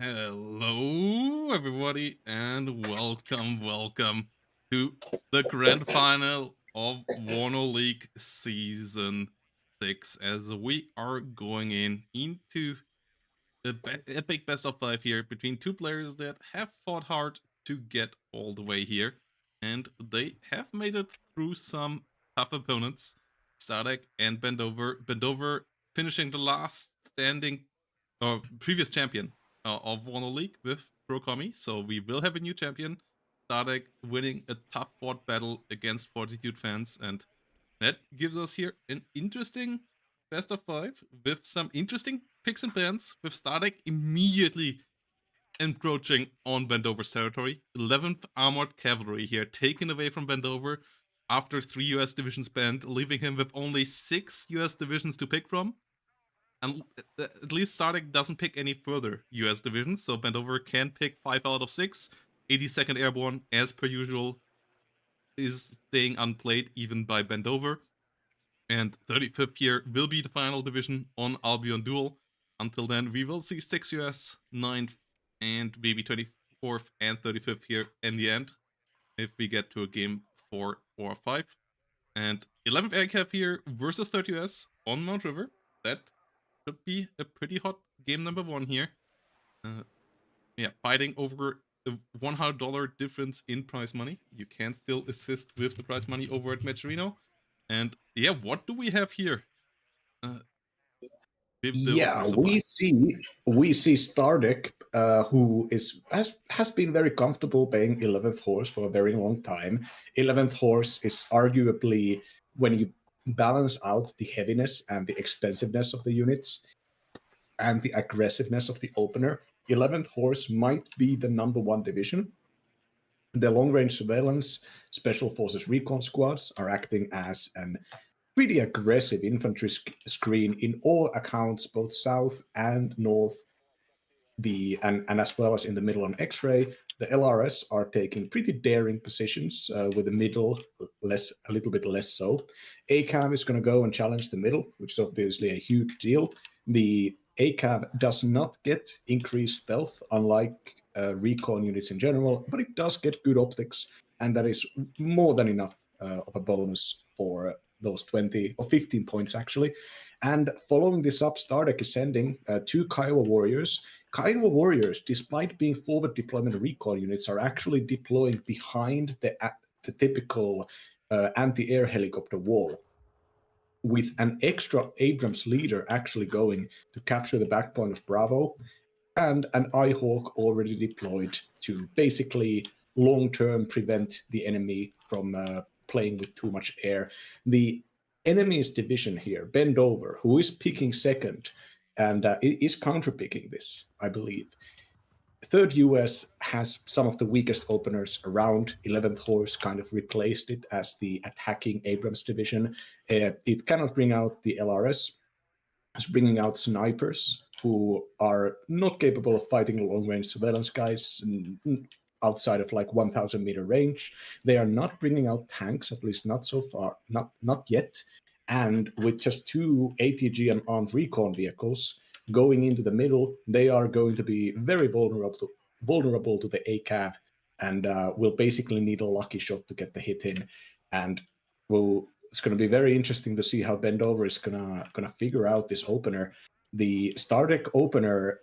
Hello, everybody, and welcome to the grand final of Warno League Season 6 as we are going into a big best of 5 here between two players that have fought hard to get all the way here, and they have made it through some tough opponents, Static and Bendover. Bendover finishing the last standing or previous champion of Warno League with Procomi, so we will have a new champion. Static winning a tough fought battle against Fortitude fans, and that gives us here an interesting best of 5 with some interesting picks and pans, with Static immediately encroaching on Bendover's territory. 11th Armored Cavalry here, taken away from Bendover after 3 US divisions banned, leaving him with only 6 US divisions to pick from. And at least Static doesn't pick any further US divisions, so Bendover can pick 5 out of 6. 82nd Airborne, as per usual, is staying unplayed even by Bendover. And 35th here will be the final division on Albion Duel. Until then, we will see 6 US, 9th, and maybe 24th and 35th here in the end, if we get to a game 4 or 5. And 11th AirCav here versus 30 US on Mount River. That should be a pretty hot game number 1 here. Fighting over a $100 difference in prize money. You can still assist with the prize money over at Matcherino. And what do we have here? We see Stardeck, who has been very comfortable playing 11th horse for a very long time. 11th horse is arguably, when you balance out the heaviness and the expensiveness of the units and the aggressiveness of the opener, 11th horse might be the number 1 division. The long-range surveillance, special forces recon squads are acting as an pretty aggressive infantry screen in all accounts, both south and north, and as well as in the middle on X-ray. The LRS are taking pretty daring positions, with the middle a little bit less so. ACAV is going to go and challenge the middle, which is obviously a huge deal. The ACAV does not get increased stealth, unlike recon units in general, but it does get good optics, and that is more than enough of a bonus for those 20 or 15 points, actually. And following this up, Stardeck is sending 2 Kiowa Warriors. Kiowa Warriors, despite being forward deployment recon units, are actually deploying behind the typical anti-air helicopter wall, with an extra Abrams leader actually going to capture the backbone of Bravo, and an Eyehawk already deployed to basically long-term prevent the enemy from playing with too much air. The enemy's division here, Bendover, who is picking second, and is counterpicking this, I believe. 3rd US has some of the weakest openers around. 11th Horse kind of replaced it as the attacking Abrams division. It cannot bring out the LRS. It's bringing out snipers who are not capable of fighting long-range surveillance guys outside of like 1,000 meter range. They are not bringing out tanks, at least not so far, not yet. And with just 2 ATG and armed recon vehicles going into the middle, they are going to be very vulnerable to the ACAV, and will basically need a lucky shot to get the hit in. And it's going to be very interesting to see how Bendover is gonna figure out this opener. The Stardeck opener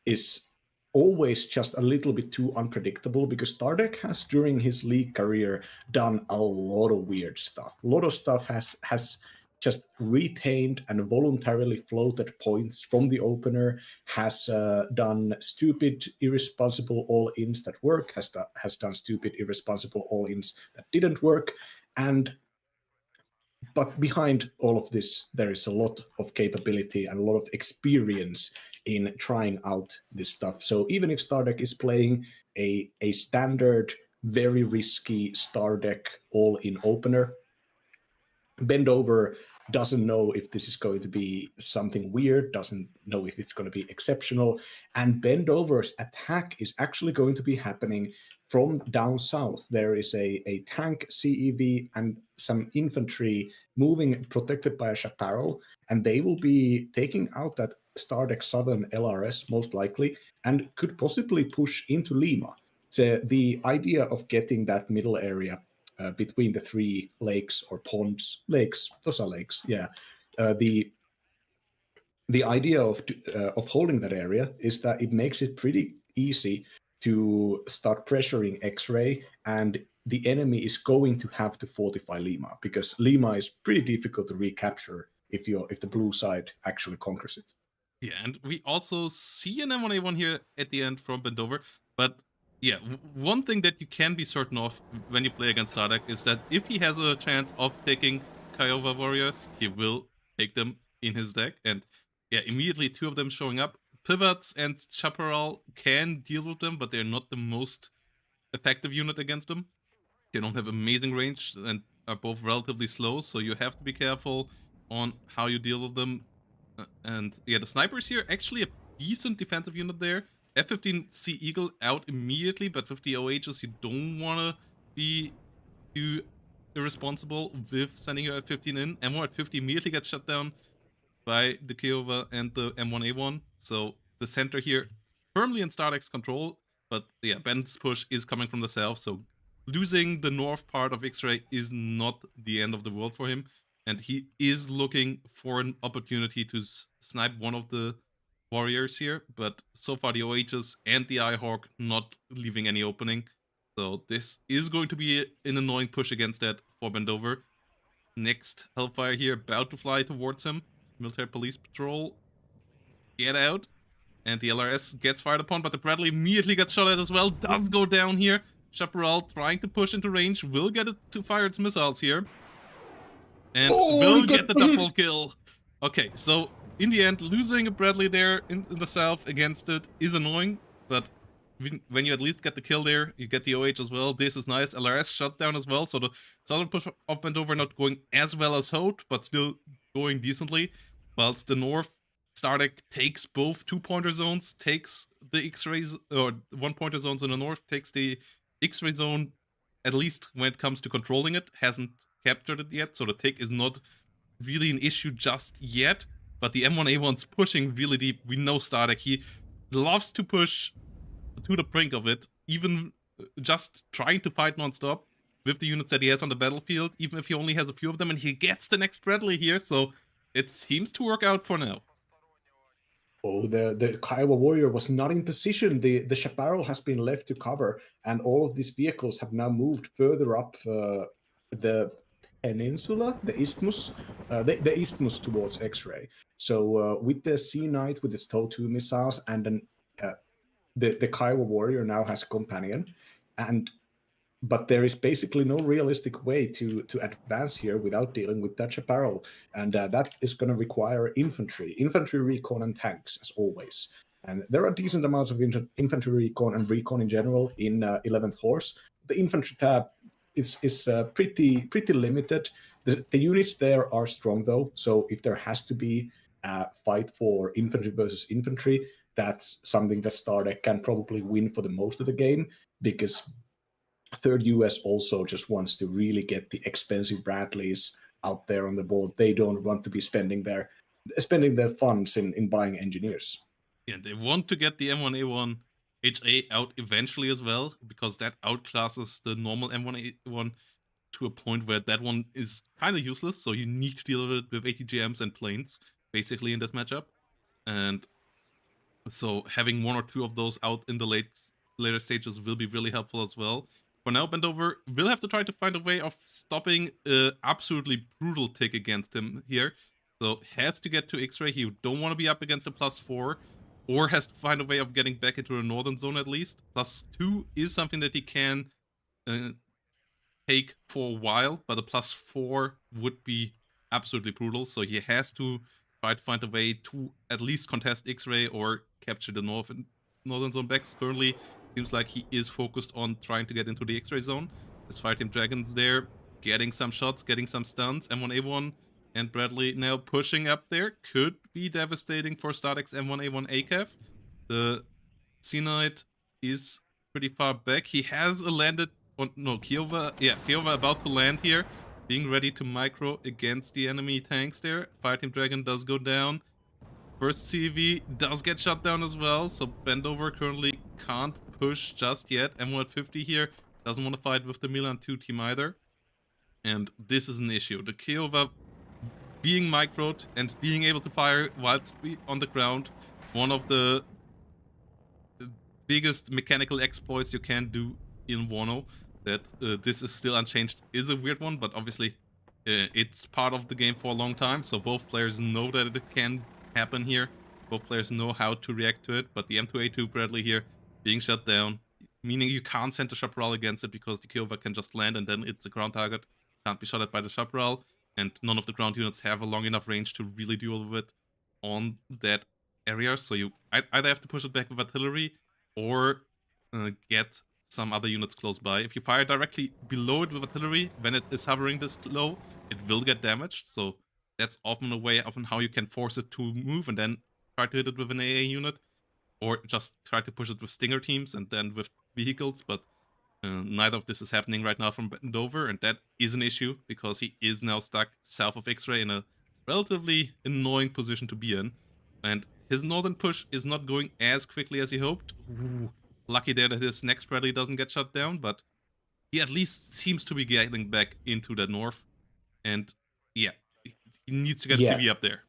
is always just a little bit too unpredictable, because Stardeck has, during his league career, done a lot of weird stuff. A lot of stuff has just retained and voluntarily floated points from the opener, has done stupid, irresponsible all-ins that work, has done stupid, irresponsible all-ins that didn't work, but behind all of this, there is a lot of capability and a lot of experience in trying out this stuff. So even if Stardeck is playing a standard, very risky Stardeck all-in opener, Bendover doesn't know if this is going to be something weird, doesn't know if it's going to be exceptional. And Bendover's attack is actually going to be happening from down south. There is a tank CEV and some infantry moving protected by a chaparral, and they will be taking out that Stardeck Southern LRS most likely, and could possibly push into Lima. So the idea of getting that middle area between the three lakes or ponds, lakes, those are lakes, yeah. The idea of holding that area is that it makes it pretty easy to start pressuring X-ray, and the enemy is going to have to fortify Lima, because Lima is pretty difficult to recapture if the blue side actually conquers it. Yeah, and we also see an M1A1 here at the end from Bendover. But yeah, one thing that you can be certain of when you play against Stardeck is that if he has a chance of taking Kiowa Warriors, he will take them in his deck. And yeah, immediately two of them showing up. Pivots and Chaparral can deal with them, but they're not the most effective unit against them. They don't have amazing range and are both relatively slow, so you have to be careful on how you deal with them. And yeah, the snipers here actually a decent defensive unit there. F-15 Sea Eagle out immediately, but with the OHs, you don't want to be too irresponsible with sending your F-15 in. M1 at 50 immediately gets shut down by the Kiowa and the M1A1. So the center here firmly in Stardeck's control, but yeah, Ben's push is coming from the south, so losing the north part of X-Ray is not the end of the world for him, and he is looking for an opportunity to snipe one of the warriors here, but so far the OHs and the Eyehawk not leaving any opening. So this is going to be an annoying push against that for Bendover. Next Hellfire here about to fly towards him. Military police patrol. Get out. And the LRS gets fired upon, but the Bradley immediately gets shot at as well. Does go down here. Chaparral trying to push into range. Will get it to fire its missiles here. And will get the double kill. Okay, so in the end, losing a Bradley there in the south against it is annoying, but when you at least get the kill there, you get the OH as well. This is nice. LRS shut down as well, so the southern push of Bendover not going as well as hoped, but still going decently. Whilst the north Stardeck takes both 2-pointer zones, takes the X-rays, or 1-pointer zones in the north, takes the X-ray zone, at least when it comes to controlling it, hasn't captured it yet, so the take is not really an issue just yet. But the M1A1's pushing really deep. We know Stardeck, he loves to push to the brink of it, even just trying to fight non-stop with the units that he has on the battlefield, even if he only has a few of them, and he gets the next Bradley here, so it seems to work out for now. Oh, the Kiowa Warrior was not in position. The Chaparral has been left to cover, and all of these vehicles have now moved further up the peninsula, the isthmus, the isthmus towards X-ray. So with the Sea Knight with its TOW-2 missiles, and then the Kiowa Warrior now has a companion, but there is basically no realistic way to advance here without dealing with that Chaparral, and that is going to require infantry recon, and tanks, as always. And there are decent amounts of infantry recon and recon in general in 11th Horse. The infantry tab is pretty limited. The units there are strong, though, so if there has to be a fight for infantry versus infantry, that's something that Stardeck can probably win for the most of the game, because Third US also just wants to really get the expensive Bradleys out there on the board. They don't want to be spending their funds in buying engineers. Yeah, they want to get the M1A1 HA out eventually as well, because that outclasses the normal M1A1 to a point where that one is kind of useless, so you need to deal with it with ATGMs and planes, basically, in this matchup. And so having one or two of those out in the later stages will be really helpful as well. For now, Bendover will have to try to find a way of stopping an absolutely brutal tick against him here. So has to get to X-Ray. He don't want to be up against a +4, or has to find a way of getting back into the northern zone at least. +2 is something that he can take for a while, but a +4 would be absolutely brutal. So he has to try to find a way to at least contest X-Ray or capture the northern zone back. Currently, seems like he is focused on trying to get into the X-Ray zone. His Fireteam Dragons there, getting some shots, getting some stuns. M1A1 and Bradley now pushing up there could be devastating for Startek's M1A1 ACAF. The C-Knight is pretty far back. He has a landed... Oh, no, Kiowa... Yeah, Kiowa about to land here, being ready to micro against the enemy tanks there. Fireteam Dragon does go down. First CV does get shut down as well, so Bendover currently can't push just yet. M150 here doesn't want to fight with the Milan 2 team either. And this is an issue. The Kiowa being microed and being able to fire whilst on the ground, one of the biggest mechanical exploits you can do in Warno. That this is still unchanged is a weird one, but obviously it's part of the game for a long time, so both players know that it can happen here. Both players know how to react to it, but the M2A2 Bradley here being shut down, meaning you can't send the Chaparral against it because the Kiowa can just land and then it's a ground target, can't be shot at by the Chaparral, and none of the ground units have a long enough range to really deal with it on that area, so you either have to push it back with artillery or get some other units close by. If you fire directly below it with artillery, when it is hovering this low, it will get damaged, so that's often a way of how you can force it to move and then try to hit it with an AA unit, or just try to push it with Stinger teams and then with vehicles, but neither of this is happening right now from Dover, and that is an issue because he is now stuck south of X-Ray in a relatively annoying position to be in, and his northern push is not going as quickly as he hoped. Ooh, lucky there that his next rally doesn't get shut down, but he at least seems to be getting back into the north, and yeah, he needs to get a CV up there.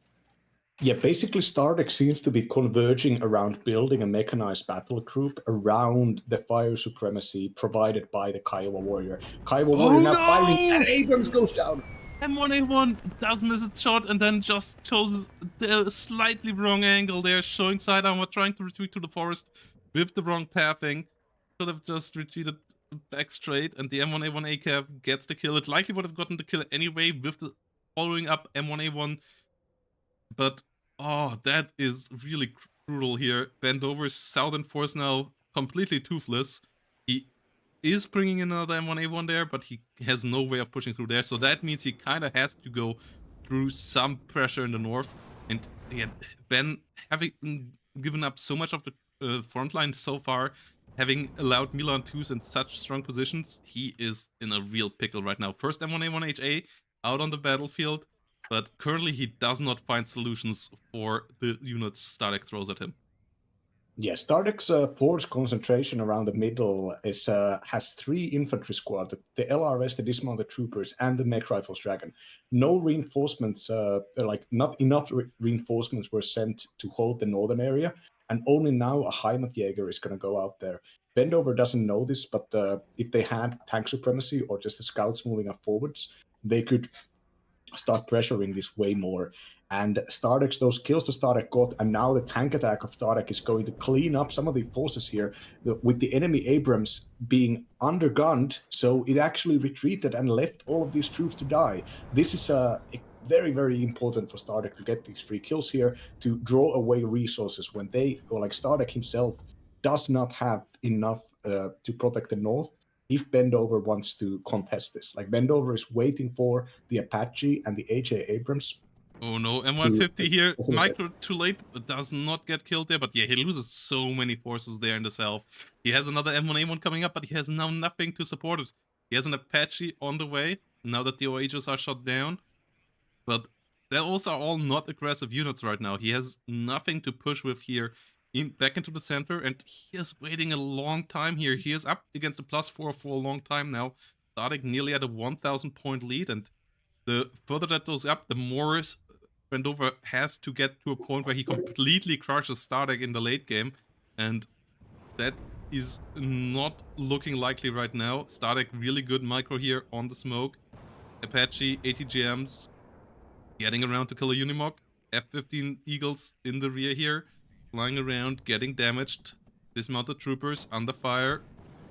Yeah, basically Startek seems to be converging around building a mechanized battle group around the fire supremacy provided by the Kiowa Warrior. Kiowa Warrior now firing, and Abrams goes down. M1A1 does miss its shot and then just chose the slightly wrong angle there, showing side armor, trying to retreat to the forest with the wrong pathing. Should have just retreated back straight, and the M1A1 ACAV gets the kill. It likely would have gotten the kill anyway with the following up M1A1, but oh, that is really brutal here. Bendover's southern force now completely toothless. He is bringing in another M1A1 there, but he has no way of pushing through there, so that means he kind of has to go through some pressure in the north. And yeah, Ben, having given up so much of the front line so far, having allowed Milan 2s in such strong positions, he is in a real pickle right now. First M1A1 HA out on the battlefield, but currently he does not find solutions for the units Startek throws at him. Yeah, Startek's force concentration around the middle is has 3 infantry squad, the LRS, the dismounted troopers, and the mech rifles dragon. No reinforcements, not enough reinforcements were sent to hold the northern area, and only now a Heimatjäger is going to go out there. Bendover doesn't know this, but if they had tank supremacy or just the scouts moving up forwards, they could start pressuring this way more. And Startek, those kills that Startek got, and now the tank attack of Startek is going to clean up some of the forces here, with the enemy Abrams being undergunned, so it actually retreated and left all of these troops to die. This is very, very important for Startek to get these free kills here, to draw away resources when they, or like Startek himself, does not have enough to protect the north. If Bendover wants to contest this, like Bendover is waiting for the Apache and the HA Abrams. Oh no, M150 here, micro too late, but does not get killed there, but yeah, he loses so many forces there in the south. He has another M1A1 coming up, but he has now nothing to support it. He has an Apache on the way, now that the OHs are shut down, but those are all not aggressive units right now. He has nothing to push with here back into the center, and he is waiting a long time here. He is up against a +4 for a long time now, starting nearly at a 1,000 point lead, and the further that goes up, the more Bendover has to get to a point where he completely crushes Startek in the late game, and that is not looking likely right now. Startek really good micro here on the smoke. Apache, ATGMs, getting around to kill a Unimog. F-15 Eagles in the rear here, flying around, getting damaged. Dismounted troopers under fire.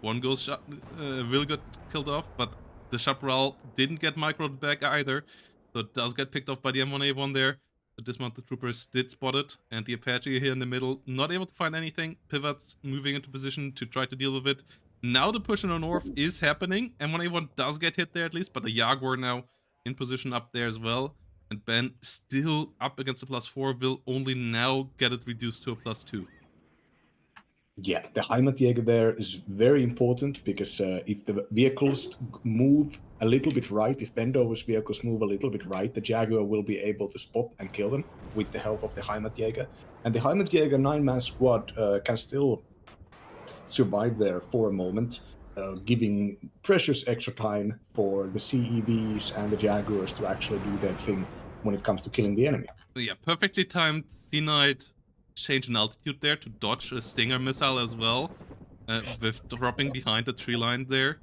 One goes shot, will get killed off, but the Chaparral didn't get microed back either, so it does get picked off by the M1A1 there. The dismounted troopers did spot it, and the Apache here in the middle, not able to find anything. Pivots moving into position to try to deal with it. Now the push in the north is happening. M1A1 does get hit there at least, but the Jaguar now in position up there as well. And Ben, still up against the +4, will only now get it reduced to a +2. Yeah, the Heimatjäger there is very important because if the vehicles move a little bit right, if Bendover's vehicles move a little bit right, the Jaguar will be able to spot and kill them with the help of the Heimatjäger. And the Heimatjäger 9-man squad can still survive there for a moment, giving precious extra time for the CEVs and the Jaguars to actually do their thing when it comes to killing the enemy. Yeah, perfectly timed C-Knight change in altitude there to dodge a Stinger missile as well, with dropping behind the tree line there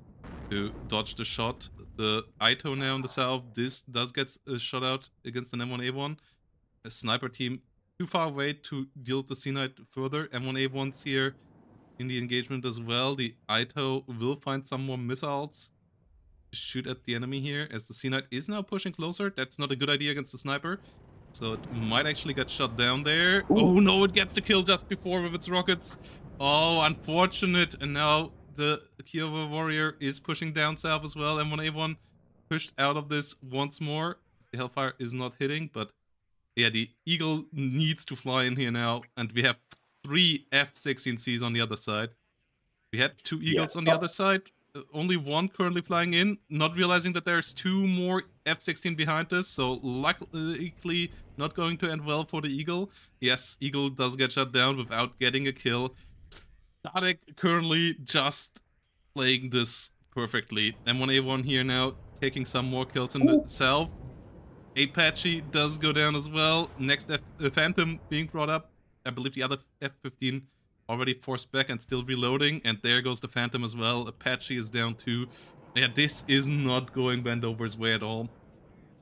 to dodge the shot. The Ito now in the south, this does get a shot out against an M1A1. A sniper team too far away to deal with the C-Knight further. M1A1's here in the engagement as well. The Ito will find some more missiles to shoot at the enemy here, as the C-Knight is now pushing closer. That's not a good idea against the sniper. So it might actually get shot down there. Ooh. Oh no, it gets the kill just before with its rockets. Oh, unfortunate. And now the Kiowa warrior is pushing down south as well. M1A1 pushed out of this once more. The Hellfire is not hitting, but yeah, the Eagle needs to fly in here now. And we have 3 F-16Cs on the other side. We had 2 Eagles on the other side. Only one currently flying in, not realizing that there's 2 more F-16 behind us, so likely not going to end well for the Eagle. Yes, Eagle does get shut down without getting a kill. Tadek currently just playing this perfectly. M1A1 here now, taking some more kills in the south. Apache does go down as well. Next Phantom being brought up. I believe the other F-15 already forced back and still reloading, and there goes the Phantom as well. Apache is down too. Yeah, this is not going Bendover's way at all.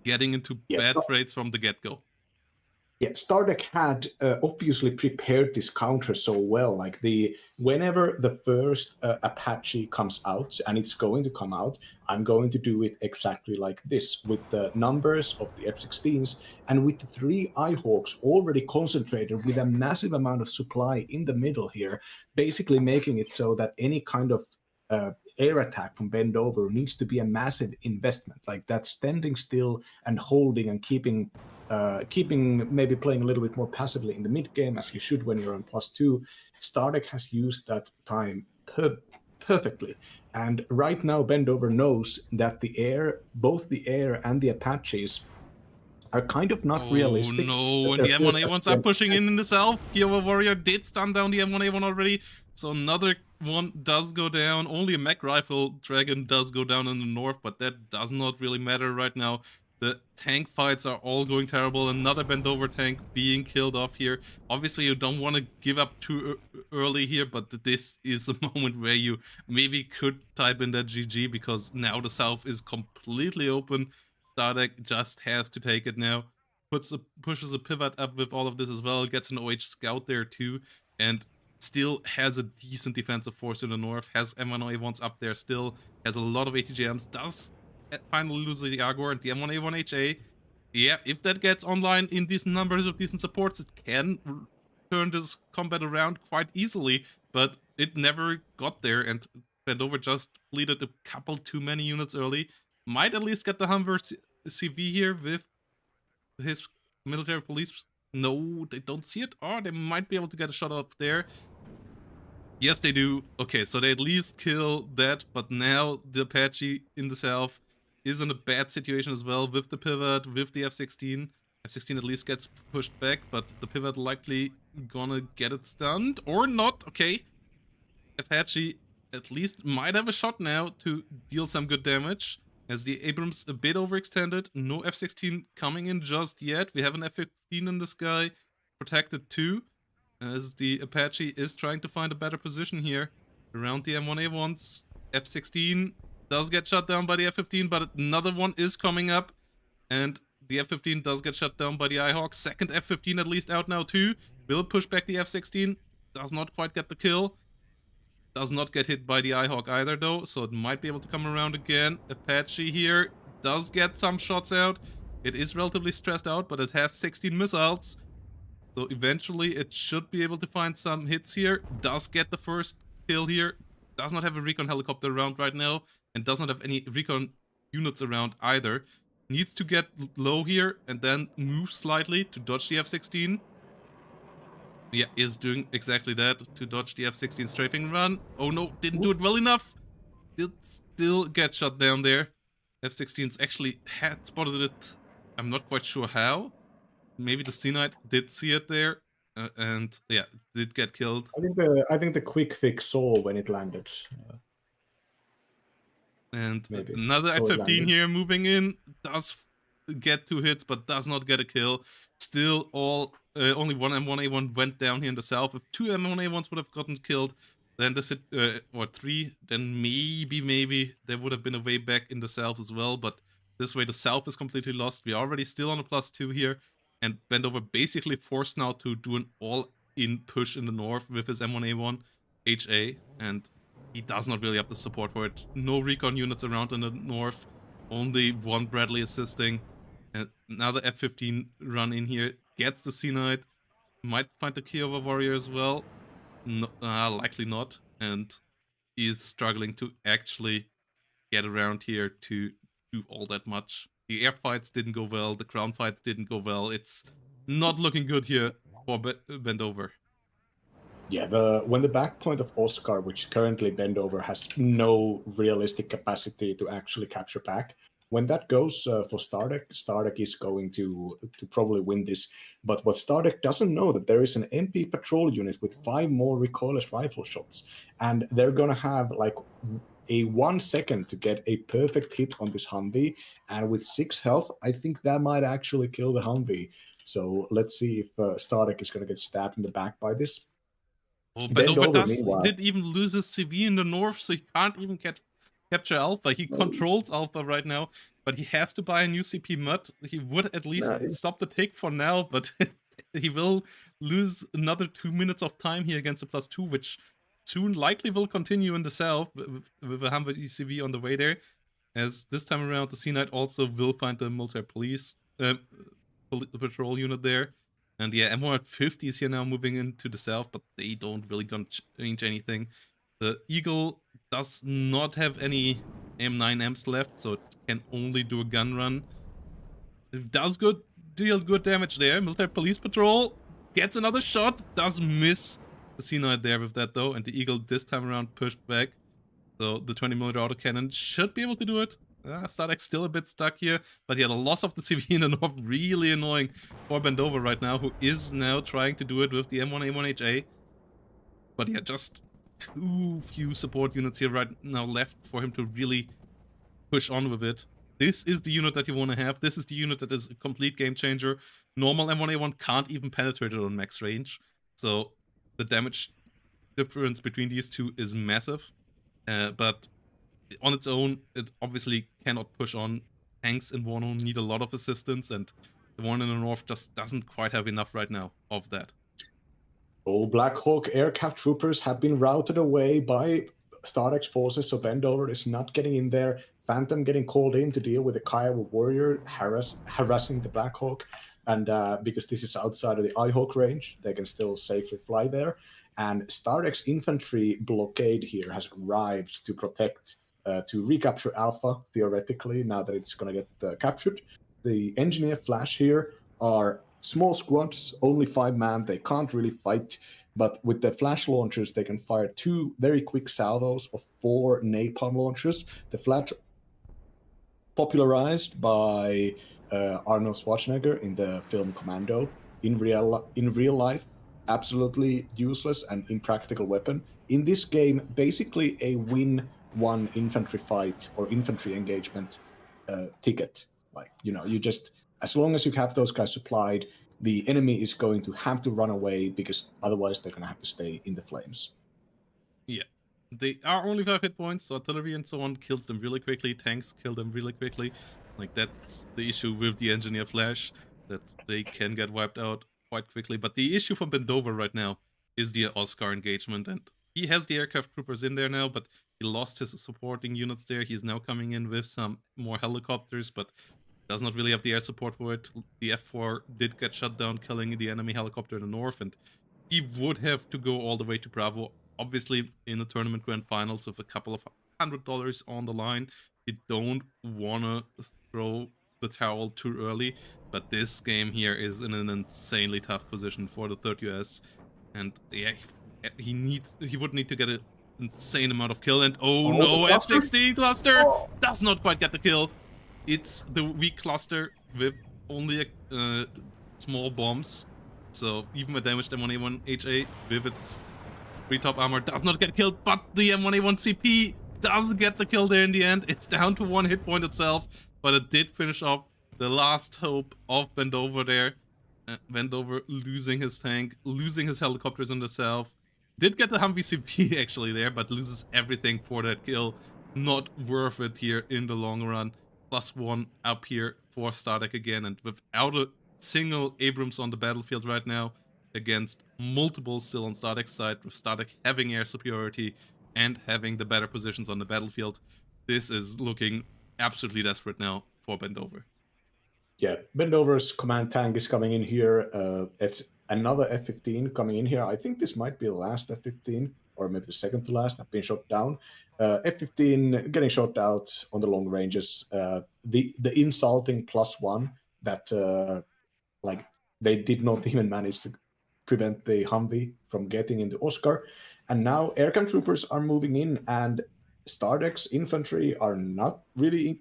Getting into bad trades from the get-go. Yeah, Stardeck had obviously prepared this counter so well. Like whenever the first Apache comes out, and it's going to come out, I'm going to do it exactly like this, with the numbers of the F-16s and with the 3 Eyehawks already concentrated with a massive amount of supply in the middle here, basically making it so that any kind of air attack from Bendover needs to be a massive investment. Like that standing still and holding and keeping maybe playing a little bit more passively in the mid game, as you should when you're on +2. Stardeck has used that time perfectly. And right now, Bendover knows that both the air and the Apaches are kind of not realistic. Oh no, and the M1A1s are pushing in the south. Kiowa Warrior did stun down the M1A1 already, so another one does go down. Only a mech rifle dragon does go down in the north, but that does not really matter right now. The tank fights are all going terrible. Another Bendover tank being killed off here. Obviously, you don't want to give up too early here, but this is a moment where you maybe could type in that GG, because now the south is completely open. Stardeck just has to take it now. Pushes a pivot up with all of this as well. Gets an OH scout there too, and still has a decent defensive force in the north. Has M1A1s up there still. Has a lot of ATGMs. Does finally lose the Jaguar and the M1A1HA. Yeah, if that gets online in decent numbers of decent supports, it can turn this combat around quite easily, but it never got there, and Bendover just bleeded a couple too many units early. Might at least get the Humber CV here with his military police. No, they don't see it. Or they might be able to get a shot off there. Yes, they do. Okay, so they at least kill that, but now the Apache in the south is in a bad situation as well with the pivot, with the F-16. F-16 at least gets pushed back, but the pivot likely gonna get it stunned. Or not, okay. Apache at least might have a shot now to deal some good damage, as the Abrams a bit overextended. No F-16 coming in just yet. We have an F-15 in the sky, protected too, as the Apache is trying to find a better position here around the M1A1s. F-16 does get shut down by the F-15, but another one is coming up, and the F-15 does get shut down by the Eyehawk. Second F-15 at least out now too. Will push back the F-16. Does not quite get the kill. Does not get hit by the Eyehawk either though, so it might be able to come around again. Apache here does get some shots out. It is relatively stressed out, but it has 16 missiles. So eventually it should be able to find some hits here. Does get the first kill here. Does not have a recon helicopter around right now, and does not have any recon units around either. needs to get low here and then move slightly to dodge the F-16. Yeah, is doing exactly that to dodge the F-16 strafing run. Oh no, didn't do it well enough. Did still get shot down there. F-16s actually had spotted it. I'm not quite sure how. Maybe the C-Knight did see it there. And yeah, did get killed. I think the quick fix saw when it landed. And Maybe another saw it F-15 landing. here moving in. Does get 2 hits, but does not get a kill. Still, only one M1A1 went down here in the south. If 2 M1A1s would have gotten killed, then or 3, then maybe there would have been a way back in the south as well. But this way, the south is completely lost. We're already still on a +2 here, and Bendover basically forced now to do an all-in push in the north with his M1A1 HA, and he does not really have the support for it. No recon units around in the north, only one Bradley assisting. And another F-15 run in here, gets the C-Knight, might find the Kiowa warrior as well. No, likely not. And he's struggling to actually get around here to do all that much. The air fights didn't go well, the ground fights didn't go well. It's not looking good here for Bendover. Yeah, when the back point of Oscar, which currently Bendover has no realistic capacity to actually capture back, when that goes for Stardeck is going to probably win this. But what Stardeck doesn't know that there is an MP patrol unit with 5 more recoilless rifle shots, and they're gonna have like a 1 second to get a perfect hit on this Humvee, and with 6 health, I think that might actually kill the Humvee. So let's see if Stardeck is gonna get stabbed in the back by this. Oh, Bend Bendover over, meanwhile. did even lose his CV in the north, so he can't even capture Alpha. He controls Alpha right now, but he has to buy a new CP mud. He would at least stop the tick for now, but he will lose another 2 minutes of time here against the +2, which soon likely will continue in the south with a Humber ECV on the way there. As this time around, the C-Knight also will find the military police patrol unit there. And yeah, M150 is here now moving into the south, but they don't really gonna change anything. The Eagle does not have any M9Ms left, so it can only do a gun run. It does deal good damage there. Military police patrol gets another shot, does miss the C-Knight there with that though, and the Eagle this time around pushed back. So the 20mm autocannon should be able to do it. Stardeck's still a bit stuck here, but yeah, the loss of the CV in the north really annoying for Bendover right now, who is now trying to do it with the M1A1HA. But yeah, just too few support units here right now left for him to really push on with it. This is the unit that you want to have. This is the unit that is a complete game changer. Normal M1A1 can't even penetrate it on max range. So the damage difference between these two is massive. But on its own, it obviously cannot push on. Tanks in Warno need a lot of assistance, and the one in the north just doesn't quite have enough right now of that. All Black Hawk aircraft troopers have been routed away by Stardeck's forces, so Bendover is not getting in there. Phantom getting called in to deal with the Kiowa warrior harassing the Black Hawk, and because this is outside of the Ihawk range, they can still safely fly there. And Stardeck's infantry blockade here has arrived to protect, to recapture Alpha, theoretically, now that it's going to get captured. The engineer flash here are small squads, only 5 man. They can't really fight, but with the flash launchers, they can fire 2 very quick salvos of 4 napalm launchers. The flash popularized by Arnold Schwarzenegger in the film Commando. In real life, absolutely useless and impractical weapon. In this game, basically a win one infantry fight or infantry engagement ticket. Like, you just, as long as you have those guys supplied, the enemy is going to have to run away because otherwise they're going to have to stay in the flames. Yeah. They are only 5 hit points, so artillery and so on kills them really quickly, tanks kill them really quickly. Like, that's the issue with the engineer flash, that they can get wiped out quite quickly. But the issue for Bendover right now is the Oscar engagement, and he has the aircraft troopers in there now, but he lost his supporting units there. He's now coming in with some more helicopters, but does not really have the air support for it. The F4 did get shut down, killing the enemy helicopter in the north, and he would have to go all the way to Bravo. Obviously, in the tournament grand finals with a couple of $100 on the line, you don't want to throw the towel too early. But this game here is in an insanely tough position for the third US, and yeah, he would need to get an insane amount of kill. And oh Oh, the no, cluster? F16 cluster Oh. does not quite get the kill. It's the weak cluster with only small bombs. So even a damaged M1A1 HA with its 3 top armor does not get killed, but the M1A1 CP does get the kill there in the end. It's down to 1 hit point itself, but it did finish off the last hope of Bendover there. Bendover losing his tank, losing his helicopters in the south. Did get the Humvee CP actually there, but loses everything for that kill. Not worth it here in the long run. +1 up here for Stardeck again, and without a single Abrams on the battlefield right now, against multiple still on Stardeck's side, with Stardeck having air superiority and having the better positions on the battlefield. This is looking absolutely desperate now for Bendover. Yeah, Bendover's command tank is coming in here. It's another F-15 coming in here. I think this might be the last F-15, or maybe the second to last, have been shot down. F-15 getting shot out on the long ranges. The insulting +1 that like they did not even manage to prevent the Humvee from getting into Oscar. And now aircam troopers are moving in, and Stardeck's infantry are not really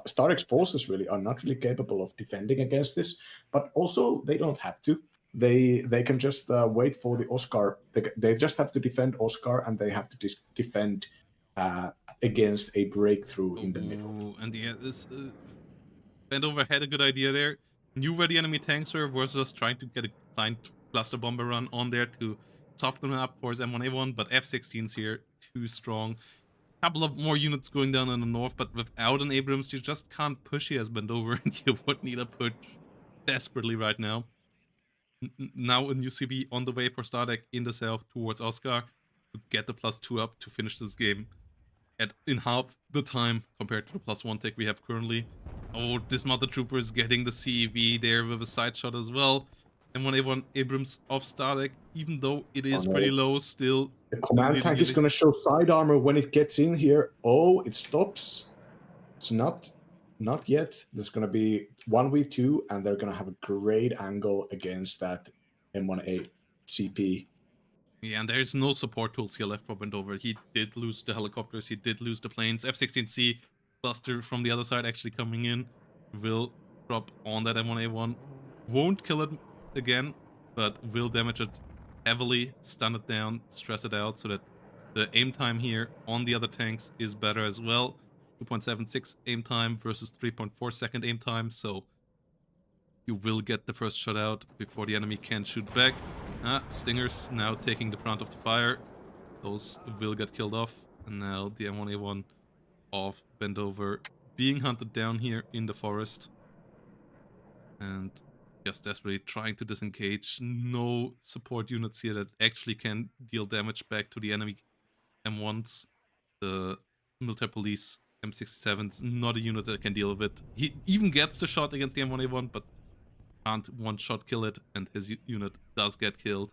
Stardeck's forces really are not really capable of defending against this, but also they don't have to. They can just wait for the Oscar. They just have to defend Oscar, and they have to defend against a breakthrough in the middle. And yeah, this Bendover had a good idea there. Knew where the enemy tanks were versus trying to get a blind cluster bomber run on there to soften them up for his M1A1, but F-16's here too strong. Couple of more units going down in the north, but without an Abrams, you just can't push here as Bendover, and you would need a push desperately right now. Now a new CB on the way for Stardeck in the south towards Oscar to get the +2 up to finish this game in half the time compared to the +1 tick we have currently. Oh, dismounted troopers getting the CEV there with a side shot as well. M1A1 Abrams off Stardeck, even though it is pretty low, still. The command tank is going to show side armor when it gets in here. Oh, it stops. It's not yet. There's going to be 1v2, and they're going to have a great angle against that M1A CP. Yeah, and there's no support tools here left for Bendover. He did lose the helicopters, he did lose the planes. F-16C cluster from the other side actually coming in will drop on that M1A1. Won't kill it again, but will damage it heavily, stun it down, stress it out, so that the aim time here on the other tanks is better as well. 2.76 aim time versus 3.4 second aim time, so you will get the first shot out before the enemy can shoot back. Stingers now taking the brunt of the fire. Those will get killed off. And now the M1A1 of Bendover being hunted down here in the forest. And just desperately trying to disengage. No support units here that actually can deal damage back to the enemy M1s. The military police M67's not a unit that can deal with it. He even gets the shot against the M1A1, but can't one-shot kill it, and his unit does get killed.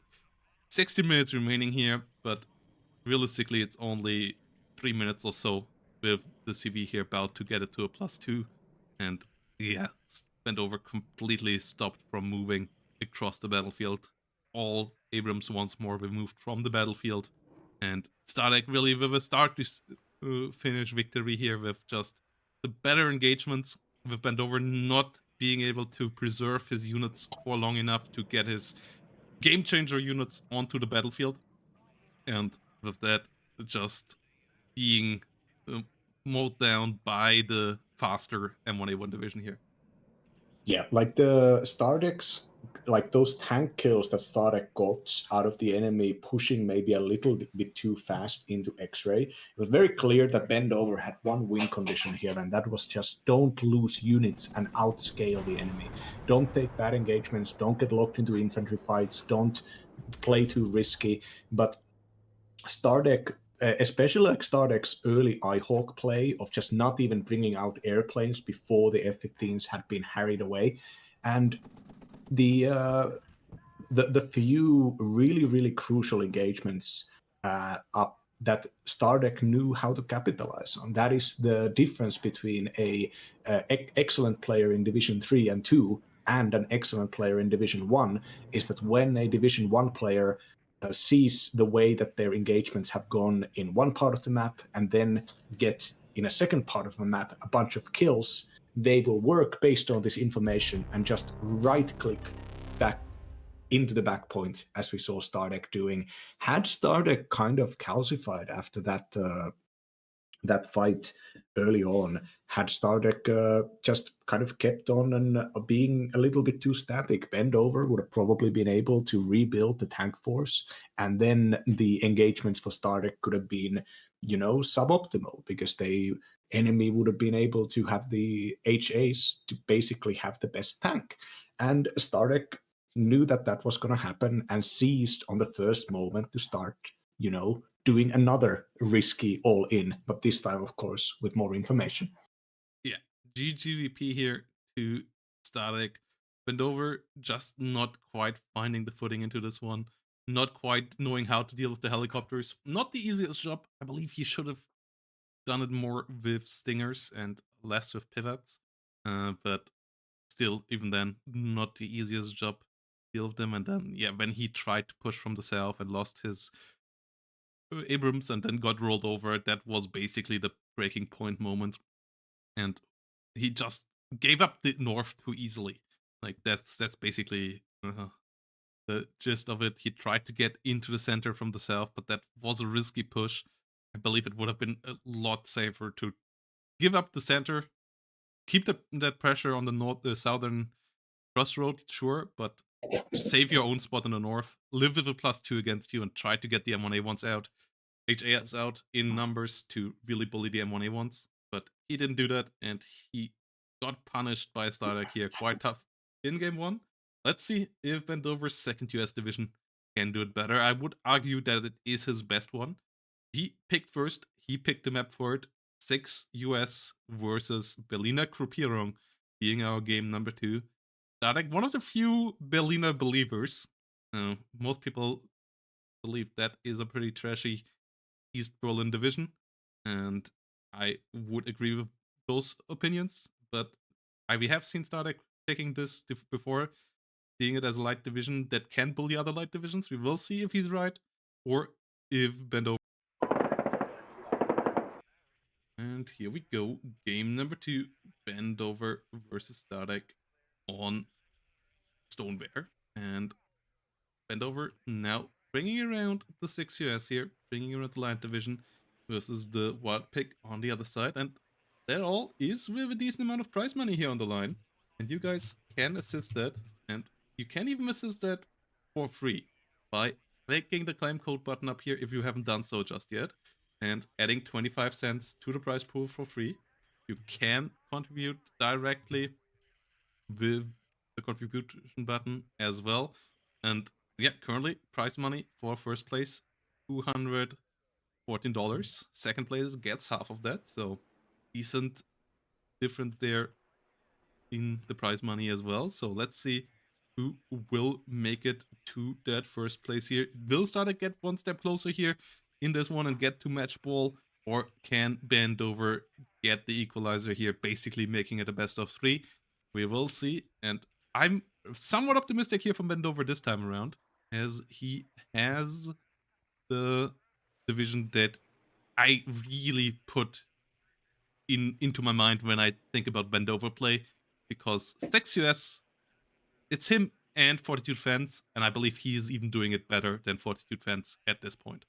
60 minutes remaining here, but realistically it's only 3 minutes or so with the CV here about to get it to a +2. And yeah, Bendover completely stopped from moving across the battlefield. All Abrams once more removed from the battlefield. And Stardeck really with a start to finish victory here with just the better engagements, with Bendover not being able to preserve his units for long enough to get his game changer units onto the battlefield. And with that, just being mowed down by the faster M1A1 division here. Yeah, like the Stardeck's, like those tank kills that Stardeck got out of the enemy pushing maybe a little bit too fast into X-ray. It was very clear that Bendover had one win condition here, and that was just don't lose units and outscale the enemy. Don't take bad engagements, don't get locked into infantry fights, don't play too risky. But Stardeck, especially like Stardeck's early iHawk play of just not even bringing out airplanes before the F-15s had been harried away, and the few really crucial engagements up that Stardeck knew how to capitalize on. That is the difference between a excellent player in Division 3 and 2 and an excellent player in Division 1, is that when a Division 1 player sees the way that their engagements have gone in one part of the map and then get in a second part of the map a bunch of kills, they will work based on this information and just right-click back into the back point, as we saw Stardeck doing. Had Stardeck kind of calcified after that fight early on, had Stardeck just kind of kept on and being a little bit too static, Bendover would have probably been able to rebuild the tank force, and then the engagements for Stardeck could have been, suboptimal, because the enemy would have been able to have the HAs to basically have the best tank. And Stardeck knew that that was going to happen and seized on the first moment to start, doing another risky all-in, but this time, of course, with more information. Yeah, GGVP here to Static. Bendover just not quite finding the footing into this one. Not quite knowing how to deal with the helicopters. Not the easiest job. I believe he should have done it more with stingers and less with pivots. But still, even then, not the easiest job to deal with them. And then, yeah, when he tried to push from the south and lost his Abrams and then got rolled over, that was basically the breaking point moment. And he just gave up the north too easily. Like that's basically the gist of it. He tried to get into the center from the south, but that was a risky push. I believe it would have been a lot safer to give up the center, keep that pressure on the southern crossroad, sure, but save your own spot in the north, live with a +2 against you, and try to get the M1A1s out. HAs out in numbers to really bully the M1A1s, but he didn't do that, and he got punished by Stardeck here quite tough in game 1. Let's see if Bendover's second US division can do it better. I would argue that it is his best one. He picked first, he picked the map for it. 6 US versus Berliner Gruppierung being our game number 2. Stardeck, one of the few Berliner believers. Most people believe that is a pretty trashy East Berlin division, and I would agree with those opinions. But we have seen Stardeck taking this before, seeing it as a light division that can bully other light divisions. We will see if he's right or if Bendover. And here we go, game number 2, Bendover versus Stardeck on Stonebear, and Bendover now bringing around the 6 US here, bringing around the light division versus the wild pick on the other side. And that all is with a decent amount of prize money here on the line. And you guys can assist that. And you can even assist that for free by clicking the claim code button up here if you haven't done so just yet. And adding 25 cents to the prize pool for free. You can contribute directly with the contribution button as well. And yeah, currently prize money for first place $214. Second place gets half of that, so decent difference there in the prize money as well. So let's see who will make it to that first place here. Will Stardeck get one step closer here in this one and get to match ball, or can Bendover get the equalizer here, basically making it a best of 3? We will see, and I'm somewhat optimistic here from Bendover this time around, as he has the division that I really put into my mind when I think about Bendover play, because Stex US, it's him and Fortitude Fans, and I believe he is even doing it better than Fortitude Fans at this point.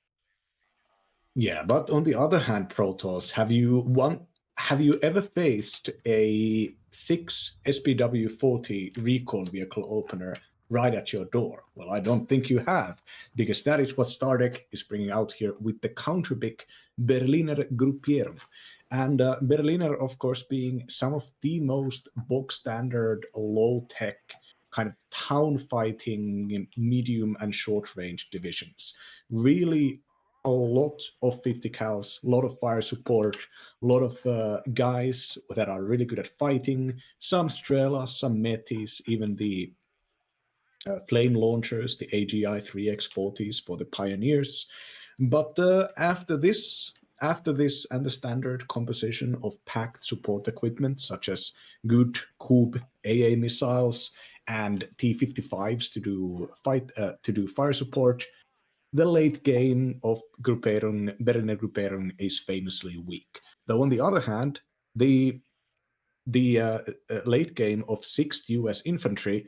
Yeah, but on the other hand, Protoss, have you ever faced a 6 SPW40 recall vehicle opener right at your door? Well, I don't think you have, because that is what Stardeck is bringing out here with the counterpick Berliner Gruppierung. And Berliner, of course, being some of the most bog standard, low-tech, kind of town fighting medium and short range divisions. Really a lot of 50 cals, a lot of fire support, a lot of guys that are really good at fighting, some Strela, some Metis, even the flame launchers, the AGI 3X40s for the Pioneers. But after this, and the standard composition of packed support equipment such as good Kub AA missiles and T-55s to do fire support, the late game of Berliner Gruppierung is famously weak. Though on the other hand, the late game of 6th U.S. Infantry,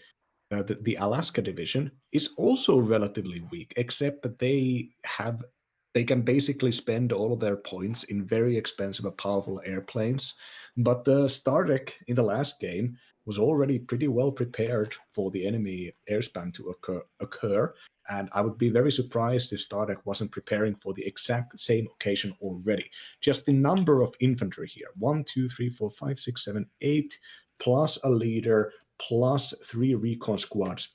the Alaska Division, is also relatively weak, except that they can basically spend all of their points in very expensive and powerful airplanes. But Stardek in the last game was already pretty well prepared for the enemy air spam to occur, and I would be very surprised if Stardek wasn't preparing for the exact same occasion already. Just the number of infantry here 1, 2, 3, 4, 5, 6, 7, 8, plus a leader, plus 3 recon squads,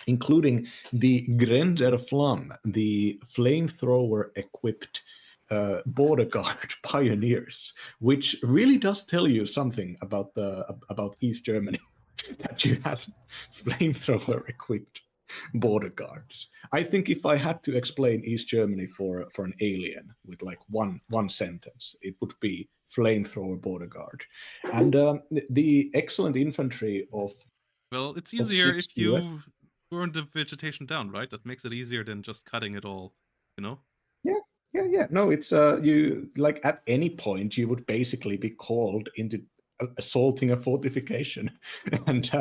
including the Grender Flamme, the flamethrower equipped border guard pioneers, which really does tell you something about East Germany that you have flamethrower equipped border guards. I think if I had to explain East Germany for an alien with like one sentence, it would be flamethrower border guard. And the excellent infantry Well, it's of easier 6th if US. you burn the vegetation down, right? That makes it easier than just cutting it all, you know? Yeah, yeah. No, it's you like at any point you would basically be called into assaulting a fortification, and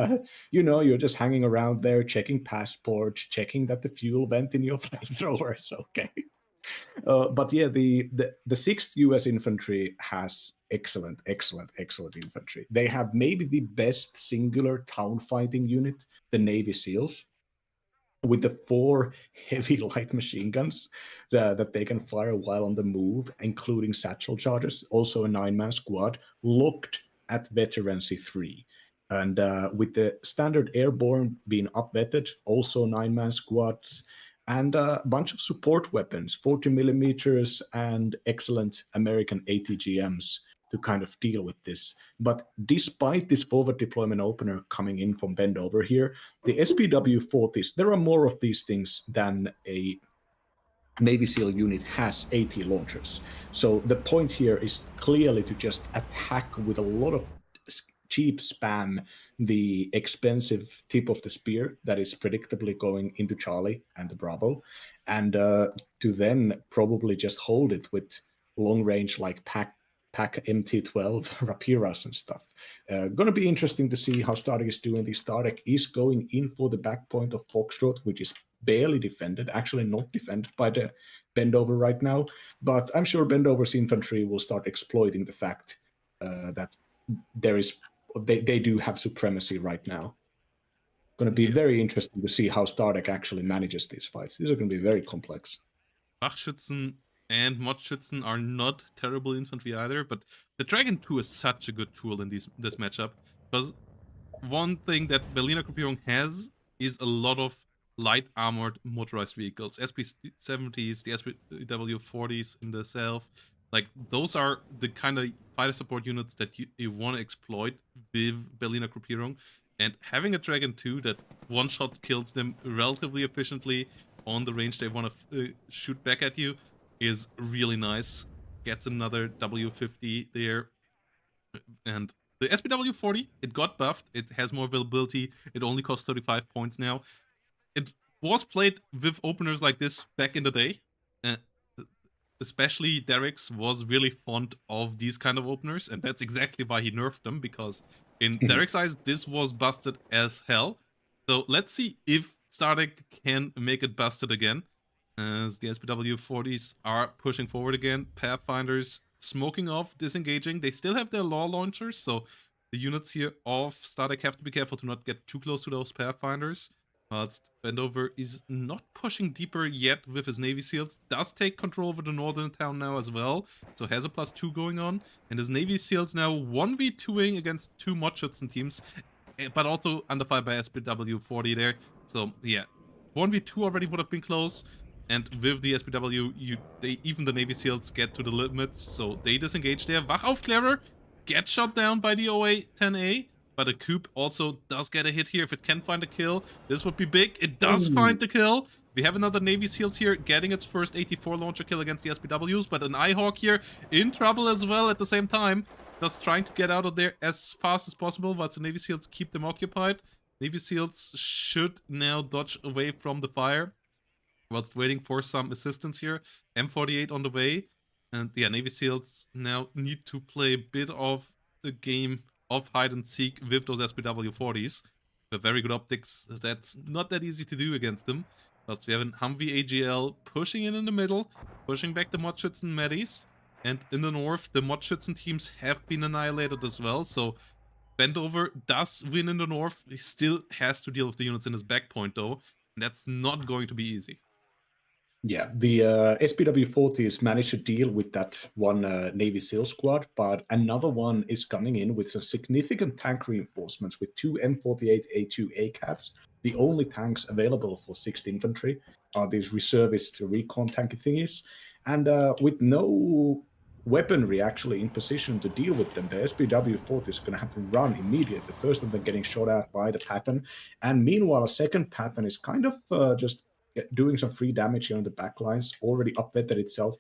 you're just hanging around there checking passports, checking that the fuel vent in your flamethrower is okay. But yeah, the 6th U.S. Infantry has excellent infantry. They have maybe the best singular town fighting unit, the Navy SEALs, with the 4 heavy light machine guns that they can fire while on the move, including satchel charges. Also a 9-man squad looked at veterancy 3. And with the standard airborne being upvetted, also 9-man squads, and a bunch of support weapons, 40 millimeters, and excellent American ATGMs to kind of deal with this. But despite this forward deployment opener coming in from Bendover here, the SPW-40s, there are more of these things than a Navy SEAL unit has AT launchers. So the point here is clearly to just attack with a lot of cheap spam the expensive tip of the spear that is predictably going into Charlie and the Bravo, and to then probably just hold it with long range like pack MT-12 Rapiras and stuff. Going to be interesting to see how Startek is doing. The Startek is going in for the back point of Foxtrot, which is barely defended, actually not defended by the Bendover right now. But I'm sure Bendover's infantry will start exploiting the fact that they do have supremacy right now. Going to be very interesting to see how Startek actually manages these fights. These are going to be very complex. Wachschützen and Modschützen are not terrible infantry either, but the Dragon 2 is such a good tool in this matchup, because one thing that Berliner Gruppierung has is a lot of light armored motorized vehicles, SP-70s, the SPW-40s in the south. Like, those are the kind of fighter support units that you want to exploit with Berliner Gruppierung. And having a Dragon 2 that one-shot kills them relatively efficiently on the range they want to shoot back at you is really nice. Gets another W50 there. And the SPW-40, it got buffed. It has more availability. It only costs 35 points now. It was played with openers like this back in the day. Especially Derek's was really fond of these kind of openers, and that's exactly why he nerfed them, because in Derek's eyes, this was busted as hell. So let's see if Startek can make it busted again, as the SPW-40s are pushing forward again. Pathfinders smoking off, disengaging. They still have their law launchers, so the units here of Startek have to be careful to not get too close to those Pathfinders. But Bendover is not pushing deeper yet with his Navy SEALs. Does take control over the northern town now as well. So has a +2 going on. And his Navy SEALs now 1v2ing against 2 Modschützen teams. But also under fire by SPW-40 there. So yeah, 1v2 already would have been close. And with the SPW, even the Navy SEALs get to the limits. So they disengage there. Wachaufklärer gets shot down by the OA-10A. but a Coop also does get a hit here. If it can find a kill, this would be big. It does find the kill. We have another Navy SEALs here getting its first 84 launcher kill against the SPWs, but an iHawk here in trouble as well at the same time. Just trying to get out of there as fast as possible, while the Navy SEALs keep them occupied. Navy SEALs should now dodge away from the fire whilst waiting for some assistance here. M48 on the way. And yeah, Navy SEALs now need to play a bit of a game of hide and seek with those SPW-40s. With very good optics, that's not that easy to do against them. But we have an Humvee AGL pushing in the middle, pushing back the Modschützen Medis. And in the north, the Modschützen teams have been annihilated as well. So Bendover does win in the north. He still has to deal with the units in his back point though. And that's not going to be easy. Yeah, the SPW-40s managed to deal with that one Navy SEAL squad, but another one is coming in with some significant tank reinforcements with 2 M48A2 ACATs. The only tanks available for 6th Infantry are these reservist recon tanky thingies. And with no weaponry actually in position to deal with them, the SPW-40 is going to have to run immediately. First of them getting shot at by the Patton. And meanwhile, a second Patton is kind of just doing some free damage here on the back lines, already upvetted itself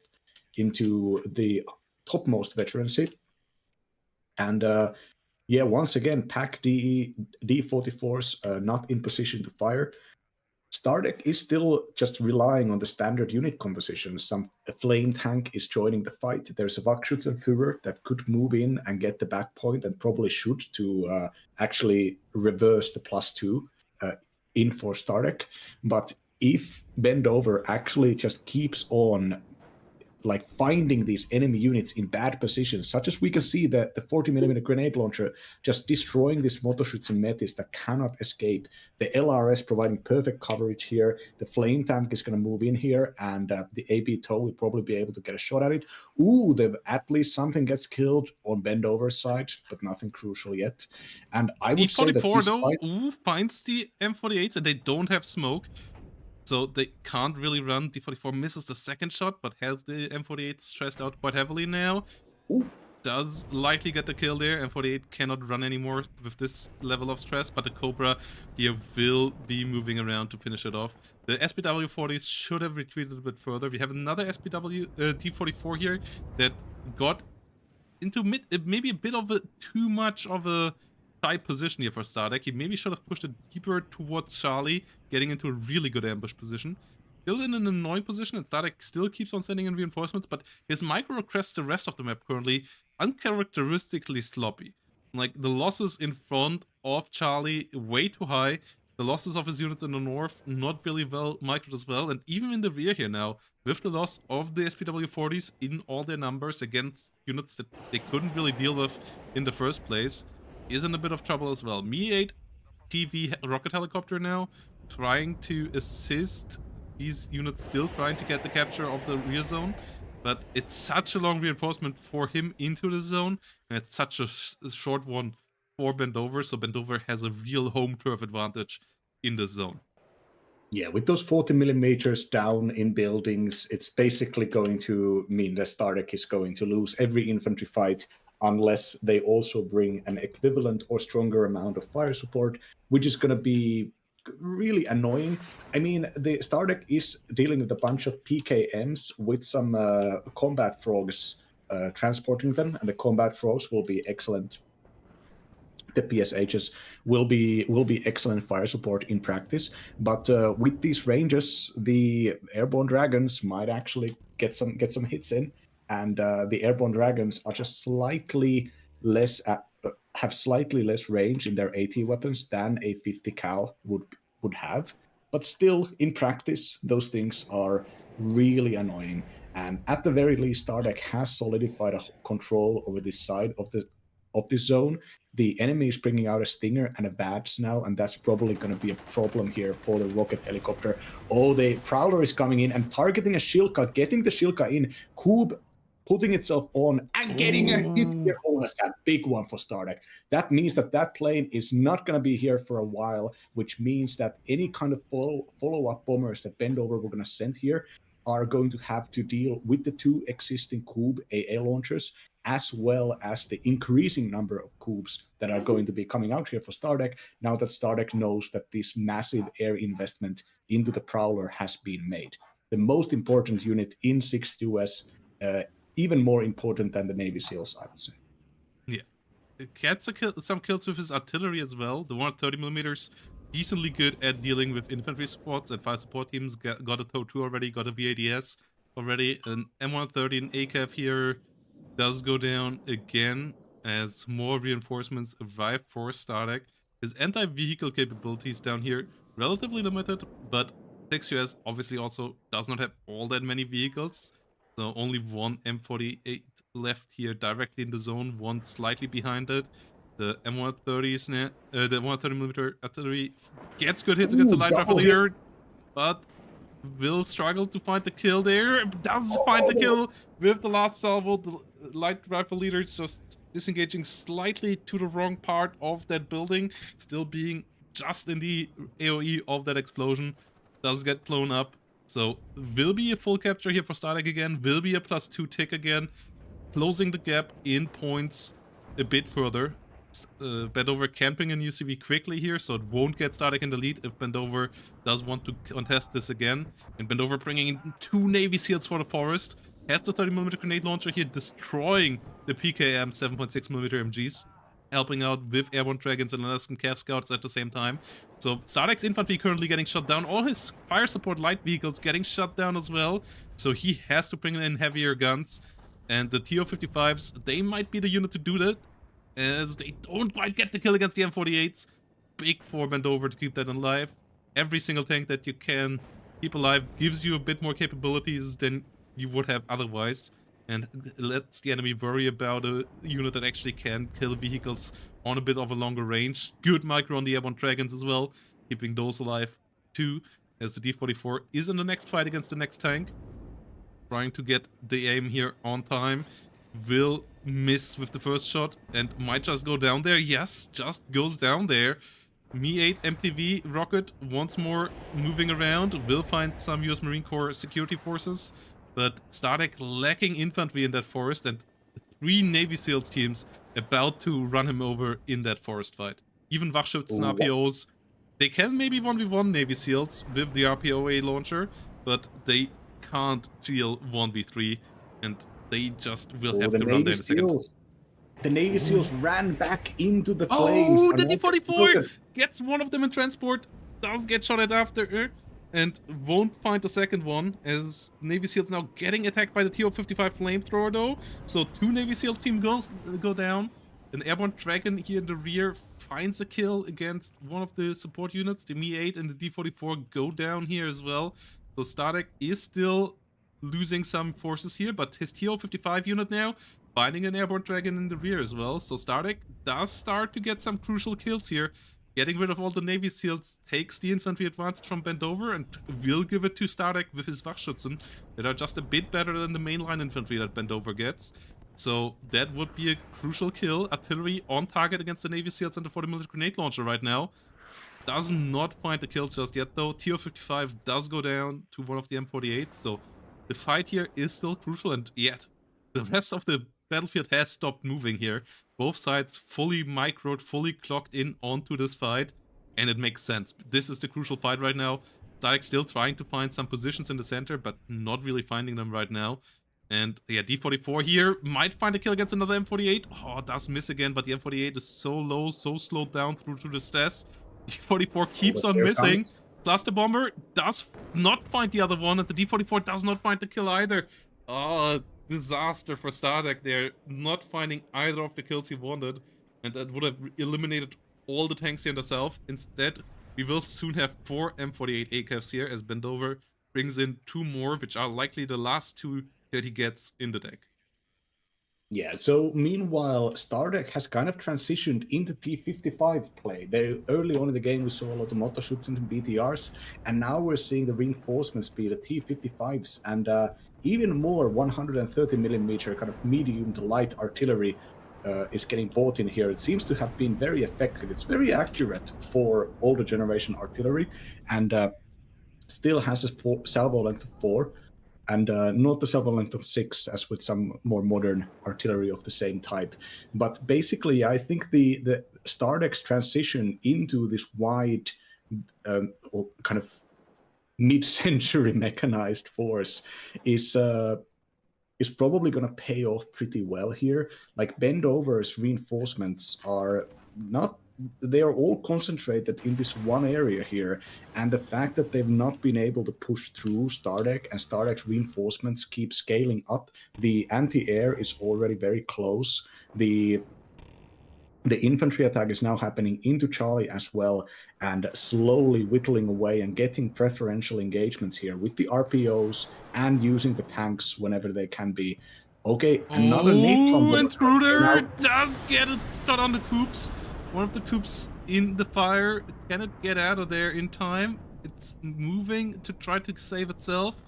into the topmost veterancy. And yeah, once again, Pack D44s not in position to fire. Stardeck is still just relying on the standard unit composition. A flame tank is joining the fight. There's a Wachschützenführer that could move in and get the back point and probably should to actually reverse the +2 in for Stardeck. But if Bendover actually just keeps on like finding these enemy units in bad positions, such as we can see the 40mm grenade launcher just destroying this Motorschützen Metis that cannot escape, the LRS providing perfect coverage here, the flame tank is going to move in here, and the AB TOW will probably be able to get a shot at it. Ooh, at least something gets killed on Bendover's side, but nothing crucial yet. And I would say that D44 though, finds the M48s and they don't have smoke. So they can't really run. D44 misses the second shot, but has the M48 stressed out quite heavily now. Ooh. Does likely get the kill there. M48 cannot run anymore with this level of stress, but the Cobra here will be moving around to finish it off. The SPW-40s should have retreated a bit further. We have another SPW D44 here that got into maybe a bit of a too much of a tight position here for Stardeck. He maybe should have pushed it deeper towards Charlie, getting into a really good ambush position. Still in an annoying position, and Stardeck still keeps on sending in reinforcements, but his micro across the rest of the map currently uncharacteristically sloppy. Like, the losses in front of Charlie way too high, the losses of his units in the north not really well microed as well, and even in the rear here now, with the loss of the SPW-40s in all their numbers against units that they couldn't really deal with in the first place, is in a bit of trouble as well. Mi-8 TV rocket helicopter now trying to assist these units, still trying to get the capture of the rear zone, but it's such a long reinforcement for him into the zone, and it's such a short one for Bendover, so Bendover has a real home turf advantage in the zone. Yeah, with those 40mm down in buildings, it's basically going to mean that Stardeck is going to lose every infantry fight unless they also bring an equivalent or stronger amount of fire support, which is going to be really annoying. I mean, the Stardeck is dealing with a bunch of PKMs with some combat frogs transporting them, and the combat frogs will be excellent. The PSHs will be excellent fire support in practice, but with these ranges, the airborne dragons might actually get some hits in, and the airborne dragons are just slightly less have slightly less range in their AT weapons than a 50 cal would have, but still in practice those things are really annoying. And at the very least, Stardeck has solidified a control over this side of the zone. The enemy is bringing out a Stinger and a Bats now, and that's probably going to be a problem here for the rocket helicopter. Oh, the Prowler is coming in and targeting a Shilka, getting the Shilka in. Kub putting itself on and getting a hit here. Oh, that's a big one for Stardeck. That means that plane is not going to be here for a while, which means that any kind of follow-up bombers that Bendover were going to send here are going to have to deal with the 2 existing Kube AA launchers, as well as the increasing number of Kubes that are going to be coming out here for StarDeck, now that StarDeck knows that this massive air investment into the Prowler has been made. The most important unit in 6th US, even more important than the Navy SEALs, I would say. Yeah. It gets some kills with his artillery as well. The 130mm, decently good at dealing with infantry squads and 5 support teams. Got a TOW 2 already, got a VADS already. An M130 and ACAF here does go down again as more reinforcements arrive for StarDeck. His anti-vehicle capabilities down here relatively limited, but 6US obviously also does not have all that many vehicles. So only one M48 left here directly in the zone, one slightly behind it. The M130s, the 130mm artillery gets good hits against the light rifle leader, but will struggle to find the kill there. Does find the kill with the last salvo. The light rifle leader just disengaging slightly to the wrong part of that building, still being just in the AoE of that explosion. Does get blown up. So will be a full capture here for StarDeck again. Will be a +2 tick again. Closing the gap in points a bit further. Bendover camping in UCV quickly here, so it won't get StarDeck in the lead if Bendover does want to contest this again. And Bendover bringing in 2 Navy SEALs for the forest. Has the 30mm grenade launcher here, destroying the PKM 7.6mm MGs. Helping out with airborne dragons and Alaskan Cav Scouts at the same time. So StarDeck's infantry currently getting shot down. All his fire support light vehicles getting shot down as well. So he has to bring in heavier guns. And the TO-55s, they might be the unit to do that, as they don't quite get the kill against the M48s. Big for Bendover to keep that alive. Every single tank that you can keep alive gives you a bit more capabilities than you would have otherwise, and lets the enemy worry about a unit that actually can kill vehicles on a bit of a longer range. Good micro on the airborne dragons as well, keeping those alive too, as the D-44 is in the next fight against the next tank. Trying to get the aim here on time. Will miss with the first shot and might just go down there. Yes, just goes down there. Mi-8 MTV rocket once more moving around. Will find some US Marine Corps security forces, but StarDeck lacking infantry in that forest, and 3 Navy SEALs teams about to run him over in that forest fight. Even Wachschützen RPOs, they can maybe 1v1 Navy SEALs with the RPOA launcher, but they can't deal 1v3, and they just will have to run there in a second. The Navy SEALs ran back into the flames. Oh, the D-44 gets one of them in transport, does get shot at after, and won't find the second one, as Navy SEALs now getting attacked by the TO-55 flamethrower though. So 2 Navy SEAL team go down. An airborne dragon here in the rear finds a kill against one of the support units. The Mi-8 and the D-44 go down here as well. So StarDeck is still losing some forces here, but his TO-55 unit now finding an airborne dragon in the rear as well. So StarDeck does start to get some crucial kills here. Getting rid of all the Navy SEALs takes the infantry advantage from Bendover and will give it to StarDeck with his Wachschützen that are just a bit better than the mainline infantry that Bendover gets. So that would be a crucial kill. Artillery on target against the Navy SEALs and the 40mm grenade launcher right now. Does not find the kills just yet though. TO-55 does go down to one of the M48s, so the fight here is still crucial, and yet the rest of the battlefield has stopped moving here. Both sides fully microed, fully clocked in onto this fight, and it makes sense. This is the crucial fight right now. StarDeck still trying to find some positions in the center, but not really finding them right now. And yeah, D-44 here might find a kill against another M48. Oh, does miss again, but the M48 is so low, so slowed down through to the stress. D-44 keeps on missing. Cluster Bomber does not find the other one, and the D-44 does not find the kill either. Oh, disaster for StarDeck there. Not finding either of the kills he wanted, and that would have eliminated all the tanks here in the south. Instead, we will soon have 4 M48 ACAFs here, as Bendover brings in 2 more, which are likely the last 2 that he gets in the deck. Yeah, so meanwhile, StarDeck has kind of transitioned into T-55 play. Early on in the game, we saw a lot of Motto-Schützen and BTRs, and now we're seeing the reinforcement speed of T-55s, and even more 130mm kind of medium to light artillery is getting bought in here. It seems to have been very effective. It's very accurate for older generation artillery, and still has a salvo length of 4. and not the equivalent of 6 as with some more modern artillery of the same type. But basically, I think the Stardeck's transition into this wide kind of mid-century mechanized force is probably going to pay off pretty well here. Like Bendover's reinforcements are not, they are all concentrated in this one area here, and the fact that they've not been able to push through Stardeck and Stardeck's reinforcements keep scaling up. The anti-air is already very close. The infantry attack is now happening into Charlie as well, and slowly whittling away and getting preferential engagements here with the RPOs and using the tanks whenever they can be. Okay, another napalm bomber Intruder does get a shot on the coops. One of the coops in the fire. Can it get out of there in time? It's moving to try to save itself.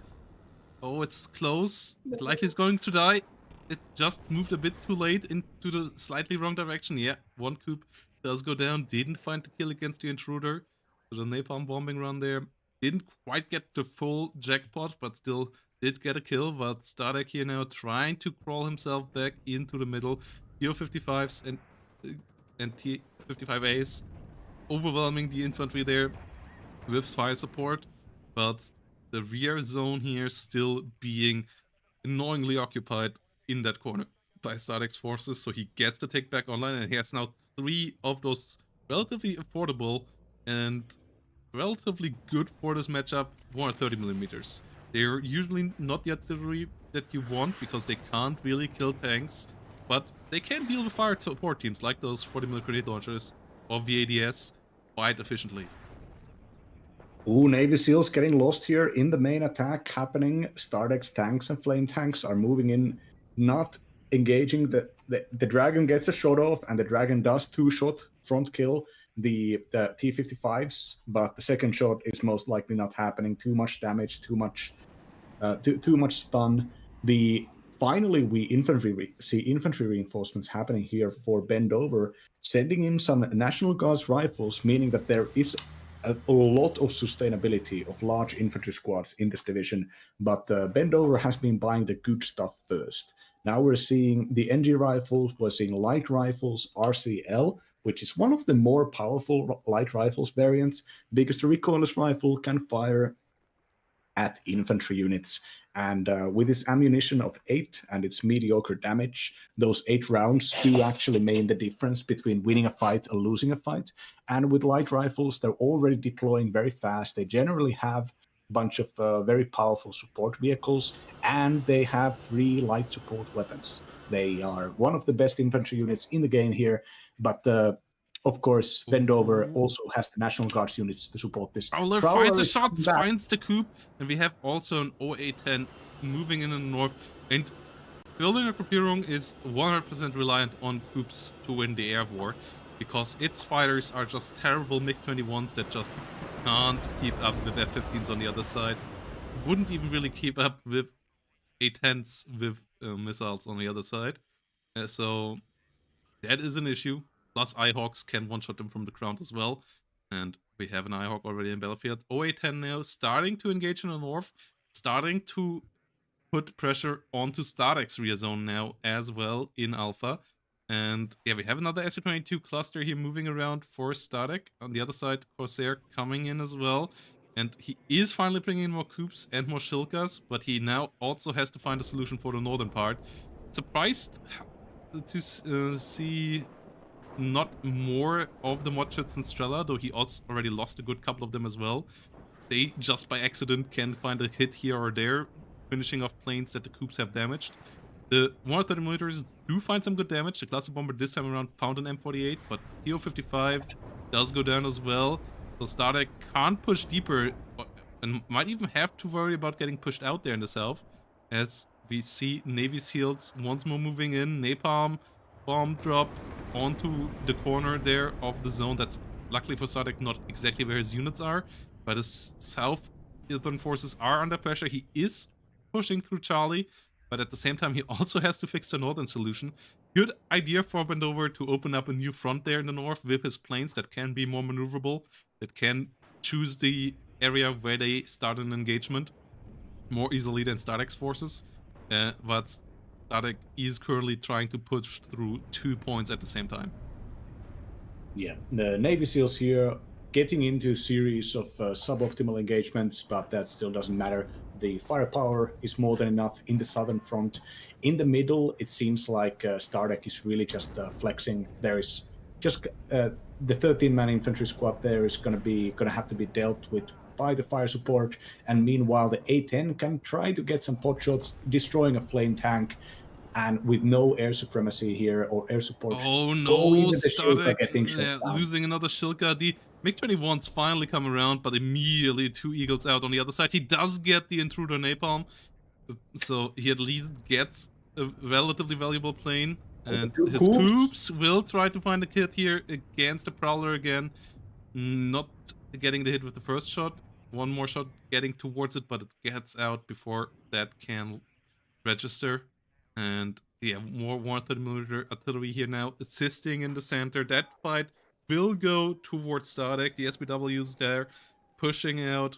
Oh, it's close. It likely is going to die. It just moved a bit too late into the slightly wrong direction. Yeah, one coop does go down. Didn't find the kill against the intruder. So the napalm bombing run there didn't quite get the full jackpot, but still did get a kill. But Stardeck here now trying to crawl himself back into the middle. TO-55s and T-55As overwhelming the infantry there with fire support, but the rear zone here still being annoyingly occupied in that corner by Stardeck's forces, so he gets the take back online, and he has now 3 of those relatively affordable and relatively good for this matchup 130mm. They're usually not the artillery that you want because they can't really kill tanks, but they can deal with fire support teams like those 40mm grenade launchers or VADS quite efficiently. Ooh, Navy SEALs getting lost here in the main attack happening. Stardeck's tanks and flame tanks are moving in, not engaging. The Dragon gets a shot off, and the Dragon does 2-shot front kill the T-55s, but the second shot is most likely not happening. Too much damage, too much stun. Finally, we see infantry reinforcements happening here for Bendover, sending in some National Guards rifles, meaning that there is a lot of sustainability of large infantry squads in this division, but Bendover has been buying the good stuff first. Now we're seeing the NG rifles, we're seeing light rifles, RCL, which is one of the more powerful light rifles variants, because the recoilless rifle can fire at infantry units. And with its ammunition of 8 and its mediocre damage, those 8 rounds do actually mean the difference between winning a fight and losing a fight. And with light rifles, they're already deploying very fast. They generally have a bunch of very powerful support vehicles, and they have 3 light support weapons. They are one of the best infantry units in the game here, but of course, Bendover also has the National Guards units to support this. Prowler finds the shots, finds the coup, and we have also an OA-10 moving in the north. And building a Gruppierung is 100% reliant on coups to win the air war, because its fighters are just terrible MiG-21s that just can't keep up with F-15s on the other side. Wouldn't even really keep up with A-10s with missiles on the other side. So that is an issue. Plus, Eyehawks can one-shot them from the ground as well. And we have an Eyehawk already in battlefield. OA-10 now starting to engage in the north. Starting to put pressure onto Stardeck's rear zone now as well in Alpha. And yeah, we have another SU-22 cluster here moving around for Stardeck. On the other side, Corsair coming in as well. And he is finally bringing in more Coups and more Shilkas. But he now also has to find a solution for the northern part. Surprised to see not more of the Modschützen and Strela, though he also already lost a good couple of them as well. They just by accident can find a hit here or there, finishing off planes that the Coups have damaged. The 130mm do find some good damage. The cluster bomber this time around found an M48, but TO-55 does go down as well. So Stardeck can't push deeper and might even have to worry about getting pushed out there in the south, as we see Navy SEALs once more moving in. Napalm bomb drop onto the corner there of the zone. That's luckily for Stardeck not exactly where his units are, but his southern forces are under pressure. He is pushing through Charlie, but at the same time he also has to fix the northern solution. Good idea for Bendover to open up a new front there in the north with his planes that can be more maneuverable, that can choose the area where they start an engagement. more easily than Static's forces. But Static is currently trying to push through 2 points at the same time. Yeah, the Navy SEALs here getting into a series of suboptimal engagements, but that still doesn't matter. The firepower is more than enough in the southern front. In the middle, it seems like Stardeck is really just flexing. There is just the 13-man infantry squad there is going to have to be dealt with by the fire support, and meanwhile the A10 can try to get some pot shots, destroying a flame tank. And with no air supremacy here or air support, Oh only no, with the Shilka Static getting shot down. losing another Shilka. The MiG-21's finally come around, but immediately 2 Eagles out on the other side. He does get the Intruder Napalm, so he at least gets a relatively valuable plane. Oh, the And two his coups. Coops will try to find a kit here against the Prowler again. Not getting the hit with the first shot. One more shot getting towards it, but it gets out before that can register. And yeah, more 130mm artillery here now assisting in the center. That fight will go towards Static. The SPWs there pushing out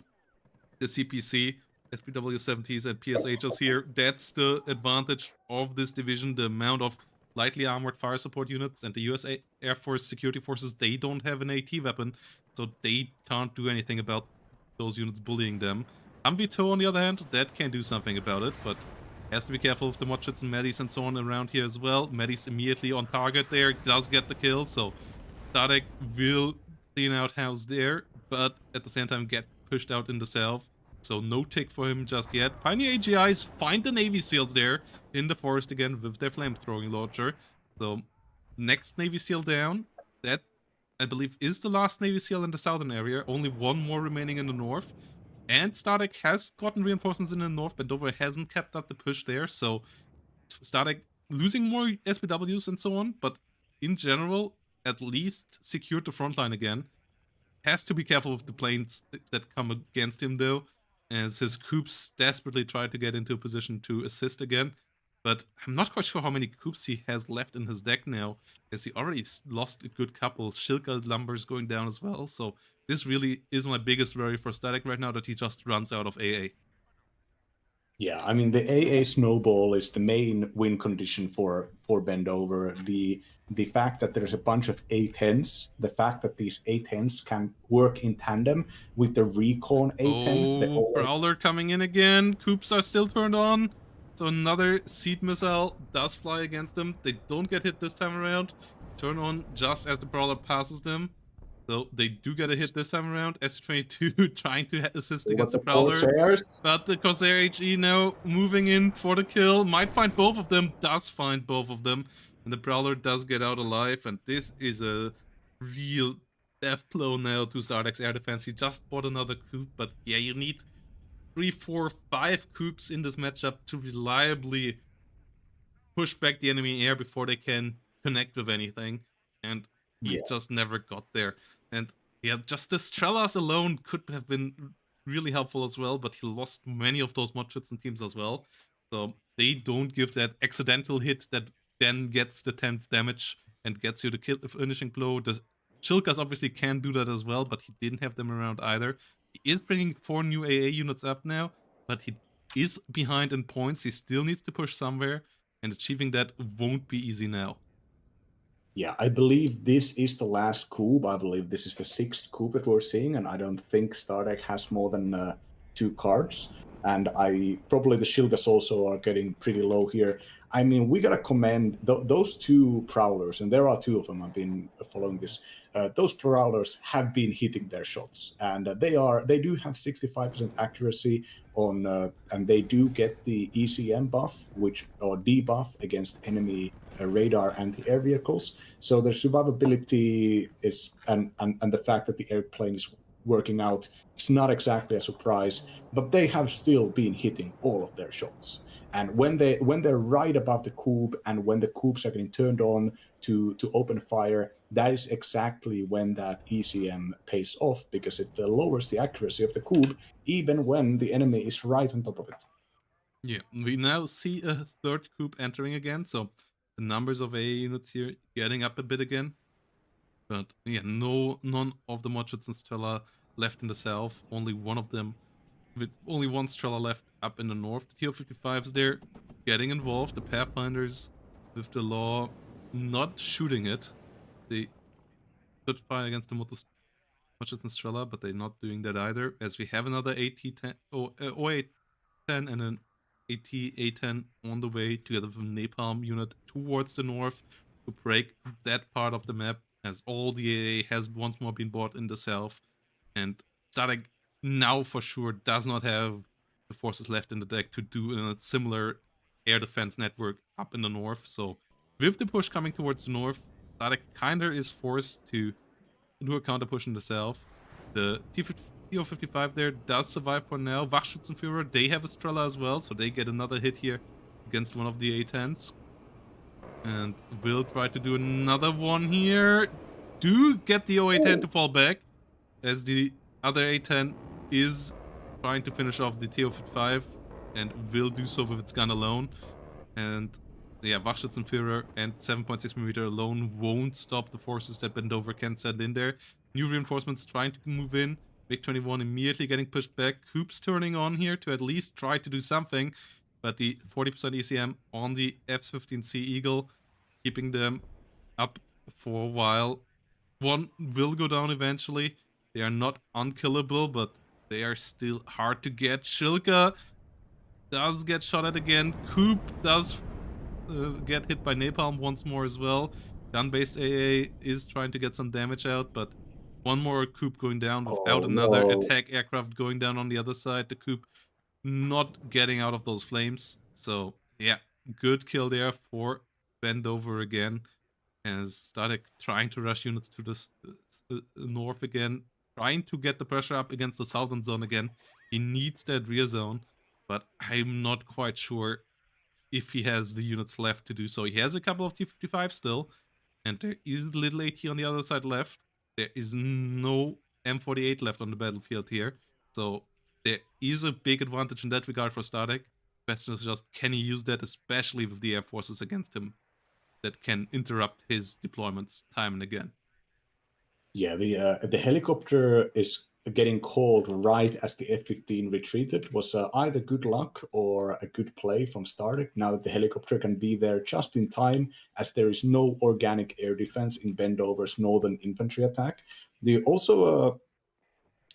the CPC, SPW-70s and PSHs here. That's the advantage of this division, the amount of lightly armored fire support units. And the US Air Force security forces, they don't have an AT weapon, so they can't do anything about those units bullying them. Humvee on the other hand, that can do something about it, but has to be careful with the Motchits and Medis and so on around here as well. Medis immediately on target there, does get the kill, so Static will clean out house there, but at the same time get pushed out in the south. So no tick for him just yet. Pioneer AGIs find the Navy SEALs there in the forest again with their flamethrowing launcher. So next Navy SEAL down. That, I believe, is the last Navy SEAL in the southern area. Only one more remaining in the north. And Static has gotten reinforcements in the north, but Dover hasn't kept up the push there. So Static losing more SPWs and so on, but in general, at least secured the front line again. Has to be careful with the planes that come against him, though, as his Coops desperately try to get into a position to assist again. But I'm not quite sure how many Coops he has left in his deck now, as he already lost a good couple. Shilka Lumbers going down as well, so this really is my biggest worry for Static right now, that he just runs out of AA. Yeah, I mean the AA snowball is the main win condition for Bendover. The fact that there's a bunch of A10s, the fact that these A10s can work in tandem with the recon A10. Oh, Prowler coming in again. Coops are still turned on. So another seed missile does fly against them. They don't get hit this time around. Turn on just as the Prowler passes them. So they do get a hit this time around. S22 trying to assist against the Prowler. Corsairs. But the Corsair HE now moving in for the kill. Might find both of them. Does find both of them. And the Prowler does get out alive. And this is a real death blow now to Zardek's air defense. He just bought another coup. But yeah, you need 3, 4, 5 coups in this matchup to reliably push back the enemy air before they can connect with anything. And we just never got there. And yeah, just the Strellas alone could have been really helpful as well, but he lost many of those Motschützen teams as well. So they don't give that accidental hit that then gets the 10th damage and gets you the kill finishing blow. The Shilkas obviously can do that as well, but he didn't have them around either. He is bringing 4 new AA units up now, but he is behind in points. He still needs to push somewhere, and achieving that won't be easy now. Yeah, I believe this is the last coup. I believe this is the 6th coup that we're seeing, and I don't think Stardeck has more than 2 cards. And I probably the Shilgas also are getting pretty low here. I mean, we gotta commend those 2 prowlers, and there are 2 of them. I've been following this. Those prowlers have been hitting their shots, and they do have 65% accuracy on, and they do get the ECM buff, or debuff against enemy radar anti-air vehicles. So their survivability is, and the fact that the airplane is working out, it's not exactly a surprise, but they have still been hitting all of their shots. And when they're right above the coup, and when the coups are getting turned on to open fire, that is exactly when that ECM pays off, because it lowers the accuracy of the coup, even when the enemy is right on top of it. Yeah, we now see a 3rd coup entering again, so the numbers of AA units here getting up a bit again. But yeah, none of the Motschützen Stella left in the south, only one of them with only one Strela left up in the north. The TO-55s there getting involved. The Pathfinders with the law not shooting it. They could fire against the Muchas and Strela, but they're not doing that either, as we have another AT-10, OA-10 and an AT-A-10 on the way together with a Napalm unit towards the north to break that part of the map, as all the AA has once more been bought in the south, and Static now for sure does not have the forces left in the deck to do a similar air defense network up in the north. So with the push coming towards the north, Static kinda is forced to do a counter push in the south. The TO-55 there does survive for now. Wachschützenführer, they have a Strela as well, so they get another hit here against one of the A-10s. And will try to do another one here. Do get the OA-10 to fall back, as the other A-10 is trying to finish off the TO-55 and will do so with its gun alone. And yeah, Wachschützenführer and 7.6mm alone won't stop the forces that Bendover can send in there. New reinforcements trying to move in. MiG-21 immediately getting pushed back. Coops turning on here to at least try to do something. But the 40% ECM on the F-15C Eagle, keeping them up for a while. One will go down eventually. They are not unkillable, but they are still hard to get. Shilka does get shot at again. Coop does get hit by napalm once more as well. Gun-based AA is trying to get some damage out, but one more Coop going down without another attack aircraft going down on the other side. The Coop not getting out of those flames. So yeah, good kill there for Bendover again. As Static trying to rush units to the north again, trying to get the pressure up against the southern zone again. He needs that rear zone, but I'm not quite sure if he has the units left to do so. He has a couple of T-55 still, and there is a little AT on the other side left. There is no M48 left on the battlefield here, so there is a big advantage in that regard for Static. Question is just, can he use that, especially with the air forces against him that can interrupt his deployments time and again? Yeah, the helicopter is getting called right as the F-15 retreated was either good luck or a good play from Startek. Now that the helicopter can be there just in time, as there is no organic air defense in Bendover's northern infantry attack. They also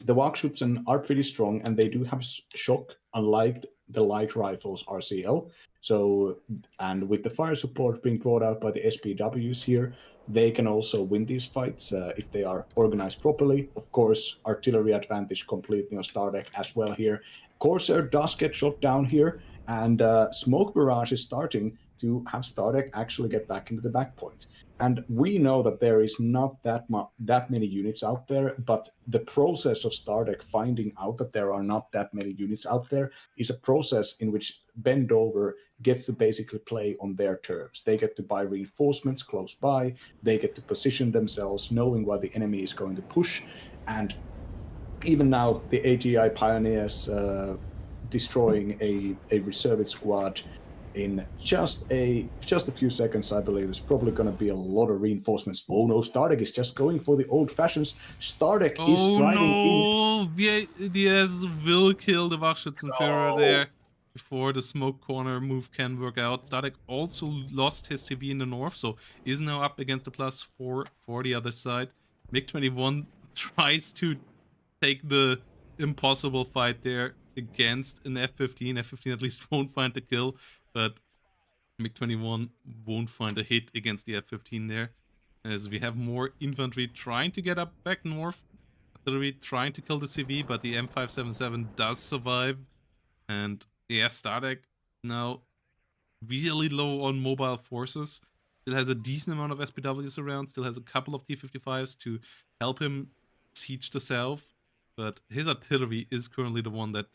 the Wachschützen are pretty strong, and they do have shock, unlike the light rifles RCL. So, and with the fire support being brought out by the SPWs here, they can also win these fights if they are organized properly. Of course, artillery advantage completely on Stardeck as well here. Corsair does get shot down here, and Smoke Barrage is starting to have Stardeck actually get back into the back point. And we know that there is not that many units out there, but the process of Stardeck finding out that there are not that many units out there is a process in which Bendover gets to basically play on their terms. They get to buy reinforcements close by, they get to position themselves knowing where the enemy is going to push, and even now the AGI Pioneers destroying a reservist squad in just a few seconds. I believe there's probably going to be a lot of reinforcements. Oh no, Stardeck is just going for the old fashions. Stardeck is driving in. VDS will kill the Wachschützenführer there before the smoke corner move can work out. Static also lost his CV in the north, so is now up against the +4 for the other side. MiG-21 tries to take the impossible fight there against an F-15. F-15 at least won't find the kill, but MiG-21 won't find a hit against the F-15 there, as we have more infantry trying to get up back north. Artillery trying to kill the CV, but the M577 does survive. And yeah, Stardeck now really low on mobile forces. Still has a decent amount of SPWs around, still has a couple of T-55s to help him siege the south, but his artillery is currently the one that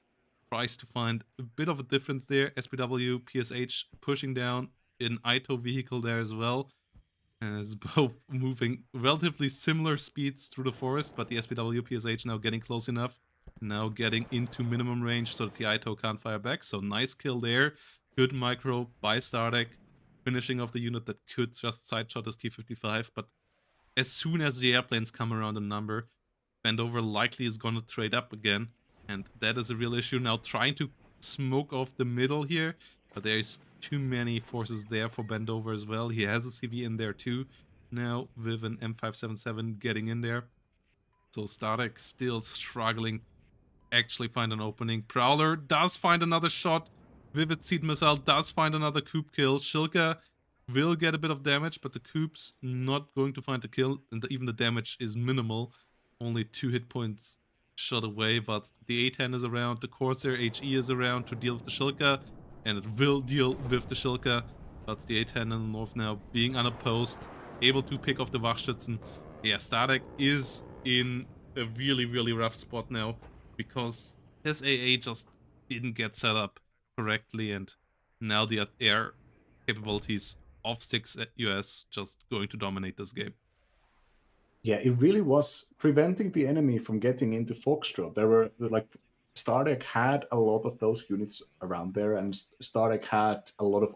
tries to find a bit of a difference there. SPW, PSH pushing down an ITO vehicle there as well, as both moving relatively similar speeds through the forest, but the SPW, PSH now getting close enough, now getting into minimum range so that the ITO can't fire back. So nice kill there. Good micro by Stardeck, finishing off the unit that could just sideshot his T-55, but as soon as the airplanes come around in number, Bendover likely is going to trade up again. And that is a real issue. Now trying to smoke off the middle here, but there's too many forces there for Bendover as well. He has a CV in there too now with an M577 getting in there. So Starek still struggling actually find an opening. Prowler does find another shot. Vivid Seed Missile does find another Coop kill. Shilka will get a bit of damage, but the Coop's not going to find the kill, and even the damage is minimal. Only 2 hit points shot away, but the A10 is around, the Corsair HE is around to deal with the Shilka, and it will deal with the Shilka. But the A10 in the north now being unopposed, able to pick off the Wachschützen. Yeah, Starek is in a really, really rough spot now because his AA just didn't get set up correctly, and now the air capabilities of 6 US just going to dominate this game. Yeah, it really was preventing the enemy from getting into Foxtrot. There were like Stardeck had a lot of those units around there, and Stardeck had a lot of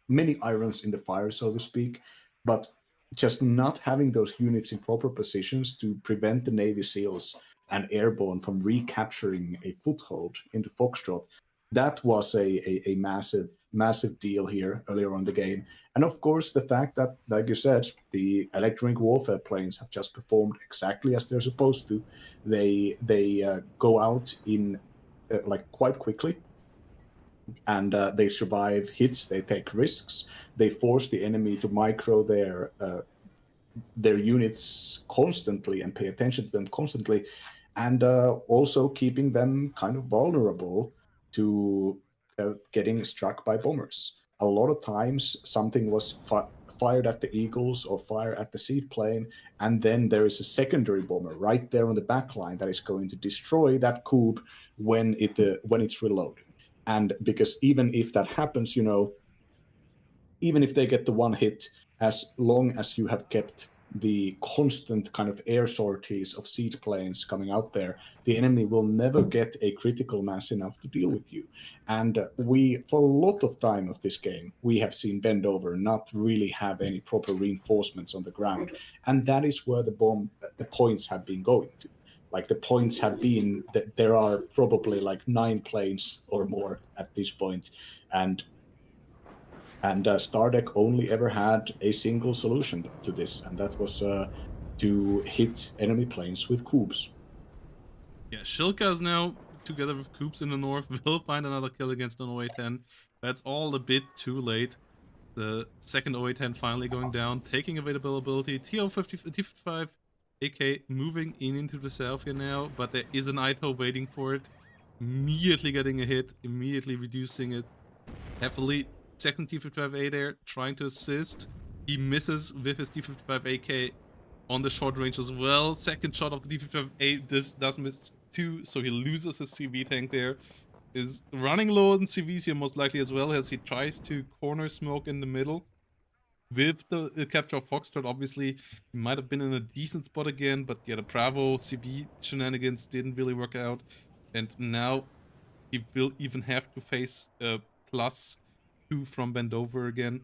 many irons in the fire, so to speak. But just not having those units in proper positions to prevent the Navy SEALs and Airborne from recapturing a foothold into Foxtrot, that was a massive deal here earlier on the game. And of course, the fact that, like you said, the electronic warfare planes have just performed exactly as they're supposed to. They go out in like quite quickly, and they survive hits. They take risks. They force the enemy to micro their units constantly and pay attention to them constantly, and also keeping them kind of vulnerable to getting struck by bombers. A lot of times, something was fired at the Eagles or fired at the seaplane, and then there is a secondary bomber right there on the back line that is going to destroy that coup when it's reloading. And because even if that happens, even if they get the one hit, as long as you have kept the constant kind of air sorties of seaplanes coming out there, the enemy will never get a critical mass enough to deal with you. And we, for a lot of time of this game, we have seen Bendover not really have any proper reinforcements on the ground, and that is where the points have been going to. Like the points have been that there are probably like 9 planes or more at this point, and Stardeck only ever had a single solution to this, and that was to hit enemy planes with cubes. Yeah, Shilka is now together with Coops in the north will find another kill against an OA-10. That's all a bit too late. The second OA-10 finally going down, taking availability. T55 AK moving into the south here now, but there is an ITO waiting for it. Immediately getting a hit, immediately reducing it heavily. Second T55A there, trying to assist. He misses with his T55 AK on the short range as well. Second shot of the D55A does miss too, so he loses his CV tank there. Is running low on CVs here most likely as well, as he tries to corner smoke in the middle. With the capture of Foxtrot, obviously, he might have been in a decent spot again, but yeah, the Bravo CV shenanigans didn't really work out. And now he will even have to face a +2 from Bendover again,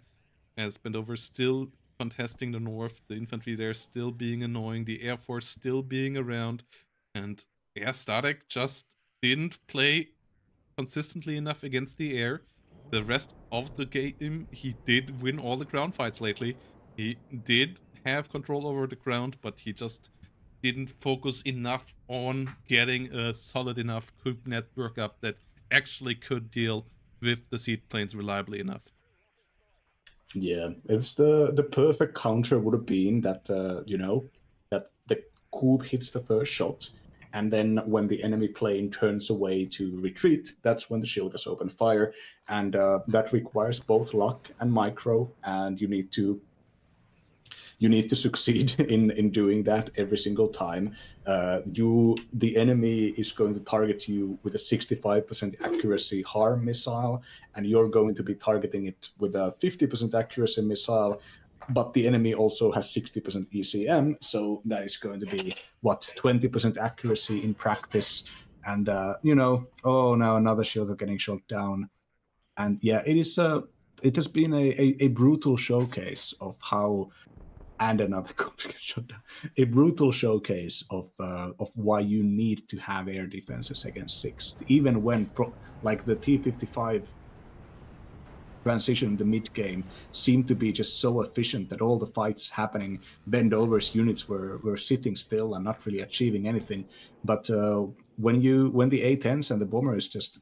as Bendover still contesting the north, the infantry there still being annoying, the Air Force still being around, and yeah, Stardeck just didn't play consistently enough against the air. The rest of the game, he did win all the ground fights lately. He did have control over the ground, but he just didn't focus enough on getting a solid enough group network up that actually could deal with the seaplanes reliably enough. Yeah, it's the perfect counter would have been that that the coup hits the first shot, and then when the enemy plane turns away to retreat, that's when the Shilkas open fire, and that requires both luck and micro, and you need to succeed in doing that every single time. The enemy is going to target you with a 65% accuracy harm missile, and you're going to be targeting it with a 50% accuracy missile. But the enemy also has 60% ECM, so that is going to be 20% accuracy in practice. And oh, now another shield getting shot down. And yeah, it has been a brutal showcase of how And another corpse gets shot down. A brutal showcase of why you need to have air defenses against 6, even when like the T-55 transition in the mid game seemed to be just so efficient that all the fights happening, Bendover's units were sitting still and not really achieving anything. But when the A-10s and the bombers just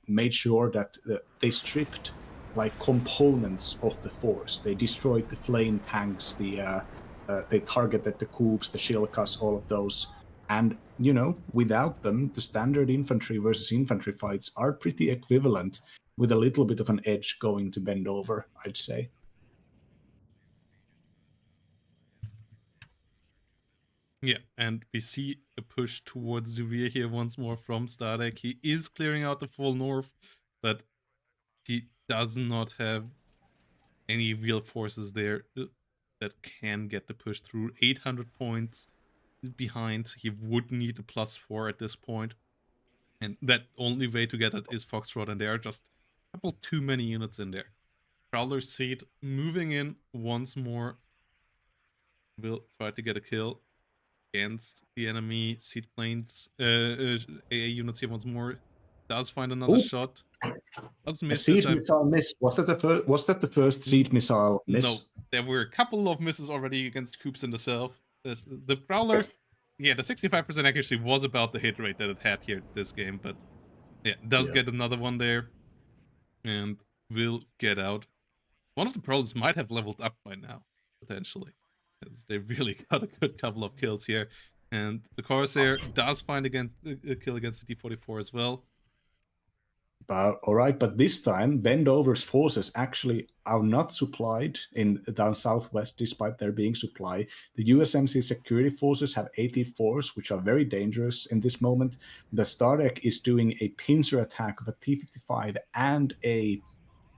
made sure that they stripped like components of the force, they destroyed the flame tanks, they targeted the Coups, the Shilkas, all of those. And, without them, the standard infantry versus infantry fights are pretty equivalent, with a little bit of an edge going to Bendover, I'd say. Yeah, and we see a push towards the rear here once more from Stardeck. He is clearing out the full north, but he does not have any real forces there that can get the push through. 800 points behind. He would need a +4 at this point. And that only way to get it is Foxtrot, and there are just a couple too many units in there. Prowler's Seed moving in once more. Will try to get a kill against the enemy. Seed planes, AA units here once more. Does find another shot. Does A miss this siege time. missile miss. Was that the first siege missile miss? No, there were a couple of misses already against Coups in the south. The Prowler, yeah, the 65% accuracy was about the hit rate that it had here this game, but yeah, does get another one there and will get out. One of the Prowlers might have leveled up by now, potentially, because they really got a good couple of kills here. And the Corsair does find a kill against the D44 as well. All right, but this time Bendover's forces actually are not supplied in down southwest, despite there being supply. The USMC security forces have 84s, which are very dangerous in this moment. The Stardeck is doing a pincer attack of a T-55 and a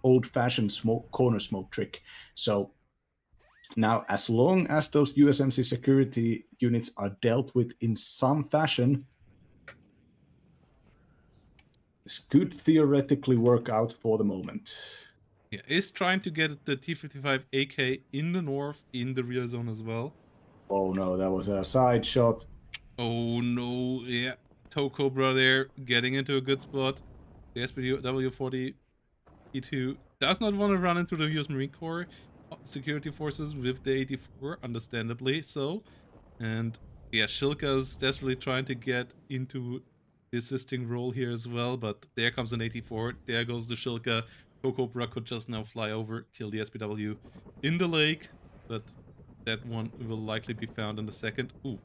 old-fashioned corner smoke trick. So now, as long as those USMC security units are dealt with in some fashion, this could theoretically work out for the moment. Yeah, is trying to get the T-55 AK in the north, in the rear zone as well. Oh no, that was a side shot. Oh no, yeah. Toe Cobra there, getting into a good spot. The SPW-40 E2 does not want to run into the US Marine Corps security forces with the 84, understandably so. And yeah, Shilka's desperately trying to get into the assisting role here as well, but there comes an 84. There goes the Shilka. Cobra could just now fly over, kill the SPW in the lake, but that one will likely be found in a second. Ooh,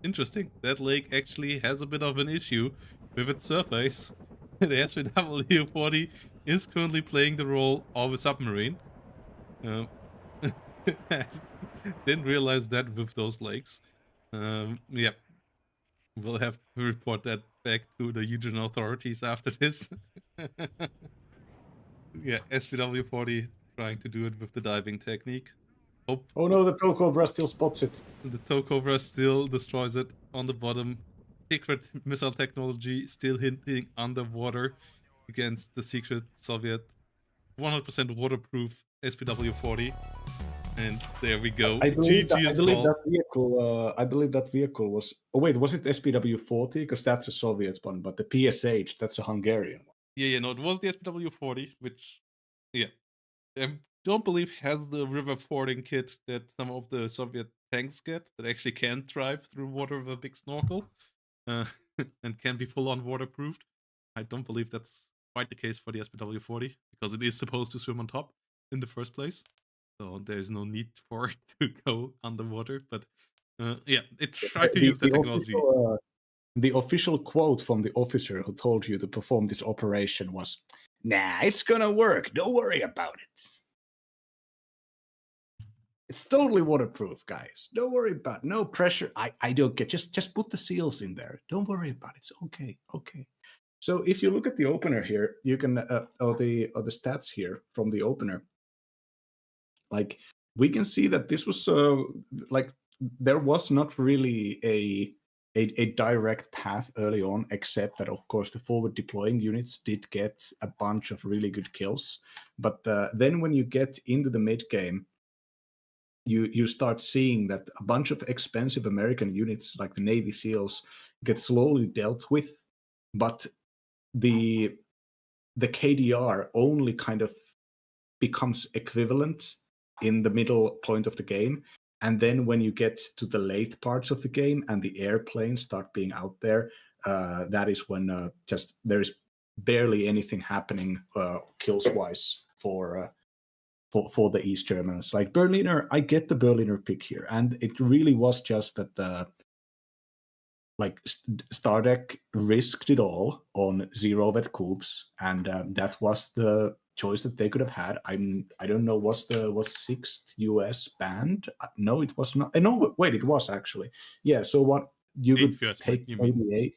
interesting. That lake actually has a bit of an issue with its surface. The SPW-40 is currently playing the role of a submarine. Didn't realize that with those lakes. Yeah, we'll have to report that back to the regional authorities after this. Yeah, SPW-40 trying to do it with the diving technique. Oh no, the Toe Cobra still spots it. The Toe Cobra still destroys it on the bottom. Secret missile technology still hinting underwater against the secret Soviet 100% waterproof SPW-40. And there we go. I believe GG I believe that vehicle was. Oh wait, was it SPW-40? Because that's a Soviet one, but the PSH, that's a Hungarian one. Yeah, no, it was the SPW-40, which, yeah, I don't believe has the river fording kit that some of the Soviet tanks get that actually can drive through water with a big snorkel uh, and can be full-on waterproofed. I don't believe that's quite the case for the SPW-40 because it is supposed to swim on top in the first place. So there's no need for it to go underwater. But yeah, it tried to use that technology. The official quote from the officer who told you to perform this operation was, "Nah, it's gonna work. Don't worry about it. It's totally waterproof, guys. Don't worry about it. No pressure. I don't get. Just put the seals in there. Don't worry about it. It's okay. Okay." So if you look at the opener here, you can or the stats here from the opener, like we can see that this was like there was not really a direct path early on, except that of course the forward deploying units did get a bunch of really good kills. But then when you get into the mid game, you start seeing that a bunch of expensive American units like the Navy SEALs get slowly dealt with, but the KDR only kind of becomes equivalent in the middle point of the game. And then when you get to the late parts of the game and the airplanes start being out there, that is when just there is barely anything happening kills wise for the East Germans. Like Berliner, I get the Berliner pick here, and it really was just that like Stardek risked it all on zero vet coups, and that was the choice that they could have had. I don't know was 6th US banned? No, it was not. No, wait, it was actually. Yeah, so what you could US, take you mean?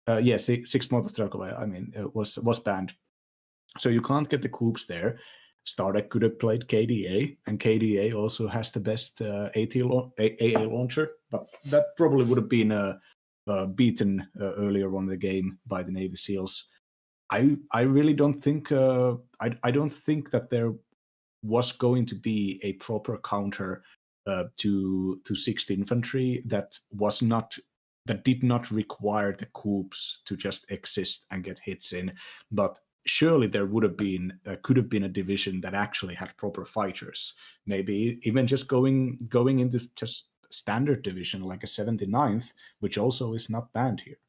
KDA. Yeah, 6th Motorstrelkova, I mean, it was banned. So you can't get the coups there. Stardek could have played KDA, and KDA also has the best AA launcher, but that probably would have been beaten earlier on in the game by the Navy SEALs. I really don't think I don't think that there was going to be a proper counter to 6th Infantry that did not require the coups to just exist and get hits in, but surely there would have been could have been a division that actually had proper fighters, maybe even just going into just standard division like a 79th, which also is not banned here.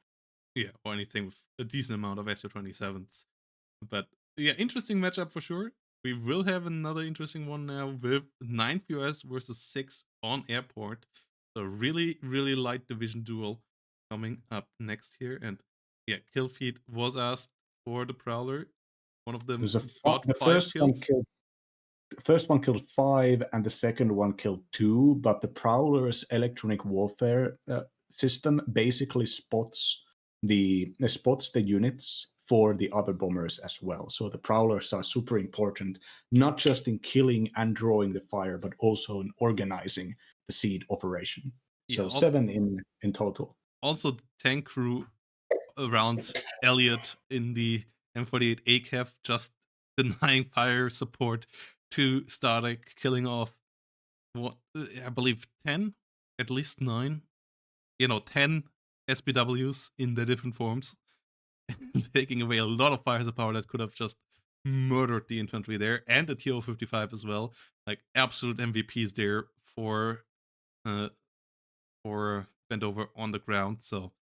Yeah, or anything with a decent amount of SU-27s. But yeah, interesting matchup for sure. We will have another interesting one now with 9th US versus 6th on airport. So really, really light division duel coming up next here. And yeah, kill feed was asked for the Prowler. One of them got The 5 kills. The first one killed 5, and the second one killed 2. But the Prowler's electronic warfare system basically spots the units for the other bombers as well. So the Prowlers are super important, not just in killing and drawing the fire, but also in organizing the seed operation. So Yeah, 7 in total. Also, the tank crew around Elliot in the M48 ACAF just denying fire support to Startek, killing off what I believe 10, at least 9, 10 SPWs in their different forms, taking away a lot of fires of power that could have just murdered the infantry there, and the TO-55 as well. Like absolute MVPs there for bent over on the ground. So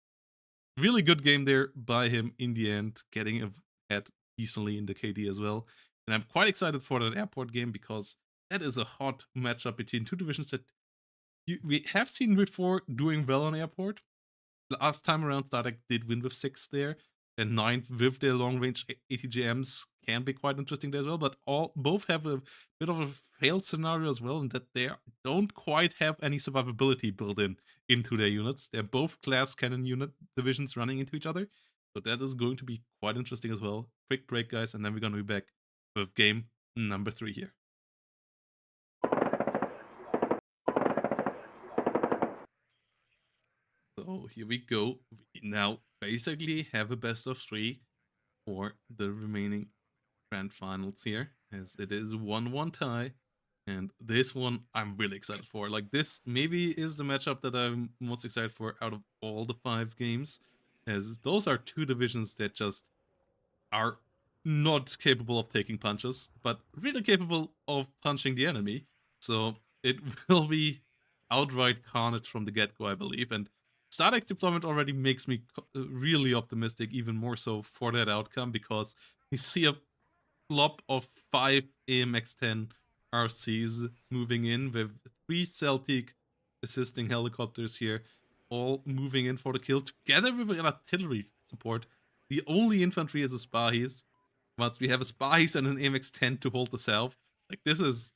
really good game there by him in the end, getting ahead decently in the KD as well. And I'm quite excited for that airport game because that is a hot matchup between two divisions that we have seen before doing well on airport. Last time around, Startek did win with 6 there, and 9th with their long range ATGMs can be quite interesting there as well. But both have a bit of a failed scenario as well, in that they don't quite have any survivability built into their units. They're both class cannon unit divisions running into each other, so that is going to be quite interesting as well. Quick break, guys, and then we're going to be back with game number 3 here. So here we go. We now basically have a best of 3 for the remaining grand finals here, as it is 1-1 tie. And this one I'm really excited for. Like, this maybe is the matchup that I'm most excited for out of all the 5 games, as those are two divisions that just are not capable of taking punches, but really capable of punching the enemy. So it will be outright carnage from the get-go, I believe. And Stardex deployment already makes me really optimistic, even more so for that outcome, because you see a flop of 5 AMX-10 RCs moving in with 3 Celtic assisting helicopters here, all moving in for the kill together with an artillery support. The only infantry is a Spahis, but we have a Spahis and an AMX-10 to hold the south. Like, this is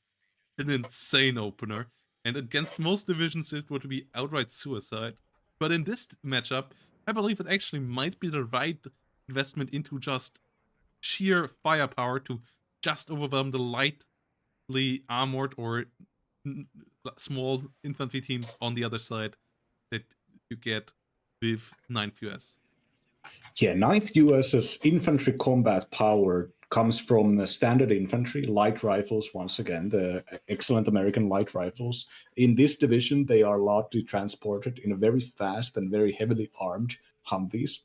an insane opener, and against most divisions it would be outright suicide. But in this matchup, I believe it actually might be the right investment into just sheer firepower to just overwhelm the lightly armored or small infantry teams on the other side that you get with 9th US. Yeah, 9th US's infantry combat power comes from the standard infantry, light rifles, once again, the excellent American light rifles. In this division, they are largely transported in a very fast and very heavily armed Humvees.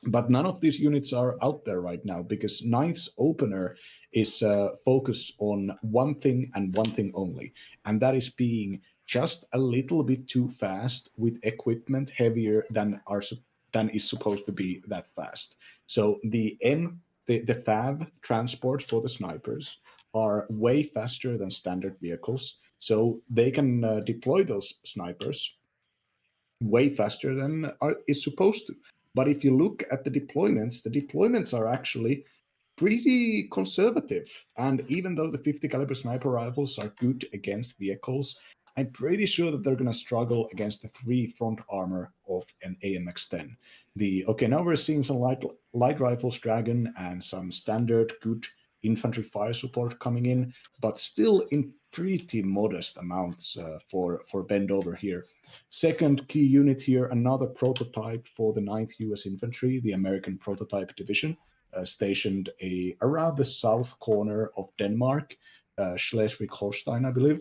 But none of these units are out there right now because Ninth's opener is focused on one thing and one thing only, and that is being just a little bit too fast with equipment heavier than is supposed to be that fast. So the FAV transport for the snipers are way faster than standard vehicles, so they can deploy those snipers way faster than is supposed to. But if you look at the deployments are actually pretty conservative. And even though the 50 caliber sniper rifles are good against vehicles, I'm pretty sure that they're going to struggle against the 3 front armor of an AMX-10. Now we're seeing some light rifles Dragon and some standard good infantry fire support coming in, but still in pretty modest amounts for bend over here. Second key unit here, another prototype for the 9th US Infantry, the American Prototype Division, stationed around the south corner of Denmark, Schleswig-Holstein, I believe.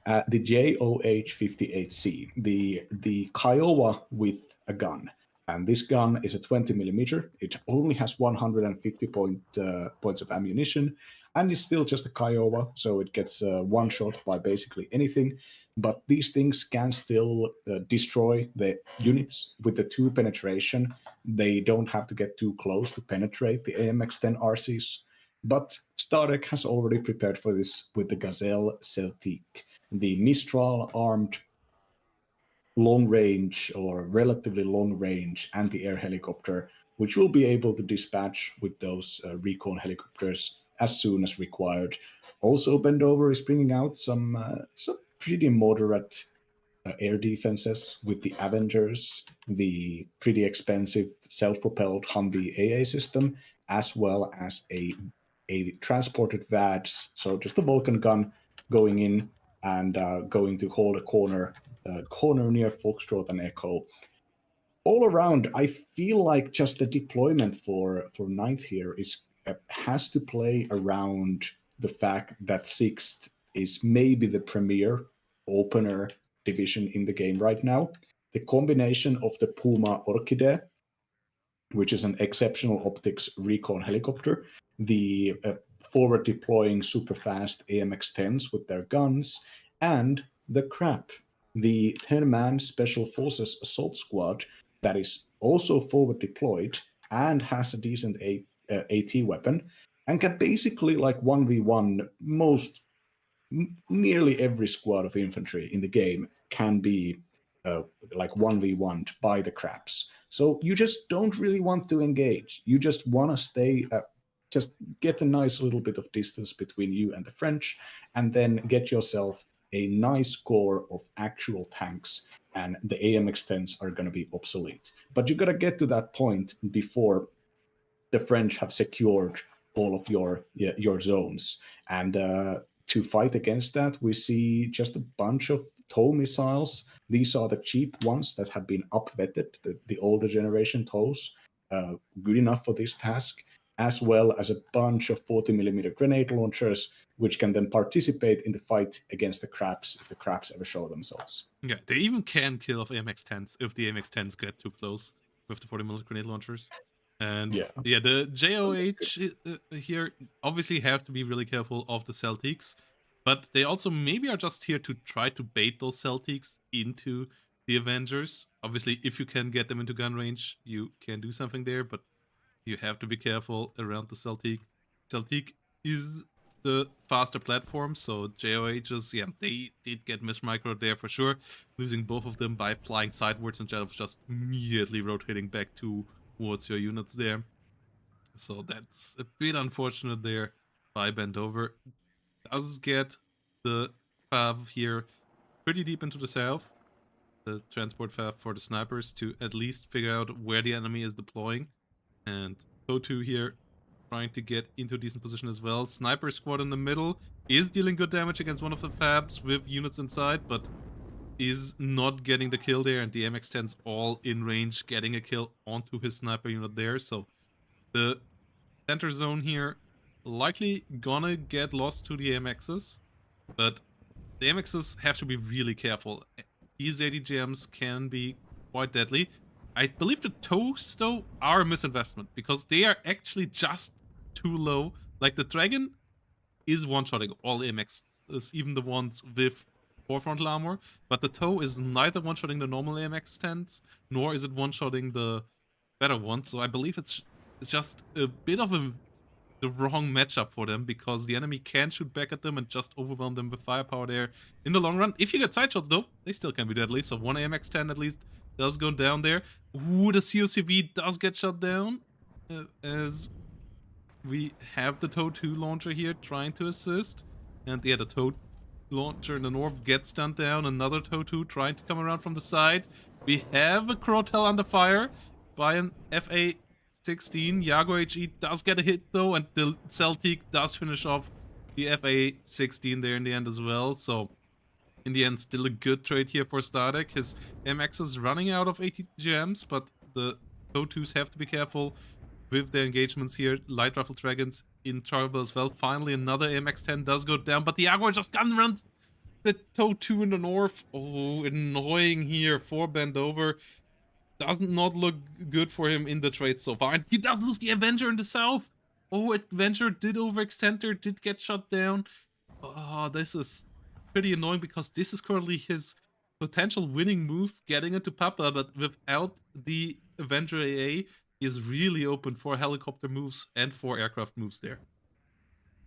The JOH-58C, the Kiowa with a gun. And this gun is a 20 millimeter. It only has 150 points of ammunition, and it's still just a Kiowa, so it gets one shot by basically anything. But these things can still destroy the units with the 2 penetration. They don't have to get too close to penetrate the AMX-10 RCs. But Starek has already prepared for this with the Gazelle Celtique, the Mistral armed long range or relatively long range anti-air helicopter, which will be able to dispatch with those recon helicopters as soon as required. Also, Bendover is bringing out some pretty moderate air defenses with the Avengers, the pretty expensive self-propelled Humvee AA system, as well as a transported VADS, so just a Vulcan gun going in and going to hold a corner near Foxtrot and Echo. All around, I feel like just the deployment for Ninth here has to play around the fact that 6th is maybe the premier opener division in the game right now. The combination of the Puma Orchidea, which is an exceptional optics recon helicopter, the forward deploying super fast AMX-10s with their guns, and the Crap, the 10-man Special Forces Assault Squad that is also forward deployed and has a decent AT weapon and can basically like 1v1 nearly every squad of infantry in the game can be like 1v1 by the Craps. So you just don't really want to engage. You just want to stay, just get a nice little bit of distance between you and the French, and then get yourself a nice core of actual tanks, and the AMX-10s are going to be obsolete. But you got to get to that point before the French have secured all of your zones. And to fight against that, we see just a bunch of TOW missiles. These are the cheap ones that have been up-vetted, the older generation TOWs, good enough for this task, as well as a bunch of 40mm grenade launchers, which can then participate in the fight against the Craps if the Craps ever show themselves. Yeah, they even can kill off AMX-10s if the AMX-10s get too close with the 40mm grenade launchers. And yeah, the JOH here obviously have to be really careful of the Celtics, but they also maybe are just here to try to bait those Celtics into the Avengers. Obviously, if you can get them into gun range, you can do something there, but you have to be careful around the Celtic. Celtic is the faster platform, so JOHs, yeah, they did get mismicroed there for sure, losing both of them by flying sidewards instead of just immediately rotating back towards your units there. So that's a bit unfortunate there by Bendover. Does get the FAV here pretty deep into the south, the transport FAV for the snipers, to at least figure out where the enemy is deploying. And O2 here trying to get into a decent position as well. Sniper squad in the middle is dealing good damage against one of the FABs with units inside, but is not getting the kill there, and the MX-10's all in range, getting a kill onto his sniper unit there. So the center zone here. Likely gonna get lost to the AMXs, but the AMXs have to be really careful. These ADGMs can be quite deadly. I believe the toes, though, are a misinvestment because they are actually just too low. Like, the Dragon is one-shotting all AMXs, even the ones with 4 frontal armor, but the toe is neither one-shotting the normal AMX tents, nor is it one-shotting the better ones, so I believe it's just a bit of the wrong matchup for them because the enemy can shoot back at them and just overwhelm them with firepower there in the long run. If you get side shots, though, they still can be deadly, so one AMX-10 at least does go down there. Ooh, the COCV does get shot down as we have the TOW 2 launcher here trying to assist. And yeah, the TOW launcher in the north gets stunned down. Another TOW 2 trying to come around from the side. We have a Crotel under fire by an FA-16. Yago HE does get a hit though, and the Celtic does finish off the FA-16 there in the end as well. So in the end, still a good trade here for Stardeck. His MX is running out of ATGMs, but the TOW 2s have to be careful with their engagements here. Light Rifle Dragons in trouble as well. Finally, another AMX-10 does go down, but the Jaguar just gun runs the TOW 2 in the north. Oh, annoying here for Bendover. Does not look good for him in the trade so far. And he does lose the Avenger in the south. Oh, Avenger did overextend there, did get shot down. Oh, this is pretty annoying because this is currently his potential winning move, getting into Papa, but without the Avenger AA, he is really open for helicopter moves and for aircraft moves there.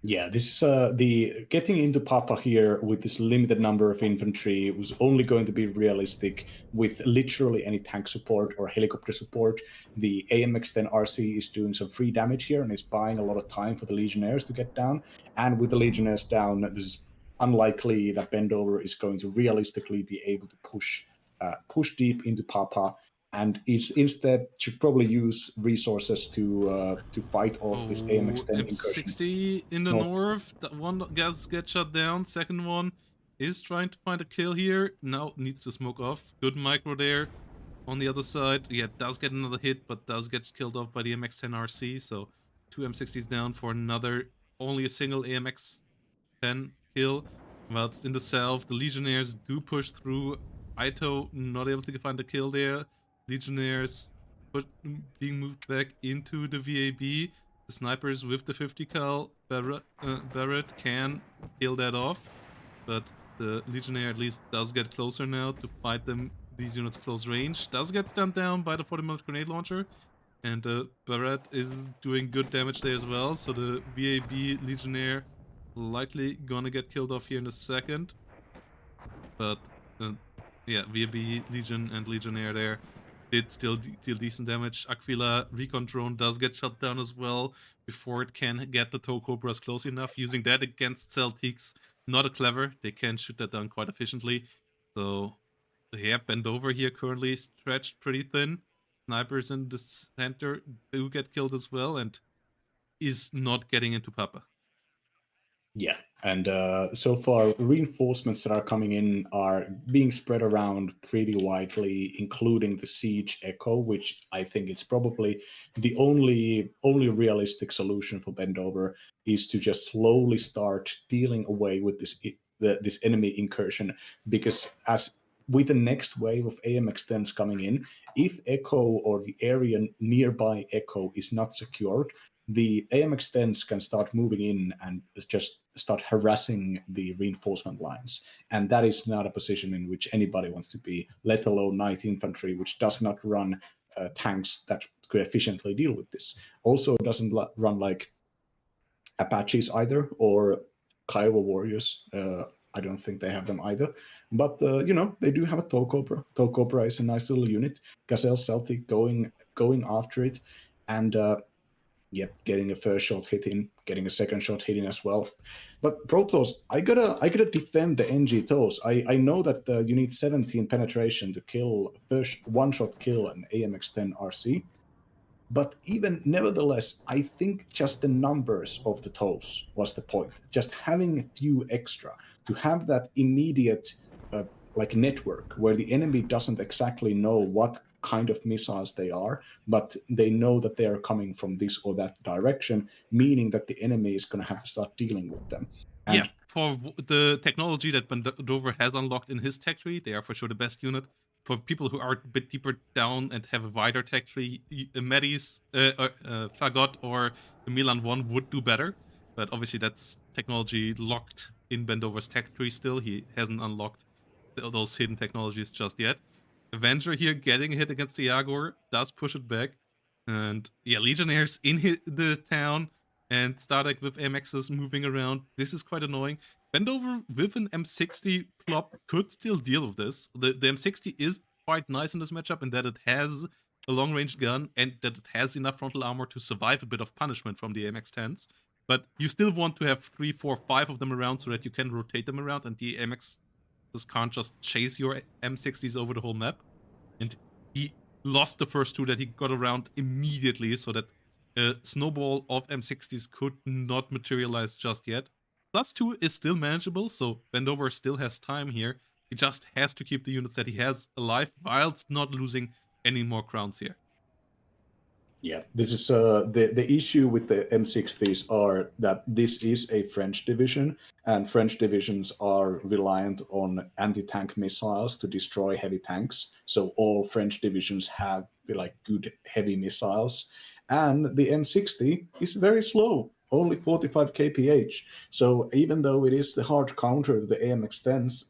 Yeah, this is the getting into Papa here with this limited number of infantry was only going to be realistic with literally any tank support or helicopter support. The AMX-10 RC is doing some free damage here and is buying a lot of time for the Legionnaires to get down. And with the Legionnaires down, this is unlikely that Bendover is going to realistically be able to push deep into Papa, and is instead should probably use resources to fight off this AMX-10 incursion. M60 in the north. That one gets shot down. Second one is trying to find a kill here. Now needs to smoke off. Good micro there. On the other side, yeah, does get another hit, but does get killed off by the MX-10 RC. So 2 M60s down for another, only a single AMX-10 kill. Whilst in the south, the Legionnaires do push through. Aito not able to find a kill there. Legionnaires being moved back into the VAB. The snipers with the 50 cal Barrett can kill that off, but the Legionnaire at least does get closer now to fight them. These units close range. Does get stunned down by the 40mm grenade launcher, and Barrett is doing good damage there as well. So the VAB Legionnaire likely gonna get killed off here in a second, but yeah, VAB Legion and Legionnaire there did still deal decent damage. Aquila Recon Drone does get shot down as well before it can get the TOW Cobras close enough. Using that against Celtics, not a clever. They can shoot that down quite efficiently. So yeah, Bendover here currently stretched pretty thin. Snipers in the center do get killed as well, and is not getting into Papa. Yeah, and so far reinforcements that are coming in are being spread around pretty widely, including the Siege Echo, which I think it's probably the only realistic solution for Bendover is to just slowly start dealing away with this enemy incursion, because as with the next wave of AMX-10s coming in, if Echo or the area nearby Echo is not secured, the AMX-10s can start moving in and just start harassing the reinforcement lines. And that is not a position in which anybody wants to be, let alone Night Infantry, which does not run tanks that could efficiently deal with this. Also doesn't run like Apaches either, or Kiowa Warriors. I don't think they have them either. But, they do have a TOW Cobra. TOW Cobra is a nice little unit. Gazelle Celtic going after it. And yep, getting a first shot hit in, getting a second shot hit in as well. But Protoss, I gotta defend the NG TOWs. I know that you need 17 penetration to kill first one-shot kill an AMX-10 RC. But even nevertheless, I think just the numbers of the TOWs was the point. Just having a few extra to have that immediate network where the enemy doesn't exactly know what kind of missiles they are, but they know that they are coming from this or that direction, meaning that the enemy is going to have to start dealing with them. Yeah, And for the technology that Bendover has unlocked in his tech tree, they are for sure the best unit. For people who are a bit deeper down and have a wider tech tree, Medis, Fagot, or Milan 1 would do better. But obviously, that's technology locked in Bendover's tech tree still. He hasn't unlocked those hidden technologies just yet. Avenger here getting a hit against the Jaguar does push it back. And yeah, Legionnaires in the town and Stardeck with MXs moving around. This is quite annoying. Bendover with an M60 plop could still deal with this. The M60 is quite nice in this matchup in that it has a long range gun and that it has enough frontal armor to survive a bit of punishment from the MX10s. But you still want to have 3, 4, 5 of them around so that you can rotate them around and the MX can't just chase your M60s over the whole map. And he lost the first two that he got around immediately, so that a snowball of M60s could not materialize just yet. +2 is still manageable, so Bendover still has time here. He just has to keep the units that he has alive whilst not losing any more crowns here. Yeah, this is the issue with the M60s are that this is a French division, and French divisions are reliant on anti-tank missiles to destroy heavy tanks. So all French divisions have like good heavy missiles, and the M60 is very slow, only 45 kph. So even though it is the hard counter to the AMX10s,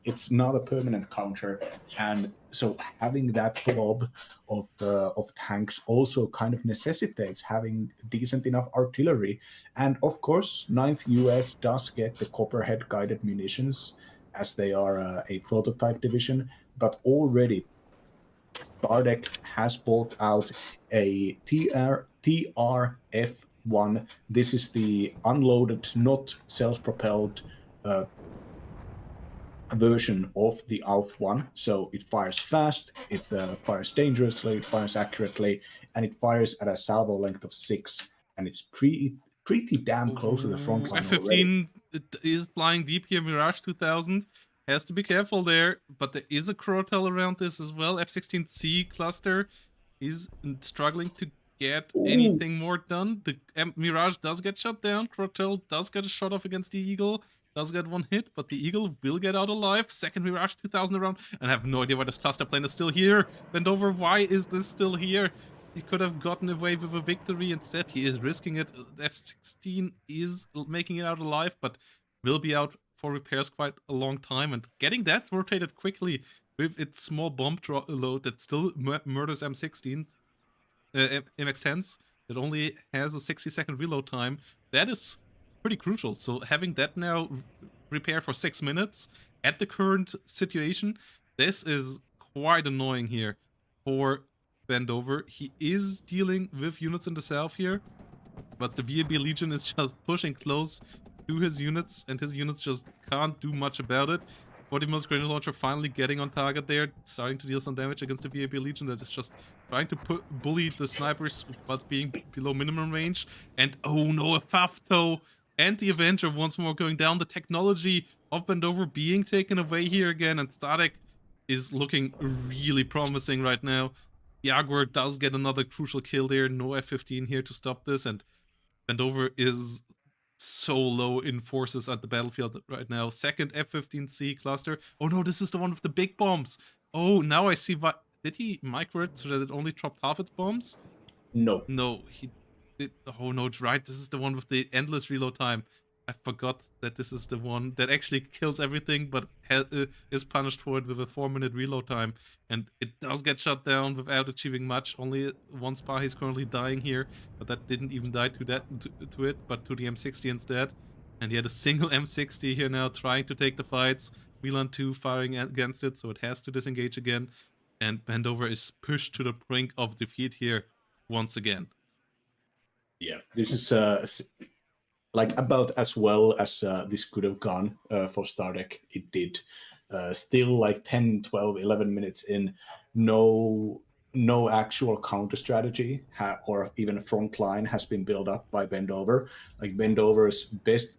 it's not a permanent counter, and so having that blob of tanks also kind of necessitates having decent enough artillery. And of course, 9th US does get the Copperhead guided munitions as they are a prototype division, but already Stardeck has bought out a TRF-1. This is the unloaded, not self-propelled version of the ALF-1. So it fires fast, it fires dangerously, it fires accurately, and it fires at a salvo length of 6. And it's pretty damn close to the front line already. F-15 is flying deep here. Mirage 2000 has to be careful there, but there is a Crotel around this as well. F-16C cluster is struggling to get anything more done. The Mirage does get shut down. Crotel does get a shot off against the Eagle. Does get one hit, but the Eagle will get out alive. Second Mirage 2000 around, and I have no idea why this cluster plane is still here. Bendover, why is this still here? He could have gotten away with a victory. Instead, he is risking it. F-16 is making it out alive, but will be out for repairs quite a long time. And getting that rotated quickly with its small bomb load that still murders M16s, MX-10s, that only has a 60-second reload time, that is pretty crucial. So having that now repair for 6 minutes at the current situation, this is quite annoying here for Bendover. He is dealing with units in the south here, but the VAB Legion is just pushing close to his units, and his units just can't do much about it. 40 mil grenade launcher finally getting on target there, starting to deal some damage against the VAB Legion that is just trying to bully the snipers whilst being below minimum range. And oh no, a Fafto and the Avenger once more going down. The technology of Bendover being taken away here again, and Stardeck is looking really promising right now. Jaguar does get another crucial kill there. No F-15 here to stop this, and Bendover is so low in forces at the battlefield right now. Second F-15C cluster. Oh no, this is the one with the big bombs. Oh, now I see why. Did he micro it so that it only dropped half its bombs? No. No, he did. Oh no, it's right. This is the one with the endless reload time. I forgot that this is the one that actually kills everything, but is punished for it with a 4-minute reload time. And it does get shut down without achieving much. Only one spy is currently dying here, but that didn't even die to it, but to the M60 instead. And he had a single M60 here now trying to take the fights. Milan 2 firing against it, so it has to disengage again. And Bendover is pushed to the brink of defeat here once again. Yeah, this is like about as well as this could have gone for Stardeck. It did. Still like 10, 12, 11 minutes in, no actual counter strategy or even a front line has been built up by Bendover. Like Bendover's best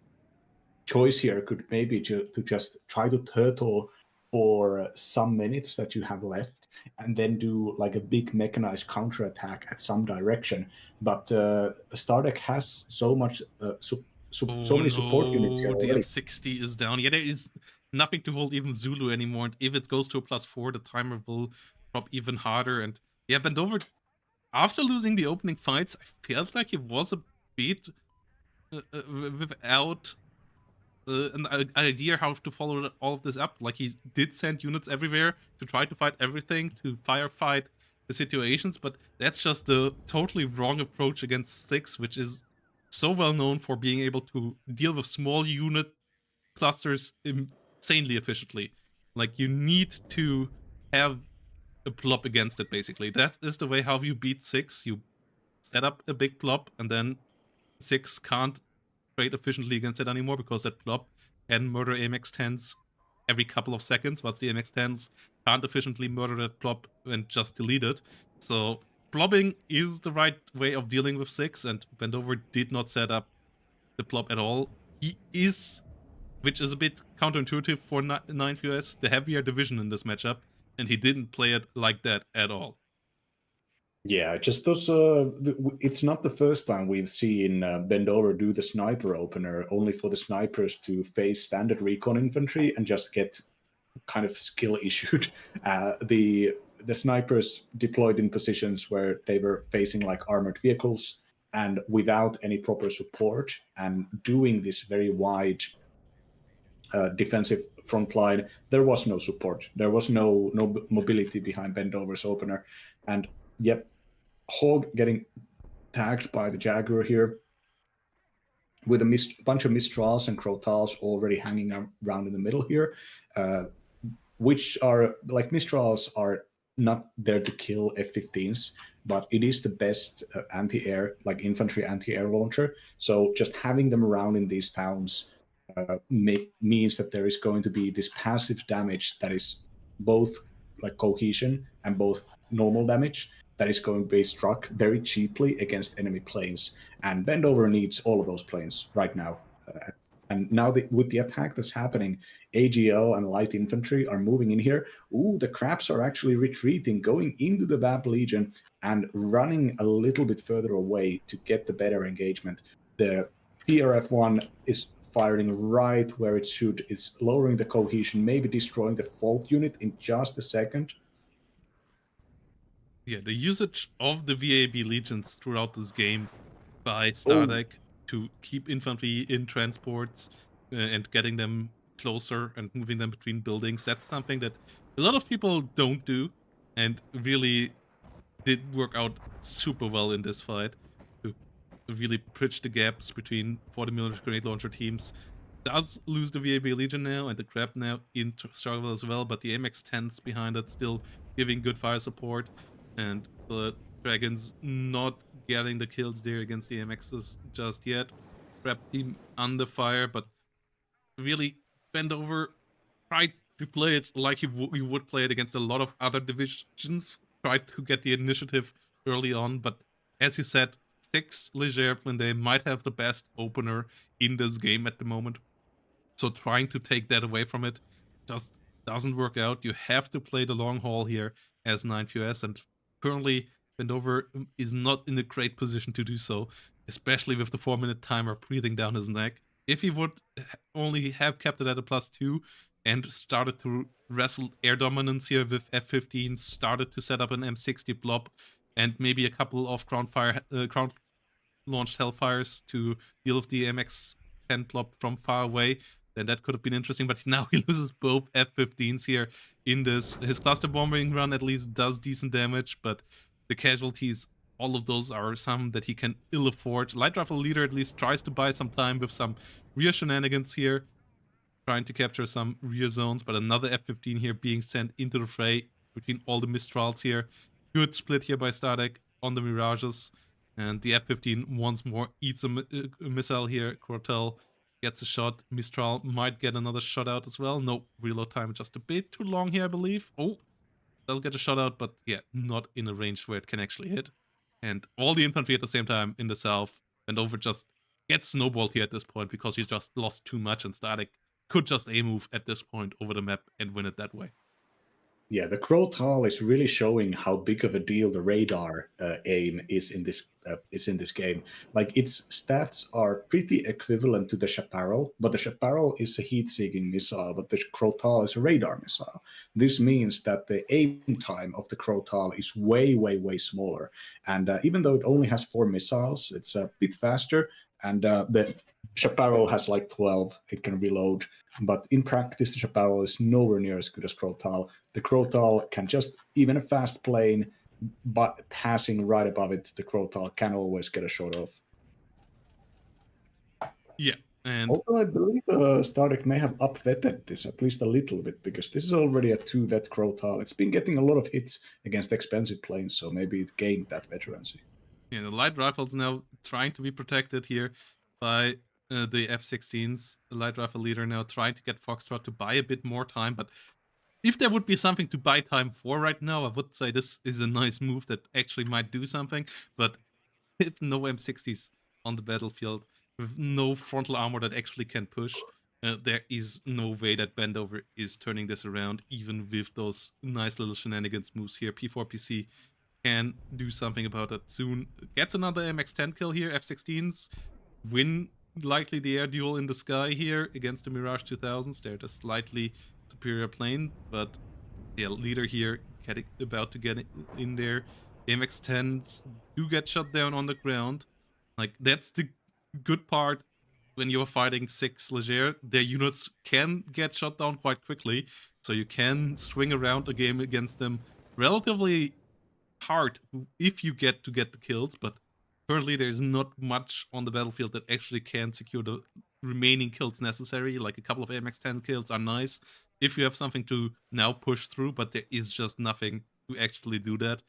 choice here could maybe to just try to turtle for some minutes that you have left and then do like a big mechanized counterattack at some direction. But Stardeck has so much, so Oh many support units no, here the already. F60 is down. Yeah, there is nothing to hold even Zulu anymore. And if it goes to a +4, the timer will drop even harder. And yeah, Bendover, after losing the opening fights, I felt like he was a bit without an idea how to follow all of this up. Like, he did send units everywhere to try to fight everything, to firefight the situations, but that's just a totally wrong approach against Styx, which is so well known for being able to deal with small unit clusters insanely efficiently. Like, you need to have a plop against it, basically. That is the way how you beat Six. You set up a big plop, and then Six can't trade efficiently against it anymore because that plop can murder AMX-10s every couple of seconds, whilst the AMX-10s can't efficiently murder that plop and just delete it. So plopping is the right way of dealing with Six, and Bendover did not set up the plop at all. He is, which is a bit counterintuitive for 9th US, the heavier division in this matchup, and he didn't play it like that at all. Yeah, just those. It's not the first time we've seen Bendover do the sniper opener, only for the snipers to face standard recon infantry and just get kind of skill issued. The snipers deployed in positions where they were facing like armored vehicles and without any proper support, and doing this very wide defensive front line. There was no support. There was no mobility behind Bendover's opener, and yet Hog getting tagged by the Jaguar here with a bunch of Mistrals and Crotals already hanging around in the middle here, which are like Mistrals are not there to kill F-15s, but it is the best anti-air, like infantry anti-air launcher. So just having them around in these towns means that there is going to be this passive damage that is both like cohesion and both normal damage that is going to be struck very cheaply against enemy planes. And Bendover needs all of those planes right now. And now with the attack that's happening, AGL and light infantry are moving in here. Ooh, the Crabs are actually retreating, going into the Vamp Legion and running a little bit further away to get the better engagement. The TRF-1 is firing right where it should. It's lowering the cohesion, maybe destroying the fault unit in just a second. Yeah, the usage of the VAB Legions throughout this game by Oh, Stardeck to keep infantry in transports and getting them closer and moving them between buildings, that's something that a lot of people don't do, and really did work out super well in this fight to really bridge the gaps between 40mm grenade launcher teams. Does lose the VAB Legion now, and the Crab now in struggle as well, but the MX-10s behind it still giving good fire support, and the Dragons not getting the kills there against the MXs just yet. Crab team under fire, but really Bendover tried to play it like you would play it against a lot of other divisions, tried to get the initiative early on, but as you said, Six Leger they might have the best opener in this game at the moment. So trying to take that away from it just doesn't work out. You have to play the long haul here as 9th US, and currently Bendover is not in a great position to do so, especially with the 4-minute timer breathing down his neck. If he would only have kept it at a +2 and started to wrestle air dominance here with F-15, started to set up an M60 blob and maybe a couple of ground launched Hellfires to deal with the MX-10 plop from far away, then that could have been interesting. But now he loses both F-15s here in this. His cluster bombing run at least does decent damage, but the casualties, all of those are some that he can ill afford. Light Rifle Leader at least tries to buy some time with some rear shenanigans here, trying to capture some rear zones, but another F-15 here being sent into the fray between all the Mistrals here. Good split here by Stardeck on the Mirages, and the F-15 once more eats a missile here. Cortel gets a shot. Mistral might get another shot out as well. No, reload time just a bit too long here, I believe. Oh, does get a shot out, but yeah, not in a range where it can actually hit. And all the infantry at the same time in the south, and over just gets snowballed here at this point because he just lost too much, and Static could just A-move at this point over the map and win it that way. Yeah, the Crotal is really showing how big of a deal the radar aim is in this game. Like its stats are pretty equivalent to the Chaparral, but the Chaparral is a heat-seeking missile, but the Crotal is a radar missile. This means that the aim time of the Crotal is way, way, way smaller. And even though it only has 4 missiles, it's a bit faster. And the Chaparral has like 12. It can reload. But in practice, the Chaparral is nowhere near as good as Crotal. The Crotal can just, even a fast plane, but passing right above it, the Crotal can always get a shot off. Yeah, and Although I believe Stardeck may have up-vetted this at least a little bit, because this is already a 2-vet Crotal. It's been getting a lot of hits against expensive planes, so maybe it gained that veterancy. yeah, the light rifle's now trying to be protected here by the F-16s. The light rifle leader now trying to get Foxtrot to buy a bit more time, but if there would be something to buy time for right now, I would say this is a nice move that actually might do something. But with no M60s on the battlefield, with no frontal armor that actually can push, there is no way that Bendover is turning this around, even with those nice little shenanigans moves here. P4PC can do something about it soon. Gets another MX-10 kill here. F-16s win likely the air duel in the sky here against the Mirage 2000s. They're the slightly superior plane, but the leader here about to get in there. MX-10s do get shot down on the ground. Like, that's the good part when you're fighting 6 Leger. Their units can get shot down quite quickly, so you can swing around the game against them relatively hard if you get the kills, but currently there's not much on the battlefield that actually can secure the remaining kills necessary. Like a couple of MX-10 kills are nice if you have something to now push through, but there is just nothing to actually do that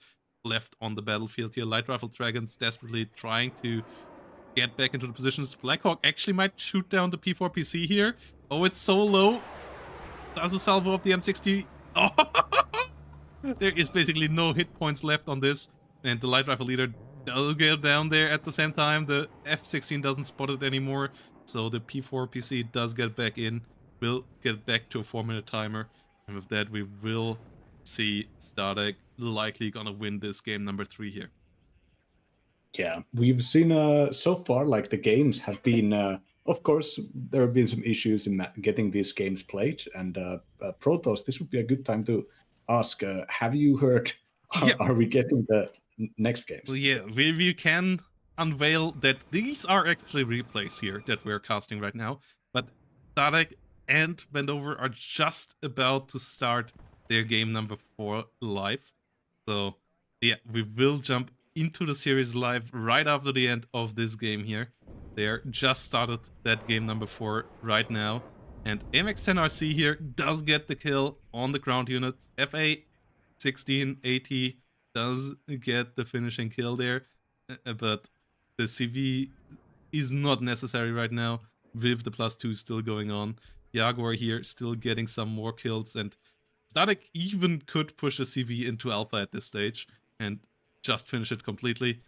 left on the battlefield here. Light Rifle Dragons desperately trying to get back into the positions. Blackhawk actually might shoot down the P4PC here. Oh, it's so low. Does a salvo of the M60. Oh, there is basically no hit points left on this, and the light rifle leader does get down there at the same time. The F-16 doesn't spot it anymore, so the P4PC does get back in, will get back to a 4-minute timer, and with that we will see Stardeck likely gonna win this game number 3 here. Yeah, we've seen so far, like the games have been, of course, there have been some issues in getting these games played. And Protoss, this would be a good time to ask, have you heard, are we getting the next games? Well, yeah, we can unveil that these are actually replays here that we're casting right now, but Stardeck and Bendover are just about to start their game number 4 live. So yeah, we will jump into the series live right after the end of this game here. They're just started that game number 4 right now. And MX-10RC here does get the kill on the ground units. FA-1680 does get the finishing kill there, but the CV is not necessary right now with the +2 still going on. Jaguar here still getting some more kills, and Static even could push a CV into alpha at this stage and just finish it completely.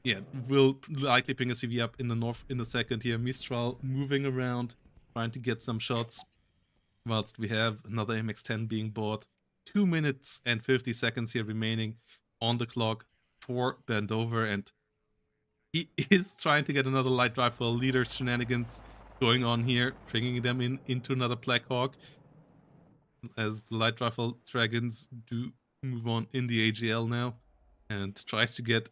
Yeah, will likely bring a CV up in the north in a second here. Mistral moving around, trying to get some shots, whilst we have another MX-10 being bought. 2 minutes and 50 seconds here remaining on the clock for Bendover, and he is trying to get another light rifle leader shenanigans going on here, bringing them into another Black Hawk as the light rifle dragons do move on in the AGL now, and tries to get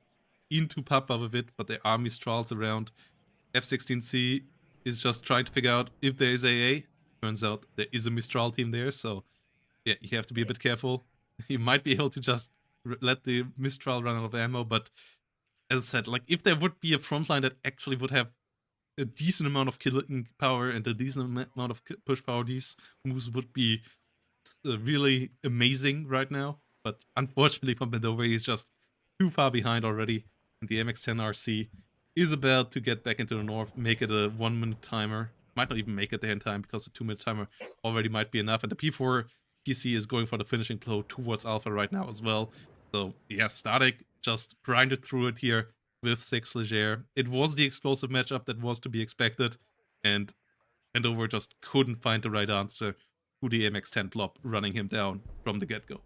into Papa with it, but there are Mistrals around. F-16C is just trying to figure out if there is AA. Turns out there is a Mistral team there, so yeah, you have to be a bit careful. You might be able to just let the Mistral run out of ammo, but as I said, like if there would be a frontline that actually would have a decent amount of killing power and a decent amount of push power, these moves would be really amazing right now. But unfortunately for Bendover, he's just too far behind already. And the MX-10RC is about to get back into the north, make it a 1-minute timer. Might not even make it there in time because the 2-minute timer already might be enough. And the P4 PC is going for the finishing blow towards Alpha right now as well. So yeah, Static just grinded through it here with 6 Leger. It was the explosive matchup that was to be expected, and Bendover just couldn't find the right answer to the MX-10 blob, running him down from the get-go.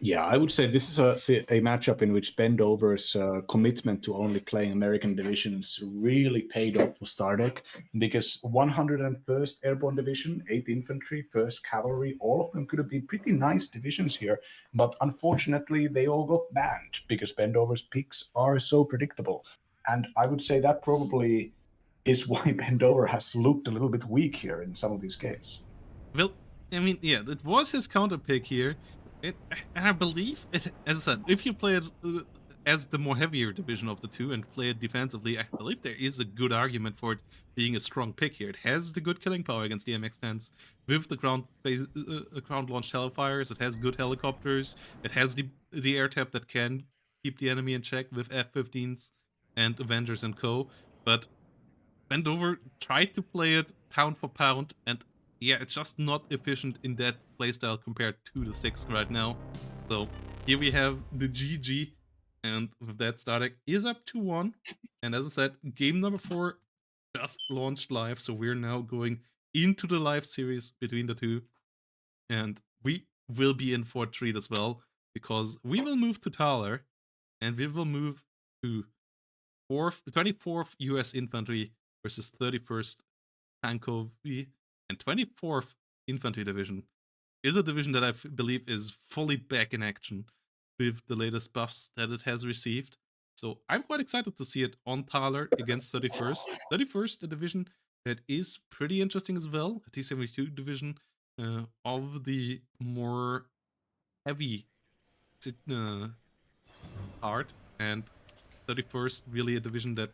Yeah, I would say this is a matchup in which Bendover's commitment to only playing American divisions really paid off for Stardeck, because 101st Airborne Division, 8th Infantry, 1st Cavalry, all of them could have been pretty nice divisions here, but unfortunately they all got banned because Bendover's picks are so predictable. And I would say that probably is why Bendover has looked a little bit weak here in some of these games. Well, I mean, yeah, it was his counter pick here. And I believe, as I said, if you play it as the more heavier division of the two and play it defensively, I believe there is a good argument for it being a strong pick here. It has the good killing power against the MX-10s with the ground launched hellfires. It has good helicopters. It has the air tap that can keep the enemy in check with F-15s and Avengers and co. But Bendover tried to play it pound for pound, and yeah, it's just not efficient in that playstyle compared to the 6th right now. So here we have the GG, and with that, Stardeck is up 2-1. And as I said, game number 4 just launched live, so we're now going into the live series between the two. And we will be in for a treat as well, because we will move to Thaler, and we will move to 24th US Infantry versus 31st Tankovy, and 24th Infantry Division is a division that I believe is fully back in action with the latest buffs that it has received. So I'm quite excited to see it on Thaler against 31st. 31st, a division that is pretty interesting as well, a T-72 division of the more heavy part, and 31st really a division that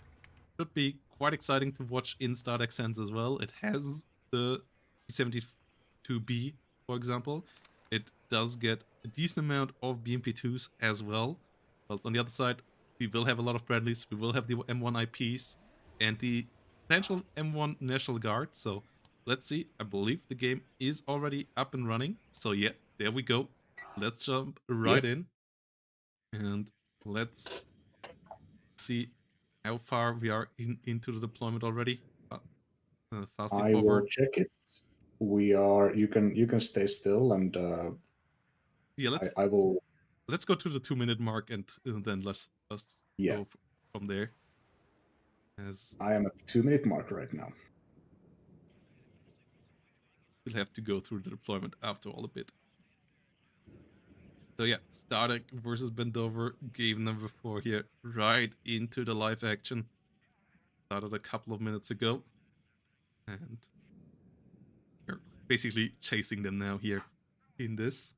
should be quite exciting to watch in Stardeck sense as well. It has the T-72B, for example. It does get a decent amount of BMP2s as well. But on the other side, we will have a lot of Bradleys, we will have the M1 IPs, and the potential M1 National Guard. So let's see. I believe the game is already up and running. So yeah, there we go. Let's jump right in. And let's see how far we are into the deployment already. Fastly I will forward. check it. We are. You can stay still, and Yeah, I will. let's go to the 2-minute mark, and then let's Yeah, go from there. As I am at the 2-minute mark right now. we'll have to go through the deployment after all a bit. So yeah, Stardeck versus Bendover, game number 4 here, right into the live action. Started a couple of minutes ago, and we're basically chasing them now here in this.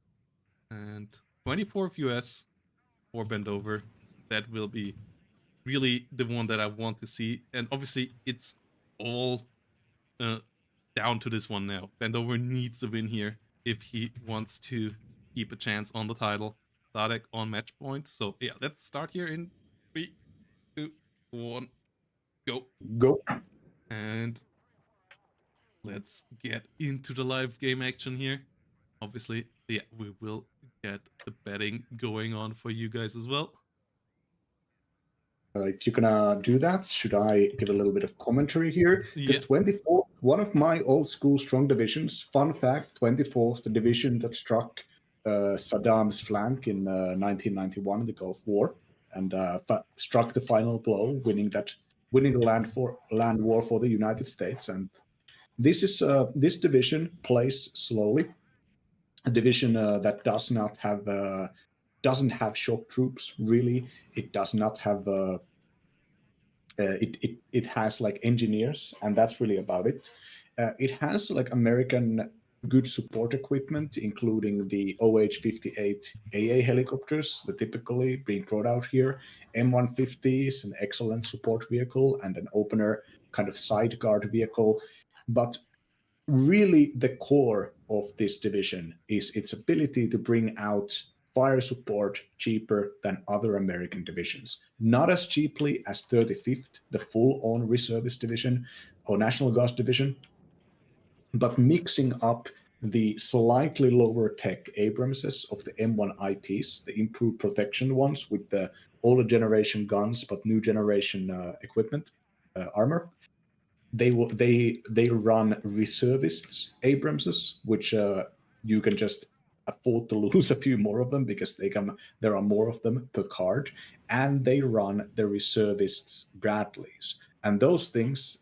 And 24th US for Bendover, that will be really the one that I want to see. And obviously, it's all uh, down to this one now. Bendover needs to win here if he wants to keep a chance on the title. Stardeck on match point. So yeah, let's start here in 3, 2, 1, go. Go. And let's get into the live game action here. Obviously, yeah, we will get the betting going on for you guys as well. If you're gonna do that, should I give a little bit of commentary here? Because Yeah. 24th, one of my old school strong divisions. Fun fact: 24th, the division that struck Saddam's flank in 1991 in the Gulf War, and struck the final blow, winning the land war for the United States. And this division plays slowly. A division that doesn't have shock troops really. It does not have it has like engineers, and that's really about it. It has like American good support equipment, including the OH-58 AA helicopters that typically being brought out here. M150 is an excellent support vehicle and an opener kind of side guard vehicle. But really the core of this division is its ability to bring out fire support cheaper than other American divisions. Not as cheaply as 35th, the full-on reservist division or National Guard division, but mixing up the slightly lower tech Abramses of the M1 IPs, the improved protection ones with the older generation guns but new generation equipment, armor, they run reservists Abramses, which you can just afford to lose a few more of them because there are more of them per card, and they run the reservists Bradleys, and those things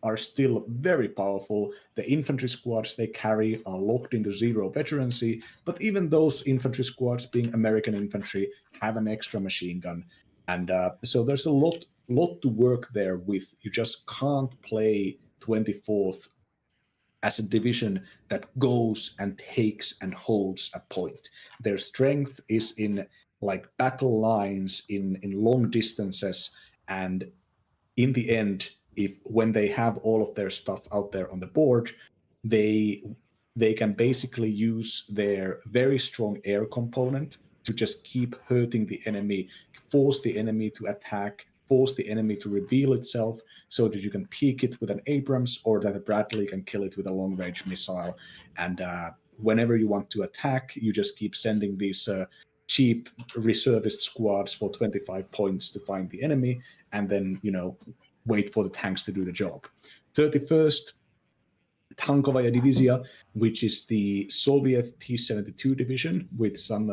are still very powerful. The infantry squads they carry are locked into 0 veterancy, but even those infantry squads, being American infantry, have an extra machine gun, and so there's a lot to work there with. You just can't play 24th as a division that goes and takes and holds a point. Their strength is in like battle lines, in long distances, and in the end, if when they have all of their stuff out there on the board, they they can basically use their very strong air component to just keep hurting the enemy, force the enemy to attack, force the enemy to reveal itself, so that you can peek it with an Abrams or that a Bradley can kill it with a long range missile. And whenever you want to attack, you just keep sending these cheap reservist squads for 25 points to find the enemy, and then wait for the tanks to do the job. 31st, Tankovaya Divizia, which is the Soviet T-72 division with some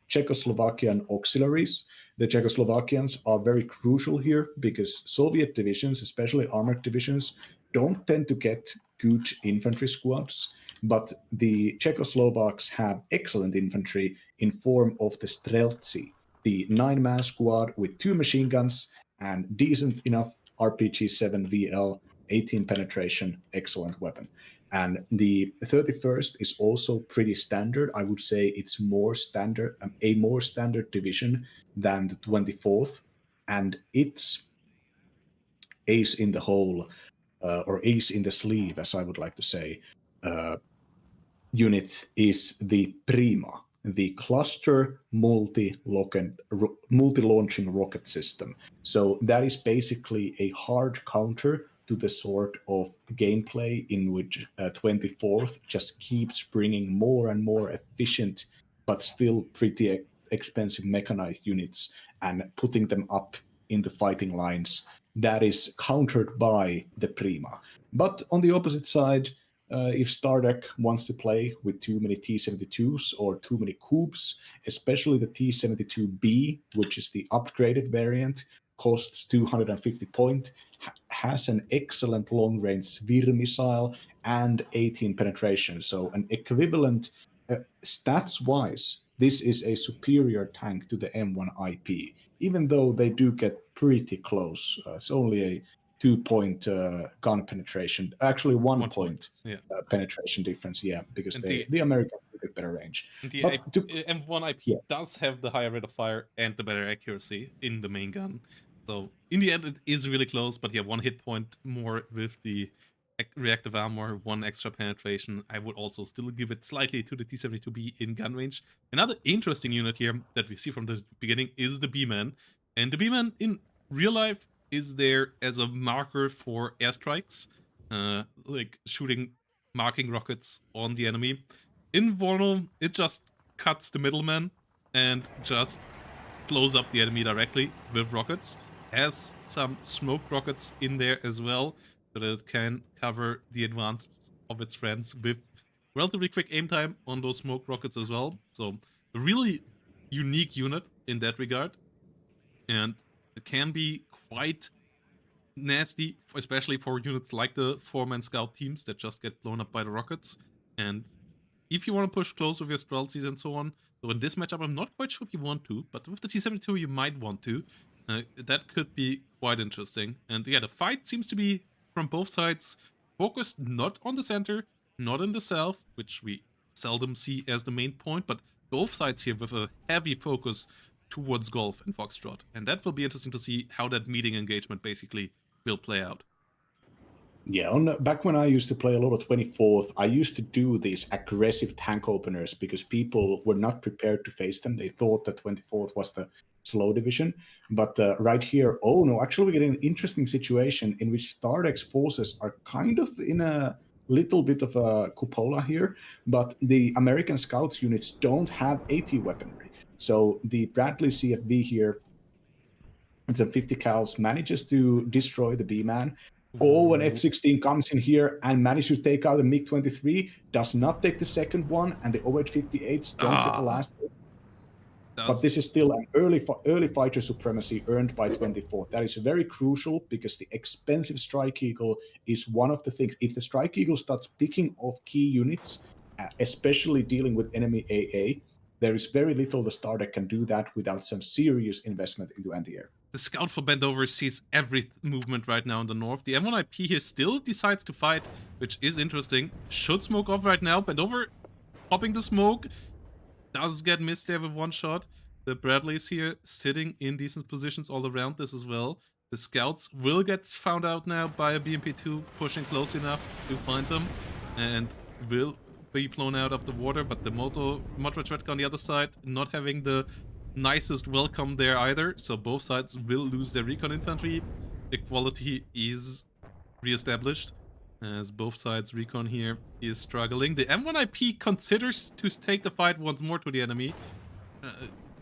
Czechoslovakian auxiliaries. The Czechoslovakians are very crucial here because Soviet divisions, especially armored divisions, don't tend to get good infantry squads, but the Czechoslovaks have excellent infantry in form of the Streltsy, the 9-man squad with 2 machine guns and decent enough RPG-7 VL, 18 penetration, excellent weapon. And the 31st is also pretty standard. I would say it's more standard, a more standard division than the 24th, and it's ace in the hole, or ace in the sleeve, as I would like to say, unit is the Prima, the cluster multi-launching rocket system. So that is basically a hard counter to the sort of gameplay in which 24th just keeps bringing more and more efficient but still pretty expensive mechanized units and putting them up in the fighting lines. That is countered by the Prima. But on the opposite side, if Stardeck wants to play with too many T-72s or too many coups, especially the T-72B, which is the upgraded variant, costs 250 points, has an excellent long-range Svir missile and 18 penetration. So an equivalent, stats-wise, this is a superior tank to the M1 IP, even though they do get pretty close. It's only a 2-point gun penetration, actually 1 point yeah. Penetration difference, yeah, because And the Americans have a better range. And the But M1 IP does have the higher rate of fire and the better accuracy in the main gun. So in the end, it is really close, but yeah, 1 hit point more with the reactive armor, 1 extra penetration. I would also still give it slightly to the T-72B in gun range. Another interesting unit here that we see from the beginning is the B-Man. And the B-Man in real life is there as a marker for airstrikes, like marking rockets on the enemy. In Warno, it just cuts the middleman and just blows up the enemy directly with rockets. Has some smoke rockets in there as well, so that it can cover the advance of its friends with relatively quick aim time on those smoke rockets as well. So a really unique unit in that regard. And it can be quite nasty, especially for units like the 4-man scout teams that just get blown up by the rockets. And if you want to push close with your Streltsies and so on, so in this matchup, I'm not quite sure if you want to, but with the T-72, you might want to. That could be quite interesting. And yeah, the fight seems to be, from both sides, focused not on the center, not in the south, which we seldom see as the main point, but both sides here with a heavy focus towards Golf and Foxtrot. And that will be interesting to see how that meeting engagement basically will play out. Yeah, back when I used to play a lot of 24th, I used to do these aggressive tank openers because people were not prepared to face them. They thought that 24th was the slow division. But right here, oh no, actually we're getting an interesting situation in which Stardeck's forces are kind of in a little bit of a cupola here, but the American Scouts units don't have AT weaponry. So the Bradley CFV here, it's a 50 cals, manages to destroy the B-Man. Oh, an Ooh. F-16 comes in here and manages to take out a MiG-23, does not take the second one, and the OH-58s don't get the Ah, last. But does this is still an early fighter supremacy earned by 24. That is very crucial because the expensive Strike Eagle is one of the things. If the Strike Eagle starts picking off key units, especially dealing with enemy AA, there is very little the starter can do that without some serious investment into anti-air. the scout for Bendover sees every movement right now in the north. The M1IP here still decides to fight, which is interesting. Should smoke off right now. Bendover popping the smoke. Does get missed there with one shot. The Bradleys here sitting in decent positions all around this as well. The scouts will get found out now by a BMP-2 pushing close enough to find them and will be blown out of the water, but the Motor Tretka on the other side not having the nicest welcome there either, so both sides will lose their recon infantry. Equality is re-established as both sides recon here is struggling. The M1IP considers to take the fight once more to the enemy,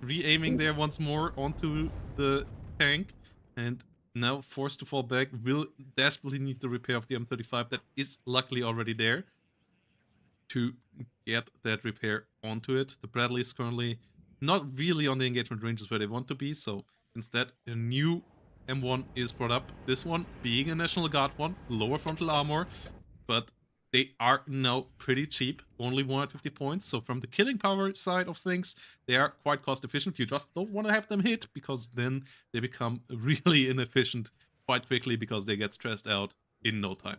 re-aiming there once more onto the tank, and now forced to fall back, will desperately need the repair of the M35 that is luckily already there to get that repair onto it. The Bradley is currently not really on the engagement ranges where they want to be, so instead a new M1 is brought up. This one being a National Guard one, lower frontal armor, but they are now pretty cheap, only 150 points. So from the killing power side of things, they are quite cost efficient. You just don't want to have them hit because then they become really inefficient quite quickly because they get stressed out in no time.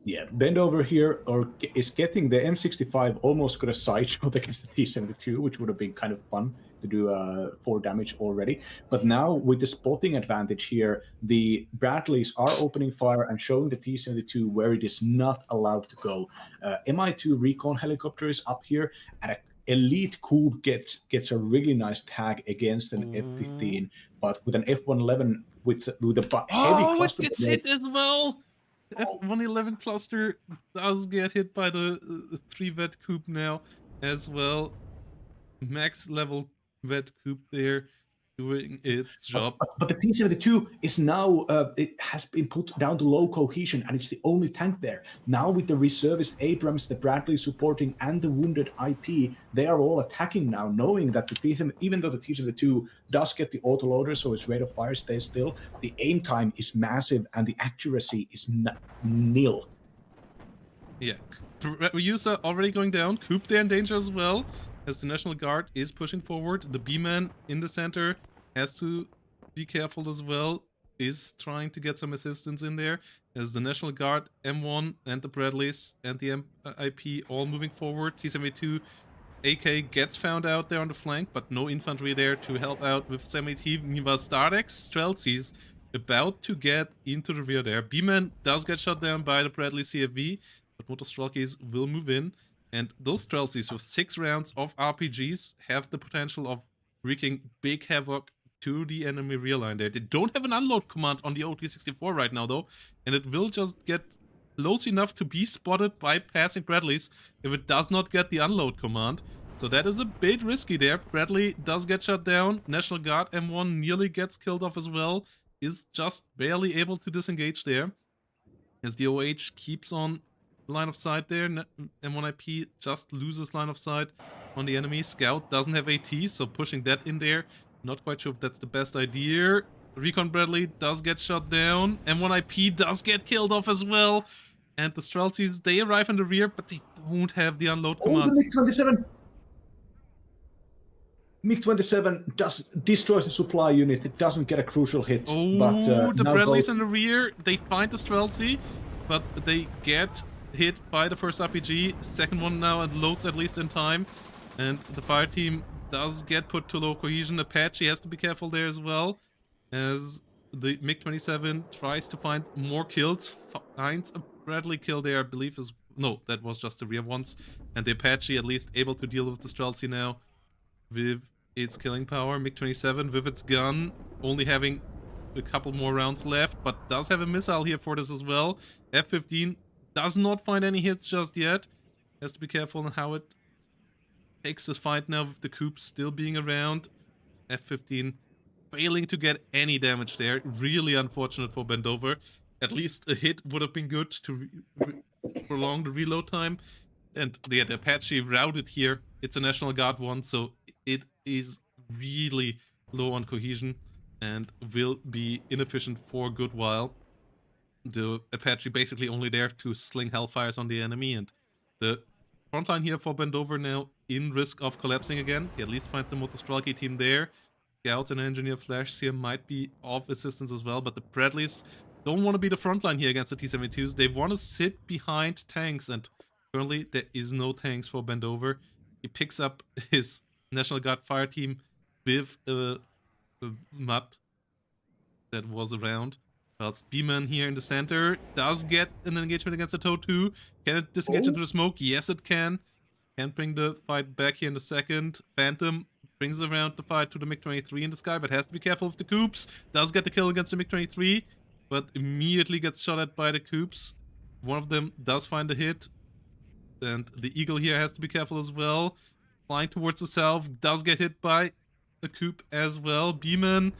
Yeah, Bendover here is getting the M65 almost got a side shot against the T72, which would have been kind of fun to do 4 damage already. But now with the spotting advantage here, the Bradleys are opening fire and showing the T72 where it is not allowed to go. Mi2 recon helicopter is up here, and an elite coup gets a really nice tag against an F-15, but with an F-111 with a heavy cluster. It gets hit as well. F-111 cluster does get hit by the 3 vet coup now as well. Max level vet coup there doing its job. But the T-72 is now, it has been put down to low cohesion, and it's the only tank there. Now with the reservist Abrams, the Bradley supporting, and the wounded IP, they are all attacking now, knowing that even though the T-72 does get the autoloader, so its rate of fire stays still, the aim time is massive, and the accuracy is nil. Yeah, Ryusa already going down. Coop there in danger as well, as the National Guard is pushing forward. The B-man in the center has to be careful as well, is trying to get some assistance in there, as the National Guard, M1, and the Bradleys, and the MIP all moving forward. T-72 AK gets found out there on the flank, but no infantry there to help out with semi-T. Meanwhile, Stardex Streltsies about to get into the rear there. B-man does get shot down by the Bradley CFV, but Motor Strelkies will move in. And those Streltsies with 6 rounds of RPGs have the potential of wreaking big havoc to the enemy rear line there. They don't have an unload command on the OT-64 right now, though, and it will just get close enough to be spotted by passing Bradleys if it does not get the unload command. So that is a bit risky there. Bradley does get shut down. National Guard M1 nearly gets killed off as well. Is just barely able to disengage there. As the OH keeps on line of sight there. M1IP just loses line of sight on the enemy. Scout doesn't have AT, so pushing that in there. Not quite sure if that's the best idea. Recon Bradley does get shot down. M1IP does get killed off as well. And the Streltsies, they arrive in the rear, but they don't have the unload command. The MiG-27! MiG-27 destroys the supply unit. It doesn't get a crucial hit. Oh, but, the Bradleys in the rear. They find the Streltsy, but they get hit by the first RPG. Second one now loads at least in time. And the fire team does get put to low cohesion. Apache has to be careful there as well, as the MiG-27 tries to find more kills. Finds a Bradley kill there, I believe is... No, that was just the rear ones. And the Apache at least able to deal with the Streltsy now with its killing power. MiG-27 with its gun only having a couple more rounds left, but does have a missile here for this as well. F-15 does not find any hits just yet. Has to be careful on how it takes this fight now with the Coupe still being around. F-15 failing to get any damage there. Really unfortunate for Bendover. At least a hit would have been good to prolong the reload time. And the Apache routed here. It's a National Guard one, so it is really low on cohesion and will be inefficient for a good while. The Apache basically only there to sling hellfires on the enemy, and the frontline here for Bendover now in risk of collapsing again. He at least finds the Motostrelki team there. Scouts and Engineer Flash here might be of assistance as well, but the Bradleys don't want to be the frontline here against the T-72s. They want to sit behind tanks, and currently there is no tanks for Bendover. He picks up his National Guard fire team with a mud that was around. Well, it's B-Man here in the center. Does get an engagement against the TOW 2. Can it disengage into the smoke? Yes, it can. Can bring the fight back here in a second. Phantom brings around the fight to the MiG-23 in the sky, but has to be careful with the Coops. Does get the kill against the MiG-23, but immediately gets shot at by the Coops. One of them does find a hit, and the Eagle here has to be careful as well. Flying towards the south, does get hit by the Coop as well. B-Man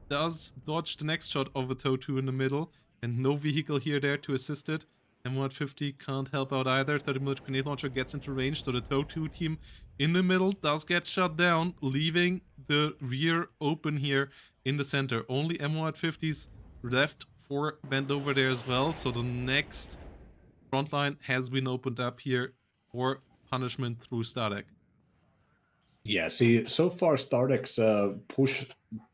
does dodge the next shot of the TOW 2 in the middle, and no vehicle here there to assist it. M150 can't help out either. 30mm grenade launcher gets into range, so the TOW 2 team in the middle does get shot down, leaving the rear open here in the center. Only M150s left for Bendover there as well, so the next front line has been opened up here for punishment through Static. Yeah, see, so far Stardeck's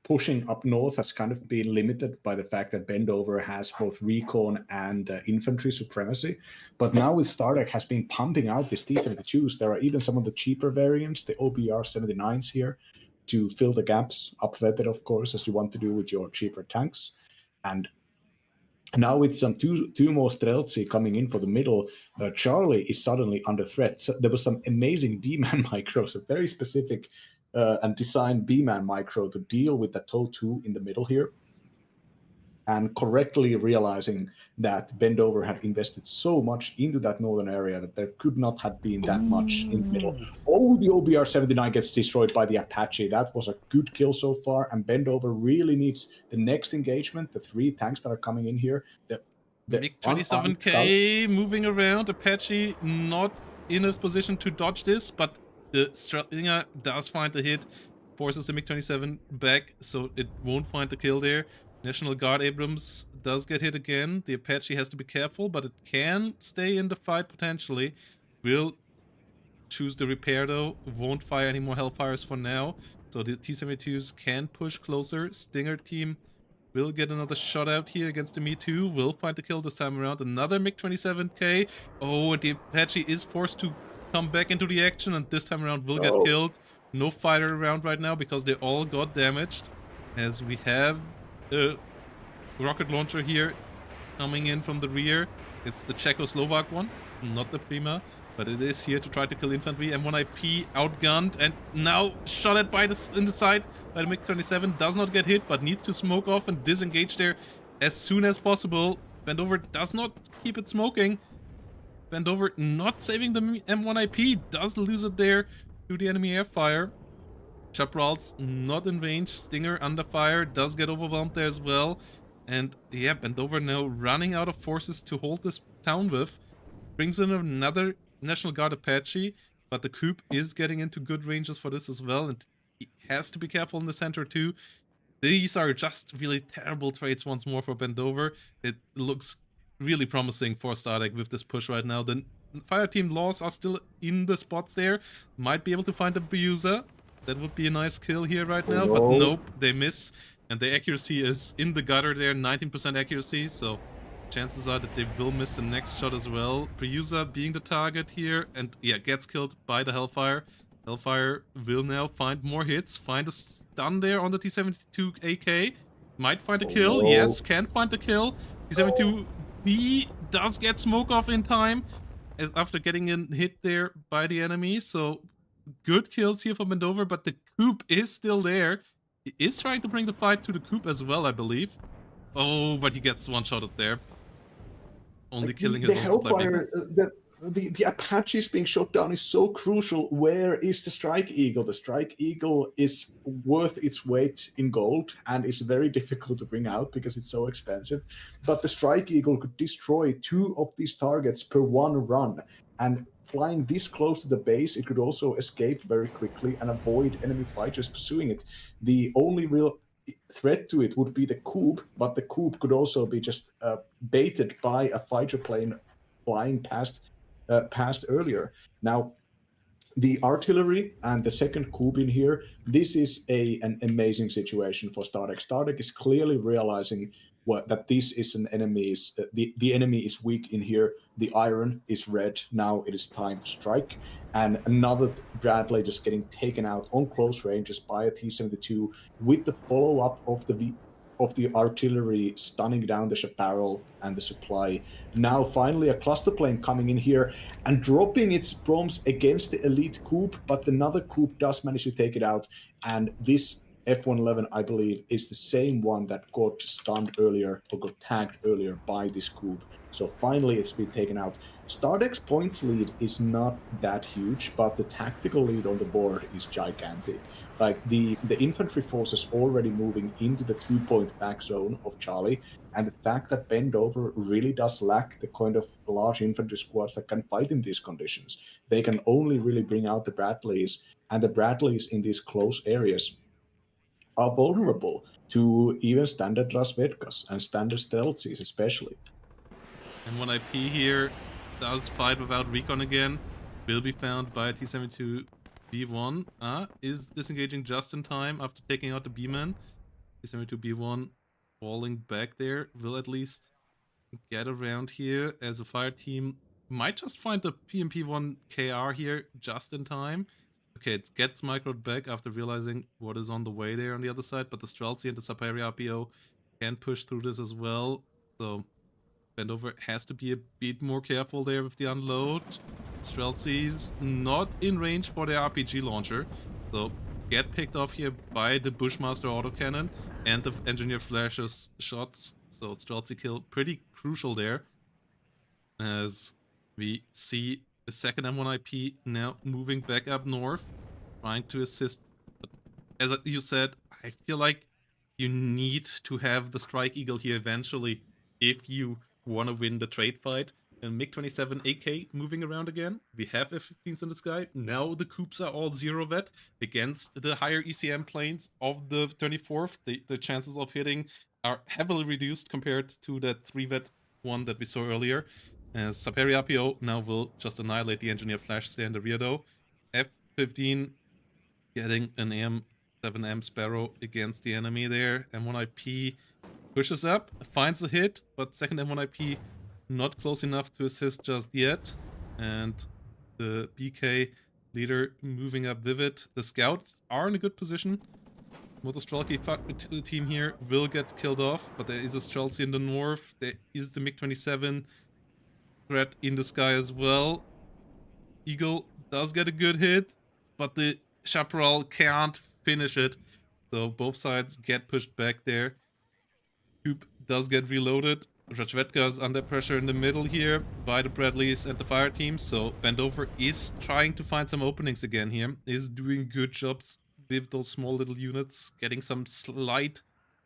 pushing up north has kind of been limited by the fact that Bendover has both recon and infantry supremacy. But now with Stardeck has been pumping out these T-72s, there are even some of the cheaper variants, the OBR-79s here, to fill the gaps, upvetted, of course, as you want to do with your cheaper tanks. And now with some two more Streltsy coming in for the middle, Charlie is suddenly under threat. So there was some amazing B-Man micros, a very specific and designed B-Man micro to deal with the TOW 2 in the middle here. And correctly realizing that Bendover had invested so much into that northern area that there could not have been that much in the middle. Oh, the OBR-79 gets destroyed by the Apache. That was a good kill so far, and Bendover really needs the next engagement, the 3 tanks that are coming in here. The MiG-27K moving around. Apache not in a position to dodge this, but the Stringer does find the hit, forces the MiG-27 back, so it won't find the kill there. National Guard Abrams does get hit again. The Apache has to be careful, but it can stay in the fight potentially. Will choose the repair though. Won't fire any more Hellfires for now. So the T-72s can push closer. Stinger team will get another shot out here against the Me-2. Will find the kill this time around. Another MiG-27K. Oh, and the Apache is forced to come back into the action, and this time around will get killed. No fighter around right now because they all got damaged. As we have a rocket launcher here coming in from the rear. It's the Czechoslovak one. It's not the Prima, but it is here to try to kill infantry. M1IP outgunned and now shot at by in the side by the MiG-27. Does not get hit, but needs to smoke off and disengage there as soon as possible. Bendover does not keep it smoking. Bendover not saving the M1IP. Does lose it there to the enemy airfire. Chaparral's not in range. Stinger under fire. Does get overwhelmed there as well. And yeah, Bendover now running out of forces to hold this town with. Brings in another National Guard Apache. But the Coop is getting into good ranges for this as well. And he has to be careful in the center too. These are just really terrible trades once more for Bendover. It looks really promising for Stardeck with this push right now. The fire team Laws are still in the spots there. Might be able to find a Busa. That would be a nice kill here right now, but nope, they miss. And the accuracy is in the gutter there, 19% accuracy, so chances are that they will miss the next shot as well. Busa being the target here, and yeah, gets killed by the Hellfire. Hellfire will now find more hits, find a stun there on the T-72 AK. Might find a kill, yes, can find the kill. T-72B does get smoke off in time after getting a hit there by the enemy, so good kills here for Bendover, but the Coop is still there. He is trying to bring the fight to the Coop as well, I believe. Oh, but he gets one-shotted there. Only killing his own supply vehicle. the Apaches being shot down is so crucial. Where is the Strike Eagle? The Strike Eagle is worth its weight in gold and is very difficult to bring out because it's so expensive. But the Strike Eagle could destroy 2 of these targets per one run. And flying this close to the base, it could also escape very quickly and avoid enemy fighters pursuing it. The only real threat to it would be the coup, but the coup could also be just baited by a fighter plane flying past earlier. Now, the artillery and the second coup in here, this is an amazing situation for Stardeck. Stardeck is clearly realizing that this is an enemy's the enemy is weak in here. The iron is red. Now it is time to strike. And another Bradley just getting taken out on close ranges by a T-72 with the follow-up of the artillery stunning down the chaparral and the supply. Now finally a cluster plane coming in here and dropping its bombs against the elite coup, but another coup does manage to take it out. And this F-111, I believe, is the same one that got stunned earlier or got tagged earlier by this coup. So finally it's been taken out. Stardeck's point lead is not that huge, but the tactical lead on the board is gigantic. Like the infantry force is already moving into the 2-point back zone of Charlie, and the fact that Bendover really does lack the kind of large infantry squads that can fight in these conditions. They can only really bring out the Bradleys, and the Bradleys in these close areas are vulnerable to even standard Las Vegas and standard stealthies especially. And when IP here does fight without recon again, will be found by T-72 B1. Is disengaging just in time after taking out the B-man. T-72 B1 falling back there, will at least get around here as a fire team. Might just find the PMP-1 KR here just in time. Okay, it gets microed back after realizing what is on the way there on the other side, but the Streltsy and the Saperi RPO can push through this as well. So Bendover has to be a bit more careful there with the unload. Streltsy's not in range for the RPG launcher, so get picked off here by the Bushmaster autocannon and the Engineer Flash's shots. So Streltsy kill pretty crucial there, as we see the second M1IP now moving back up north, trying to assist. But as you said, I feel like you need to have the Strike Eagle here eventually if you want to win the trade fight. And MiG-27 AK moving around again. We have F-15s in the sky. Now the coups are all 0-vet against the higher ECM planes of the 24th. The chances of hitting are heavily reduced compared to that 3-vet one that we saw earlier. As Saperi RPO now will just annihilate the Engineer Flash stay in the rear though. F-15 getting an AM-7M Sparrow against the enemy there. M1IP pushes up, finds a hit, but second M1IP not close enough to assist just yet. And the BK leader moving up Vivid. The scouts are in a good position. Motostrelky team here will get killed off, but there is a Streltsy in the north. There is the MiG-27 threat in the sky as well. Eagle does get a good hit, but the Chaparral can't finish it. So both sides get pushed back there. Cube does get reloaded. Rajvetka is under pressure in the middle here by the Bradleys and the fire team. So Bendover is trying to find some openings again here. Is doing good jobs with those small little units. Getting some slight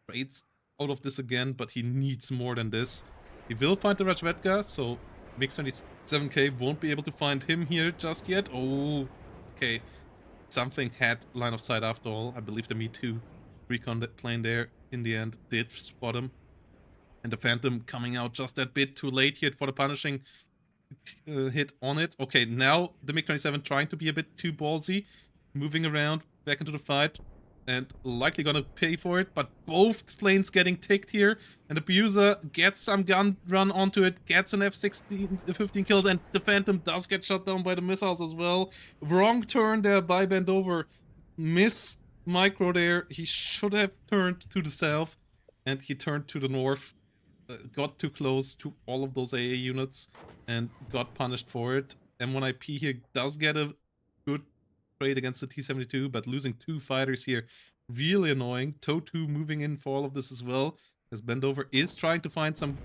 trades out of this again, but he needs more than this. He will find the Rajvetka, so MiG-27K won't be able to find him here just yet. Oh, okay. Something had line of sight after all. I believe the Me-2 recon plane there in the end did spot him. And the Phantom coming out just that bit too late here for the punishing hit on it. Okay, now the MiG-27 trying to be a bit too ballsy, moving around back into the fight, and likely gonna pay for it, but both planes getting ticked here, and Abuser gets some gun run onto it, gets an F-15 killed, and the Phantom does get shot down by the missiles as well. Wrong turn there by Bendover. Miss micro there. He should have turned to the south, and he turned to the north. Got too close to all of those AA units and got punished for it. M1IP here does get a good trade against the T-72, but losing 2 fighters here, really annoying. TOW2 moving in for all of this as well, as Bendover is trying to find some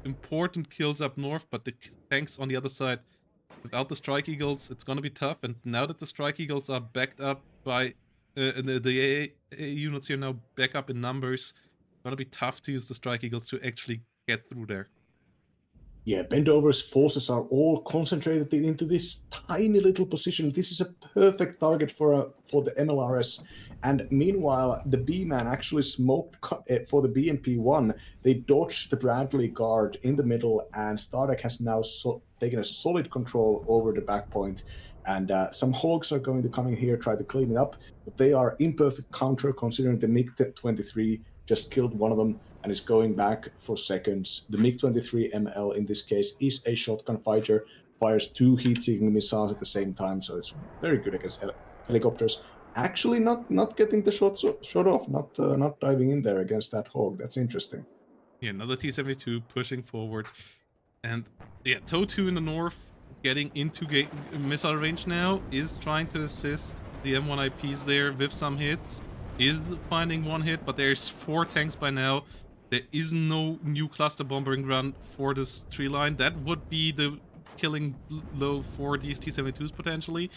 important kills up north, but the tanks on the other side Without the Strike Eagles, it's gonna be tough. And now that the Strike Eagles are backed up by the AA units here now back up in numbers, it's gonna be tough to use the Strike Eagles to actually get through there. Yeah, Bendover's forces are all concentrated into this tiny little position. This is a perfect target for the MLRS. And meanwhile, the B-man actually smoked for the BMP-1. They dodged the Bradley guard in the middle, and Startek has now taken a solid control over the back point. And some Hogs are going to come in here, try to clean it up, but they are imperfect counter considering the MiG-23 just killed one of them and is going back for seconds. The MiG-23 ML in this case is a shotgun fighter, fires 2 heat-seeking missiles at the same time, so it's very good against helicopters. Actually, not getting the shot off, not diving in there against that Hog. That's interesting. Yeah, another T-72 pushing forward. And yeah, TOW2 in the north getting into missile range now, is trying to assist the M1IPs there with some hits. Is finding 1 hit, but there's 4 tanks by now. There is no new cluster bombing run for this tree line. That would be the killing blow for these T-72s potentially.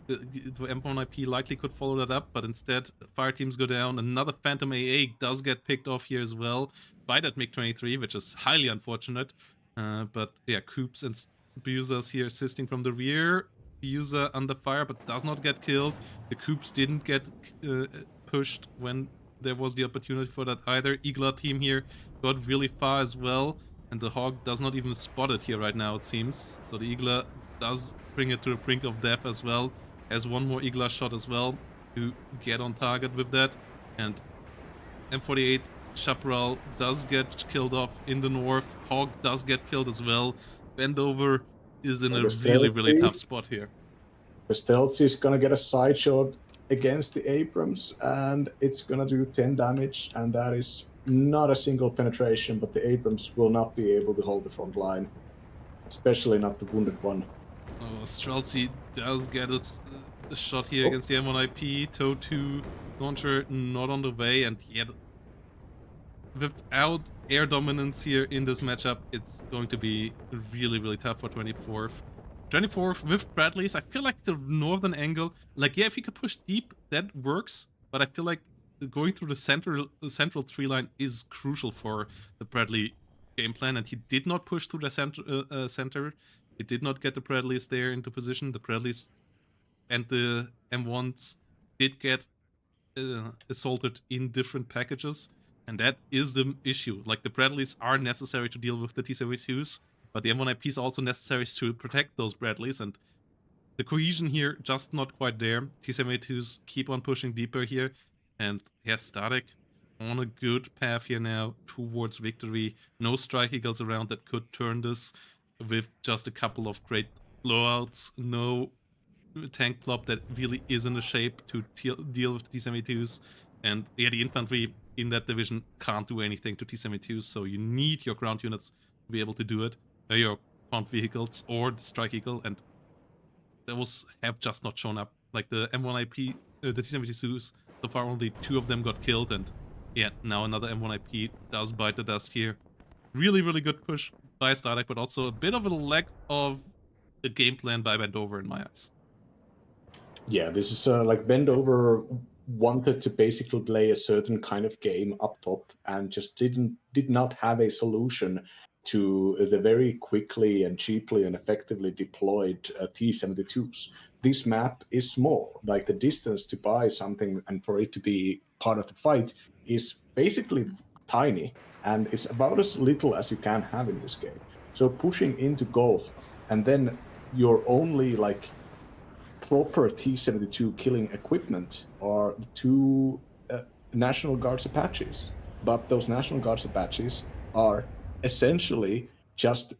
The M1IP likely could follow that up, but instead fire teams go down. Another Phantom AA does get picked off here as well by that MiG-23, which is highly unfortunate. But yeah, Coops and Busas here assisting from the rear. Busa under fire, but does not get killed. The Coops didn't get pushed when there was the opportunity for that either. Igla team here got really far as well, and the Hog does not even spot it here right now, it seems. So the Igla does bring it to the brink of death as well. Has 1 more Igla shot as well to get on target with that. And M48 Chaparral does get killed off in the north. Hog does get killed as well. Bendover is in a really tough spot here. The Stealthy is gonna get a side shot against the Abrams, and it's gonna do 10 damage, and that is not a single penetration, but the Abrams will not be able to hold the front line, especially not the wounded one. Oh, Streltsy does get a shot here against the M1IP. TOW2 launcher not on the way, and yet without air dominance here in this matchup, it's going to be really tough for 24th. 24th with Bradleys, I feel like the northern angle, like, yeah, if you could push deep, that works, but I feel like going through the central tree line is crucial for the Bradley game plan, and he did not push through the center. He did not get the Bradleys there into position. The Bradleys and the M1s did get assaulted in different packages, and that is the issue. Like, the Bradleys are necessary to deal with the T-72s, but the M1IP is also necessary to protect those Bradleys, and the cohesion here just not quite there. T-72s keep on pushing deeper here, and yeah, Static on a good path here now towards victory. No Strike Eagles around that could turn this with just a couple of great blowouts. No tank plop that really is in the shape to deal with T-72s. And yeah, the infantry in that division can't do anything to T-72s, so you need your ground units to be able to do it. Your ground vehicles or the Strike Eagle, and those have just not shown up. Like the M1IP, the T-72s, so far only 2 of them got killed, and yeah, now another M1IP does bite the dust here. Really good push by Startek, but also a bit of a lack of a game plan by Bendover in my eyes. Yeah, this is like Bendover wanted to basically play a certain kind of game up top and just did not have a solution to the very quickly and cheaply and effectively deployed T-72s. This map is small. Like, the distance to buy something and for it to be part of the fight is basically tiny, and it's about as little as you can have in this game. So pushing into goal, and then your only like proper T-72 killing equipment are the 2 National Guards Apaches. But those National Guards Apaches are essentially just,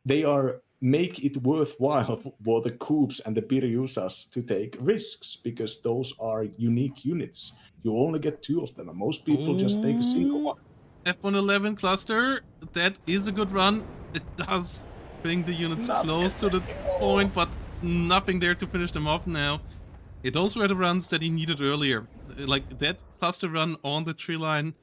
they are make it worthwhile for the Coops and the Biryusas to take risks, because those are unique units. You only get 2 of them, and most people just take a single one. F111 cluster, that is a good run. It does bring the units close to the point, but nothing there to finish them off now. Those were the runs that he needed earlier. Like, that cluster run on the tree line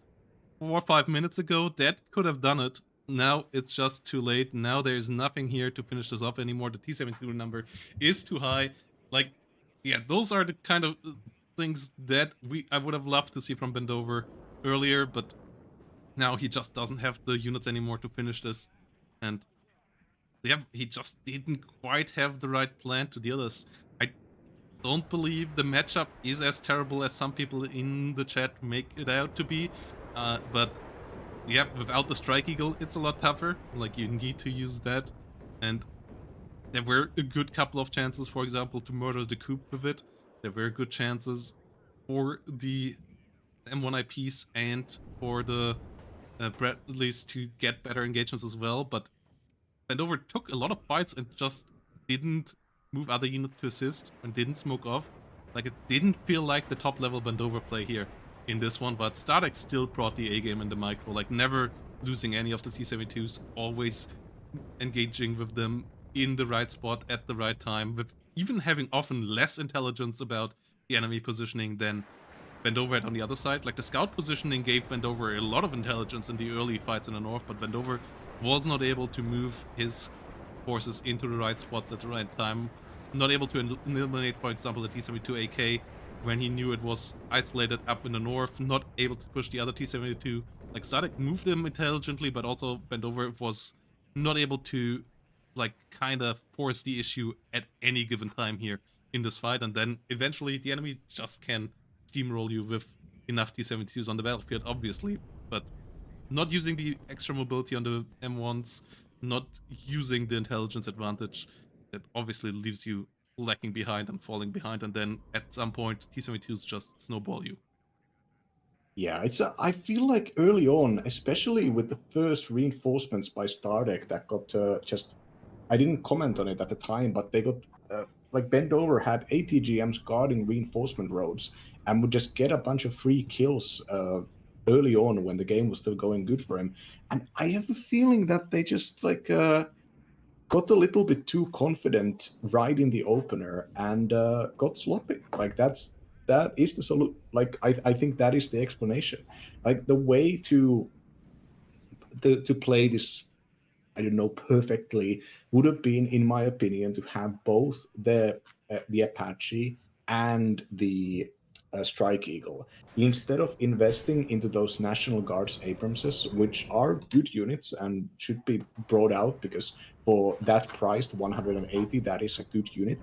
4 or 5 minutes ago, that could have done it. now it's just too late. Now there's nothing here to finish this off anymore. The T72 number is too high. Like, yeah, those are the kind of things that I would have loved to see from Bendover earlier, but now he just doesn't have the units anymore to finish this. And yeah, he just didn't quite have the right plan to deal this. I don't believe the matchup is as terrible as some people in the chat make it out to be. But yeah, without the Strike Eagle, it's a lot tougher. Like, you need to use that. And there were a good couple of chances, for example, to murder the coup with it. There were good chances for the M1 IPs and for the Bradleys to get better engagements as well, but Bendover took a lot of fights and just didn't move other units to assist and didn't smoke off. Like, it didn't feel like the top level Bendover play here in this one, but Stardeck still brought the A game in the micro, like never losing any of the T72s, always engaging with them in the right spot at the right time, with even having often less intelligence about the enemy positioning than Bendover had on the other side. Like, the scout positioning gave Bendover a lot of intelligence in the early fights in the north, but Bendover was not able to move his forces into the right spots at the right time. Not able to eliminate, for example, the T-72 AK when he knew it was isolated up in the north. Not able to push the other T-72. Like, Sadek moved him intelligently, but also Bendover was not able to, like, kind of force the issue at any given time here in this fight. And then eventually the enemy just can steamroll you with enough T-72s on the battlefield, obviously, but not using the extra mobility on the M1s, not using the intelligence advantage, that obviously leaves you lacking behind and falling behind, and then at some point T-72s just snowball you. Yeah, I feel like early on, especially with the first reinforcements by Stardeck that got just. I didn't comment on it at the time, but they got like Bendover had ATGMs guarding reinforcement roads and would just get a bunch of free kills early on when the game was still going good for him. And I have a feeling that they just like got a little bit too confident right in the opener and got sloppy. Like that is the solution. Like I think that is the explanation. Like the way to play this, I don't know, perfectly would have been, in my opinion, to have both the Apache and the Strike Eagle instead of investing into those National Guards Abramses, which are good units and should be brought out because for that price, 180, that is a good unit.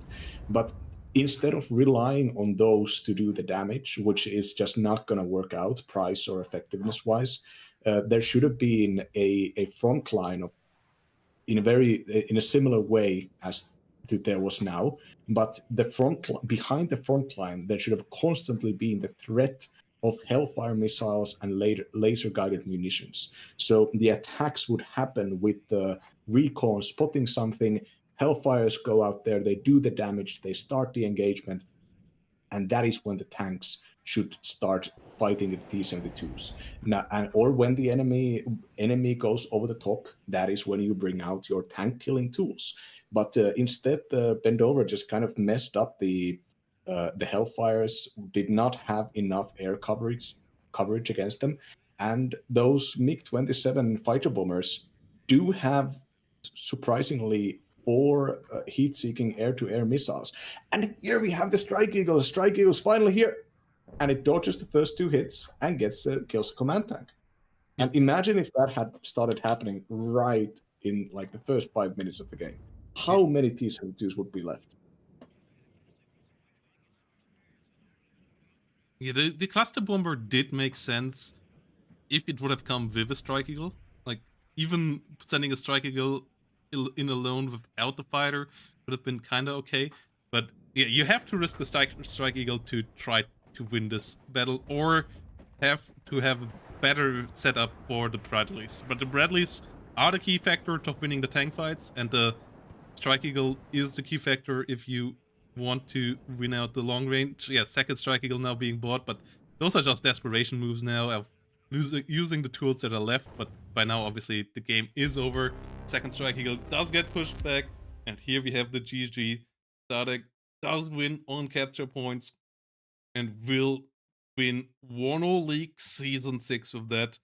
But instead of relying on those to do the damage, which is just not going to work out price or effectiveness wise, there should have been a front line of in a similar way as there was now, but behind the front line there should have constantly been the threat of hellfire missiles and laser guided munitions. So the attacks would happen with the recon spotting something, hellfires go out there, they do the damage, they start the engagement, and that is when the tanks should start fighting the T-72s. Now, or when the enemy goes over the top, that is when you bring out your tank killing tools. But instead, Bendover just kind of messed up the Hellfires. Did not have enough air coverage against them, and those MiG-27 fighter bombers do have surprisingly 4 heat-seeking air-to-air missiles. And here we have the Strike Eagle. The Strike Eagle's finally here. And it dodges the first 2 hits and kills a command tank. Yeah. And imagine if that had started happening right in like the first 5 minutes of the game. How many T-72s would be left? Yeah, the cluster bomber did make sense if it would have come with a Strike Eagle. Like, even sending a Strike Eagle in alone without the fighter would have been kind of okay. But yeah, you have to risk the Strike Eagle to try to win this battle, or have to have a better setup for the Bradleys. But the Bradleys are the key factor to winning the tank fights, and the Strike Eagle is the key factor if you want to win out the long range. Yeah, second Strike Eagle now being bought, but those are just desperation moves now of using the tools that are left. But by now, obviously, the game is over. Second Strike Eagle does get pushed back, and here we have the GG. Stardeck does win on capture points and will win Warno League Season 6 with that.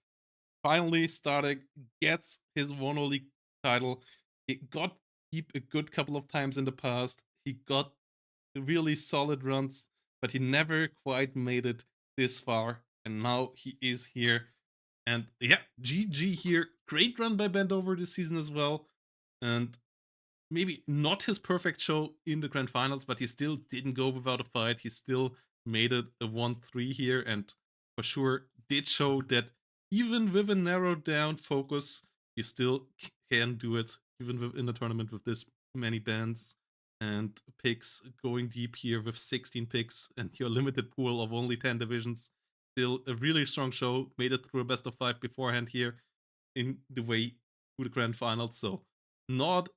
Finally, Stardeck gets his Warno League title. He got keep a good couple of times in the past. He got really solid runs, but he never quite made it this far. And now he is here. And yeah, GG here. Great run by Bendover this season as well. And maybe not his perfect show in the grand finals, but he still didn't go without a fight. He still made it a 1-3 here, and for sure did show that even with a narrowed down focus, you still can do it, even in the tournament with this many bands and picks going deep here with 16 picks and your limited pool of only 10 divisions. Still a really strong show. Made it through a best of 5 beforehand here in the way to the grand finals. So not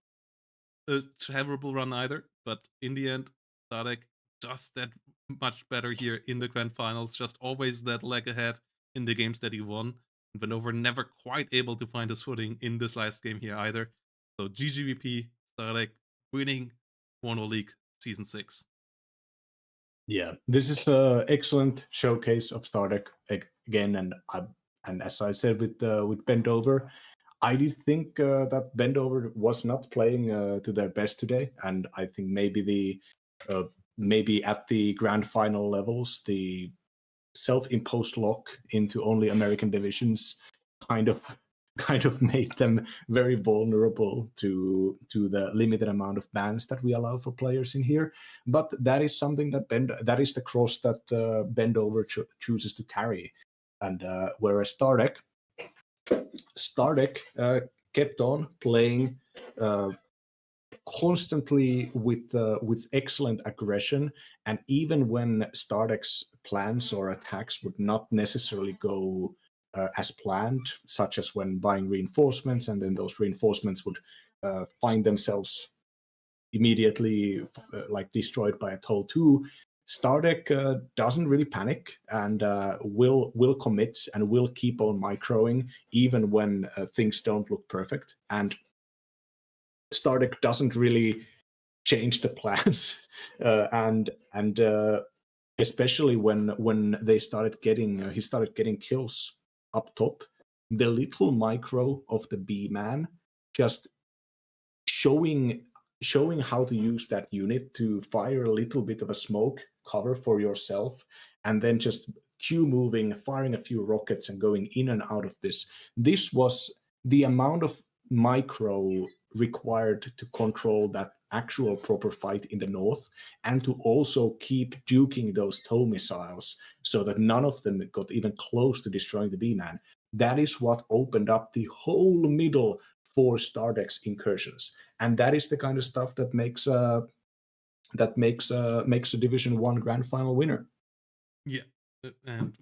a terrible run either, but in the end, Sadek just that much better here in the grand finals, just always that leg ahead in the games that he won. And Vanover never quite able to find his footing in this last game here either. So GGVP, Sadek winning Warno League Season 6. Yeah, this is an excellent showcase of Stardeck again, and as I said with Bendover, I did think that Bendover was not playing to their best today, and I think maybe at the grand final levels, the self-imposed lock into only American divisions kind of made them very vulnerable to the limited amount of bans that we allow for players in here. But that is something that is the cross that Bendover chooses to carry, and whereas Stardeck kept on playing constantly with excellent aggression, and even when Stardeck's plans or attacks would not necessarily go as planned, such as when buying reinforcements, and then those reinforcements would find themselves immediately like destroyed by a toll 2. Stardeck doesn't really panic and will commit and will keep on microing even when things don't look perfect. And Stardeck doesn't really change the plans, and especially when they started getting he started getting kills up top, the little micro of the B man just showing how to use that unit to fire a little bit of a smoke cover for yourself, and then just Q moving, firing a few rockets and going in and out of this. This was the amount of micro required to control that actual proper fight in the north, and to also keep duking those tow missiles so that none of them got even close to destroying the B-Man. That is what opened up the whole middle for Stardeck's incursions, and that is the kind of stuff that makes a Division 1 Grand Final winner. Yeah, and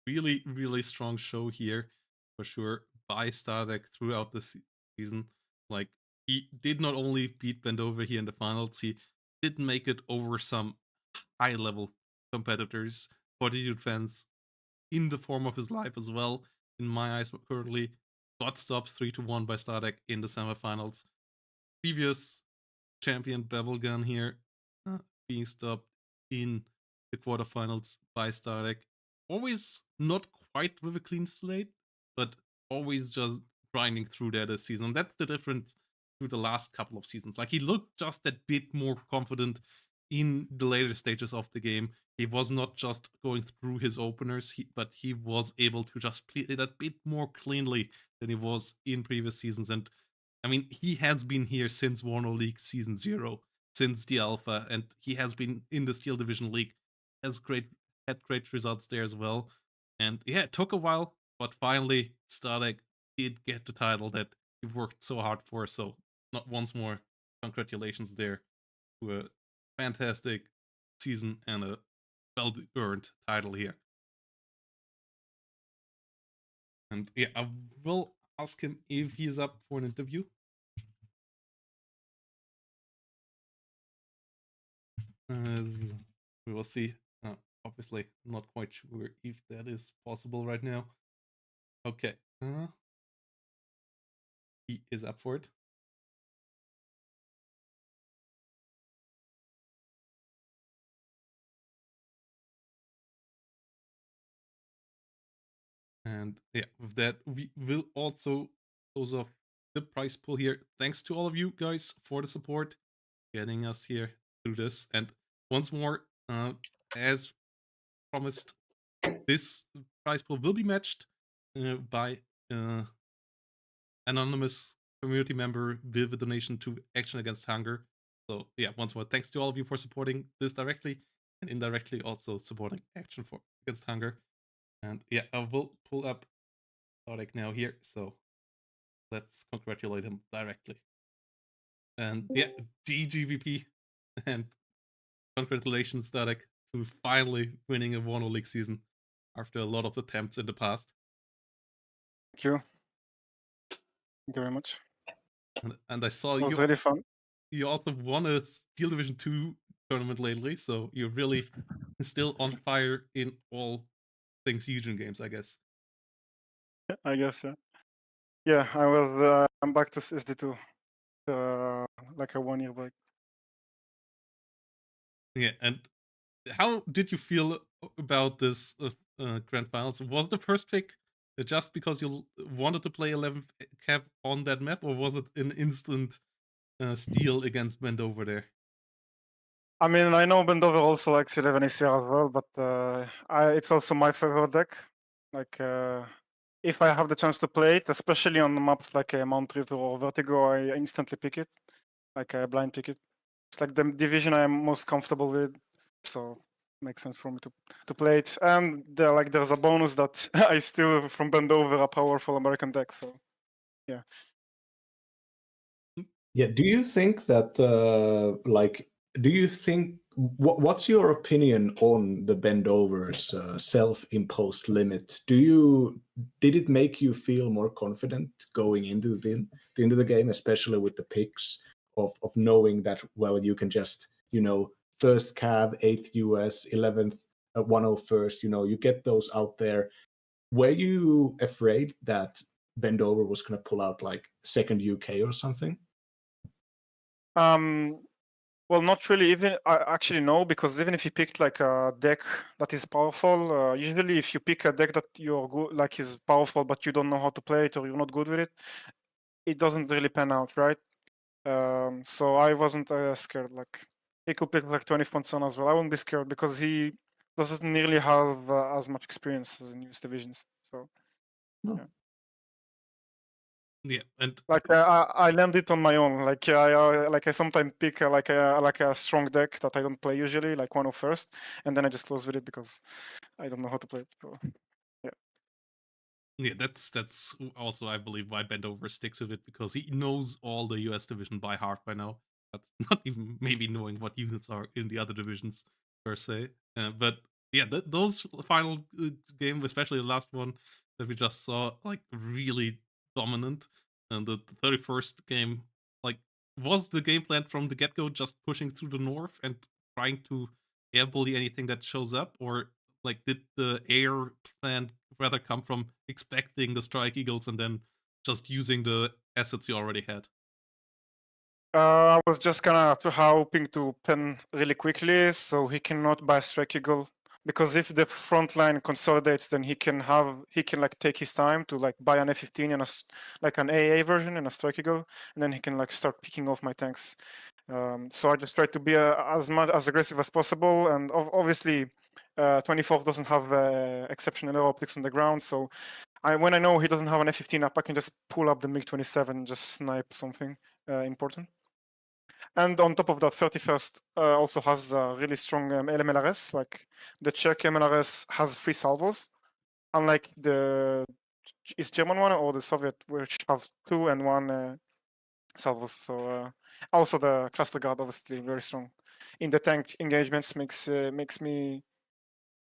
really, really strong show here for sure by Stardeck throughout the season. Like, he did not only beat Bendover here in the finals, he did make it over some high level competitors, Fortitude fans, in the form of his life as well. In my eyes, currently got stopped 3-1 by Stardeck in the semifinals. Previous champion Bevelgun here being stopped in the quarterfinals by Stardeck. Always not quite with a clean slate, but always just grinding through that this season. That's the difference through the last couple of seasons. Like, he looked just a bit more confident in the later stages of the game. He was not just going through his openers, but he was able to just play it a bit more cleanly than he was in previous seasons. And I mean, he has been here since Warno League Season 0, since the Alpha, and he has been in the Steel Division League, had great results there as well. And yeah, it took a while, but finally, Stardeck did get the title that he worked so hard for. So, not once more, congratulations there to a fantastic season and a well-earned title here. And yeah, I will ask him if he is up for an interview. We will see. Obviously, not quite sure if that is possible right now. Okay. He is up for it. And yeah, with that, we will also close off the prize pool here. Thanks to all of you guys for the support, getting us here through this. And once more, as promised, this prize pool will be matched by anonymous community member with a donation to Action Against Hunger. So yeah, once more, thanks to all of you for supporting this directly and indirectly also supporting Action Against Hunger. And yeah, I will pull up Tarek now here. So let's congratulate him directly. And yeah, GGVP and congratulations, Tarek, to finally winning a Warno League season after a lot of attempts in the past. Thank you. Thank you very much. And I saw It was really fun. you also won a Steel Division 2 tournament lately, so you're really still on fire in all things Eugen games, I guess. I guess, yeah. Yeah, I'm back to SD2. Like a 1 year break. Yeah, and how did you feel about this Grand Finals? Was the first pick just because you wanted to play 11 Cav on that map, or was it an instant steal against Bendover there? I mean, I know Bendover also likes 11 ACR as well, but it's also my favorite deck. Like, if I have the chance to play it, especially on maps like Mount River or Vertigo, I instantly pick it. Like, I blind pick it. It's like the division I'm most comfortable with, so it makes sense for me to play it. And there's a bonus that I steal from Bendover a powerful American deck, so yeah. Yeah, do you think that what's your opinion on the Bendover's self-imposed limit? Did it make you feel more confident going into the game, especially with the picks of knowing that, well, you can just, first Cav, 8th US, 11th 101st, you get those out there. Were you afraid that Bendover was going to pull out like second UK or something? Well, not really. Even actually no, because even if you picked like a deck that is powerful, usually if you pick a deck that you're good, like is powerful, but you don't know how to play it or you're not good with it, it doesn't really pan out, right? So I wasn't scared. Like he could pick like 20 points on as well. I wouldn't be scared because he doesn't nearly have as much experience as in US divisions. So No. Yeah, and like I learned it on my own. Like I sometimes pick like a strong deck that I don't play usually, like one of first, and then I just close with it because I don't know how to play it. So, yeah, that's also, I believe, why Bendover sticks with it, because he knows all the US division by heart by now. That's not even maybe knowing what units are in the other divisions per se. But yeah, those final game, especially the last one that we just saw, like really dominant. And the 31st game, like, was the game plan from the get go just pushing through the north and trying to air bully anything that shows up, or like did the air plan rather come from expecting the Strike Eagles and then just using the assets you already had? I was just kind of hoping to pen really quickly so he cannot buy Strike Eagle, because if the front line consolidates, then he can like take his time to like buy an F15 and like an AA version and a Strike Eagle, and then he can like start picking off my tanks. So I just tried to be as much as aggressive as possible, and obviously 24th doesn't have exceptional air optics on the ground, so when I know he doesn't have an F15 up, I can just pull up the MiG-27 and just snipe something important. And on top of that, 31st also has a really strong LMLRS. Like the Czech MLRS has 3 salvos, unlike the German one or the Soviet, which have 2 and 1 salvos. So also the cluster guard, obviously very strong in the tank engagements, makes me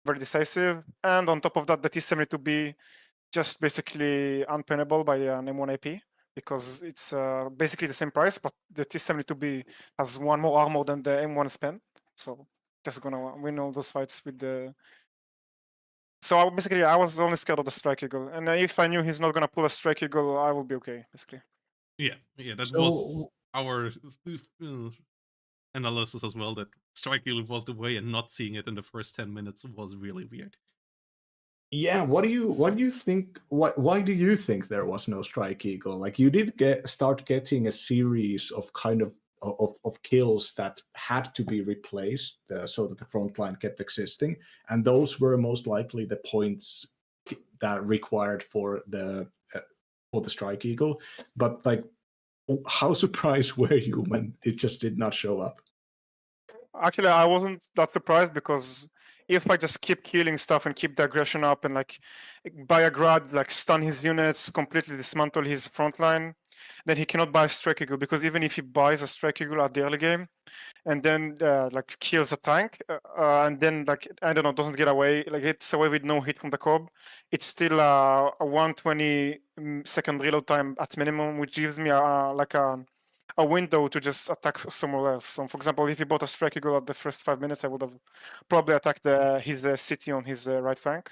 very decisive. And on top of that, the T-72B just basically unpennable by an M1 AP, because it's basically the same price, but the T-72B has 1 more armor than the M1 spend. So just gonna win all those fights with the. So I was only scared of the Strike Eagle, and if I knew he's not gonna pull a Strike Eagle, I will be okay, basically. Yeah, that was our analysis as well, that Strike Eagle was the way, and not seeing it in the first 10 minutes was really weird. Yeah, what do you think? Why do you think there was no Strike Eagle? Like you did start getting a series of kind of kills that had to be replaced so that the front line kept existing, and those were most likely the points that required for the Strike Eagle. But like, how surprised were you when it just did not show up? Actually, I wasn't that surprised because if I just keep killing stuff and keep the aggression up and like buy a grad, like stun his units, completely dismantle his front line, then he cannot buy a strike eagle, because even if he buys a strike eagle at the early game and then like kills a tank and then like I don't know, doesn't get away, like it's away with no hit from the cob, it's still a 120 second reload time at minimum, which gives me like a window to just attack somewhere else. So, for example, if he bought a strike eagle at the first 5 minutes, I would have probably attacked his city on his right flank,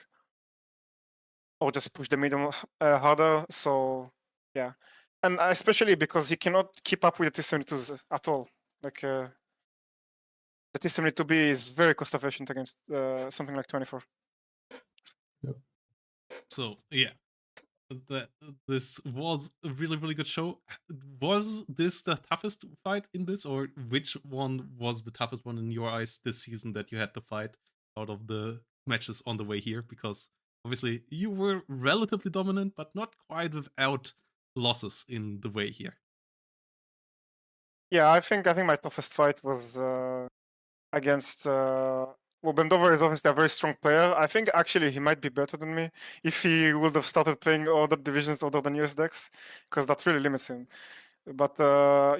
or just push the middle harder. So, yeah, and especially because he cannot keep up with the T-72s at all. Like the T-72B is very cost efficient against something like 24. So yeah, that this was a really good show. Was this the toughest fight in this, or which one was the toughest one in your eyes this season that you had to fight out of the matches on the way here? Because obviously you were relatively dominant, but not quite without losses in the way here. Yeah, I think my toughest fight was against. Well, Bendover is obviously a very strong player. I think actually he might be better than me if he would have started playing other divisions other than US decks, because that really limits him. But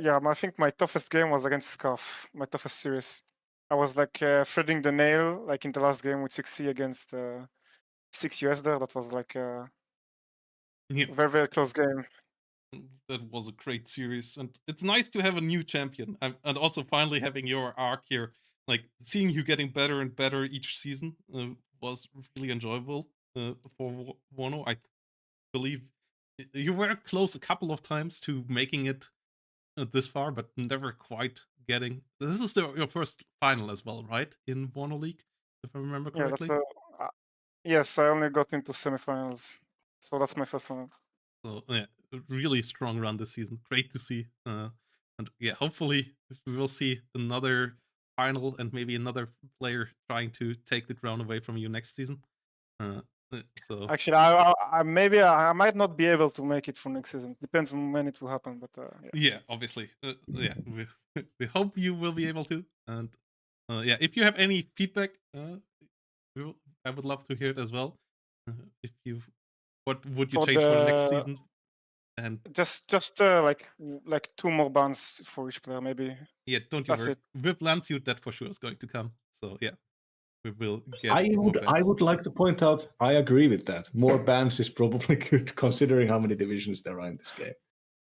yeah, I think my toughest game was against Scarf, my toughest series. I was like threading the nail like in the last game with 6C against 6 US there. That was like a Yeah, very close game. that was a great series, and it's nice to have a new champion, and also finally having your arc here. Like seeing you getting better and better each season was really enjoyable for Warno. I believe you were close a couple of times to making it this far, but never quite getting. This is your first final as well, right? In Warno League, if I remember Yeah, that's correctly. the. Yes, I only got into semifinals, so that's my first one. So yeah, a really strong run this season. Great to see. And yeah, hopefully we will see another final and maybe another player trying to take the crown away from you next season. So Actually, I maybe I might not be able to make it for next season. Depends on when it will happen, but yeah. yeah, obviously, yeah, we hope you will be able to. And yeah, if you have any feedback, I would love to hear it as well. If you, what would you For change for the next the season? And just like 2 more bans for each player, maybe. yeah, don't you That's worry. it. With Landsuit, that for sure is going to come. So yeah, we will get I more would I bans. would like to point out I agree with that. More bans is probably good considering how many divisions there are in this game.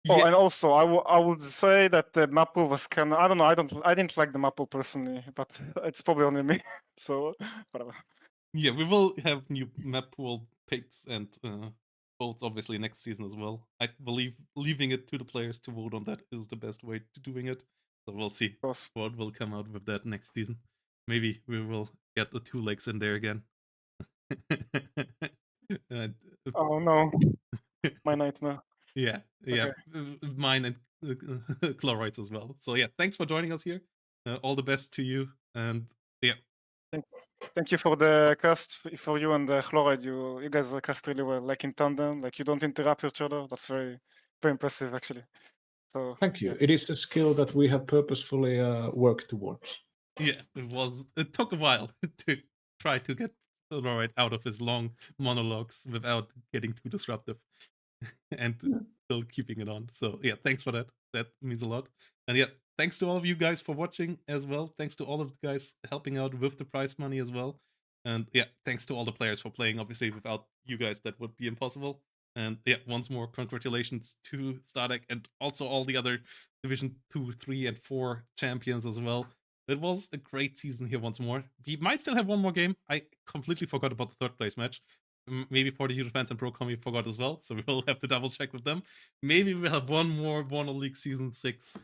Oh, Yeah, and also I would say that the map pool was kind of, I don't know, I didn't like the map pool personally, but it's probably only me. So whatever. yeah, we will have new map pool picks and both obviously next season as well. I believe leaving it to the players to vote on that is the best way to doing it. So we'll see Of course. what will come out with that next season. Maybe we will get the 2 legs in there again. And, Oh no, my nightmare. yeah, Okay. mine and chlorides as well. So yeah, thanks for joining us here. All the best to you, and yeah, Thank you for the cast, for you and the Chloride. You guys cast really well, like in tandem, like you don't interrupt each other. That's very impressive, actually. So Thank you. yeah. It is a skill that we have purposefully worked towards. yeah, it took a while to try to get Chloride out of his long monologues without getting too disruptive. And still keeping it on. So yeah, thanks for that. That means a lot. And yeah, thanks to all of you guys for watching as well. Thanks to all of the guys helping out with the prize money as well. And yeah, thanks to all the players for playing. Obviously, without you guys, that would be impossible. And yeah, once more, congratulations to Stardeck and also all the other Division 2, 3, and 4 champions as well. It was a great season here once more. We might still have one more game. I completely forgot about the third place match. Maybe 42 fans and Procom we forgot as well, so we'll have to double check with them. Maybe we'll have one more Warner League Season 6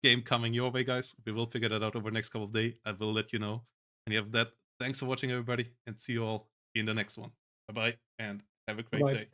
game coming your way, guys. We will figure that out over the next couple of days. I will let you know. And you have that. Thanks for watching, everybody, and see you all in the next one. Bye. Bye bye, and have a great Bye. day.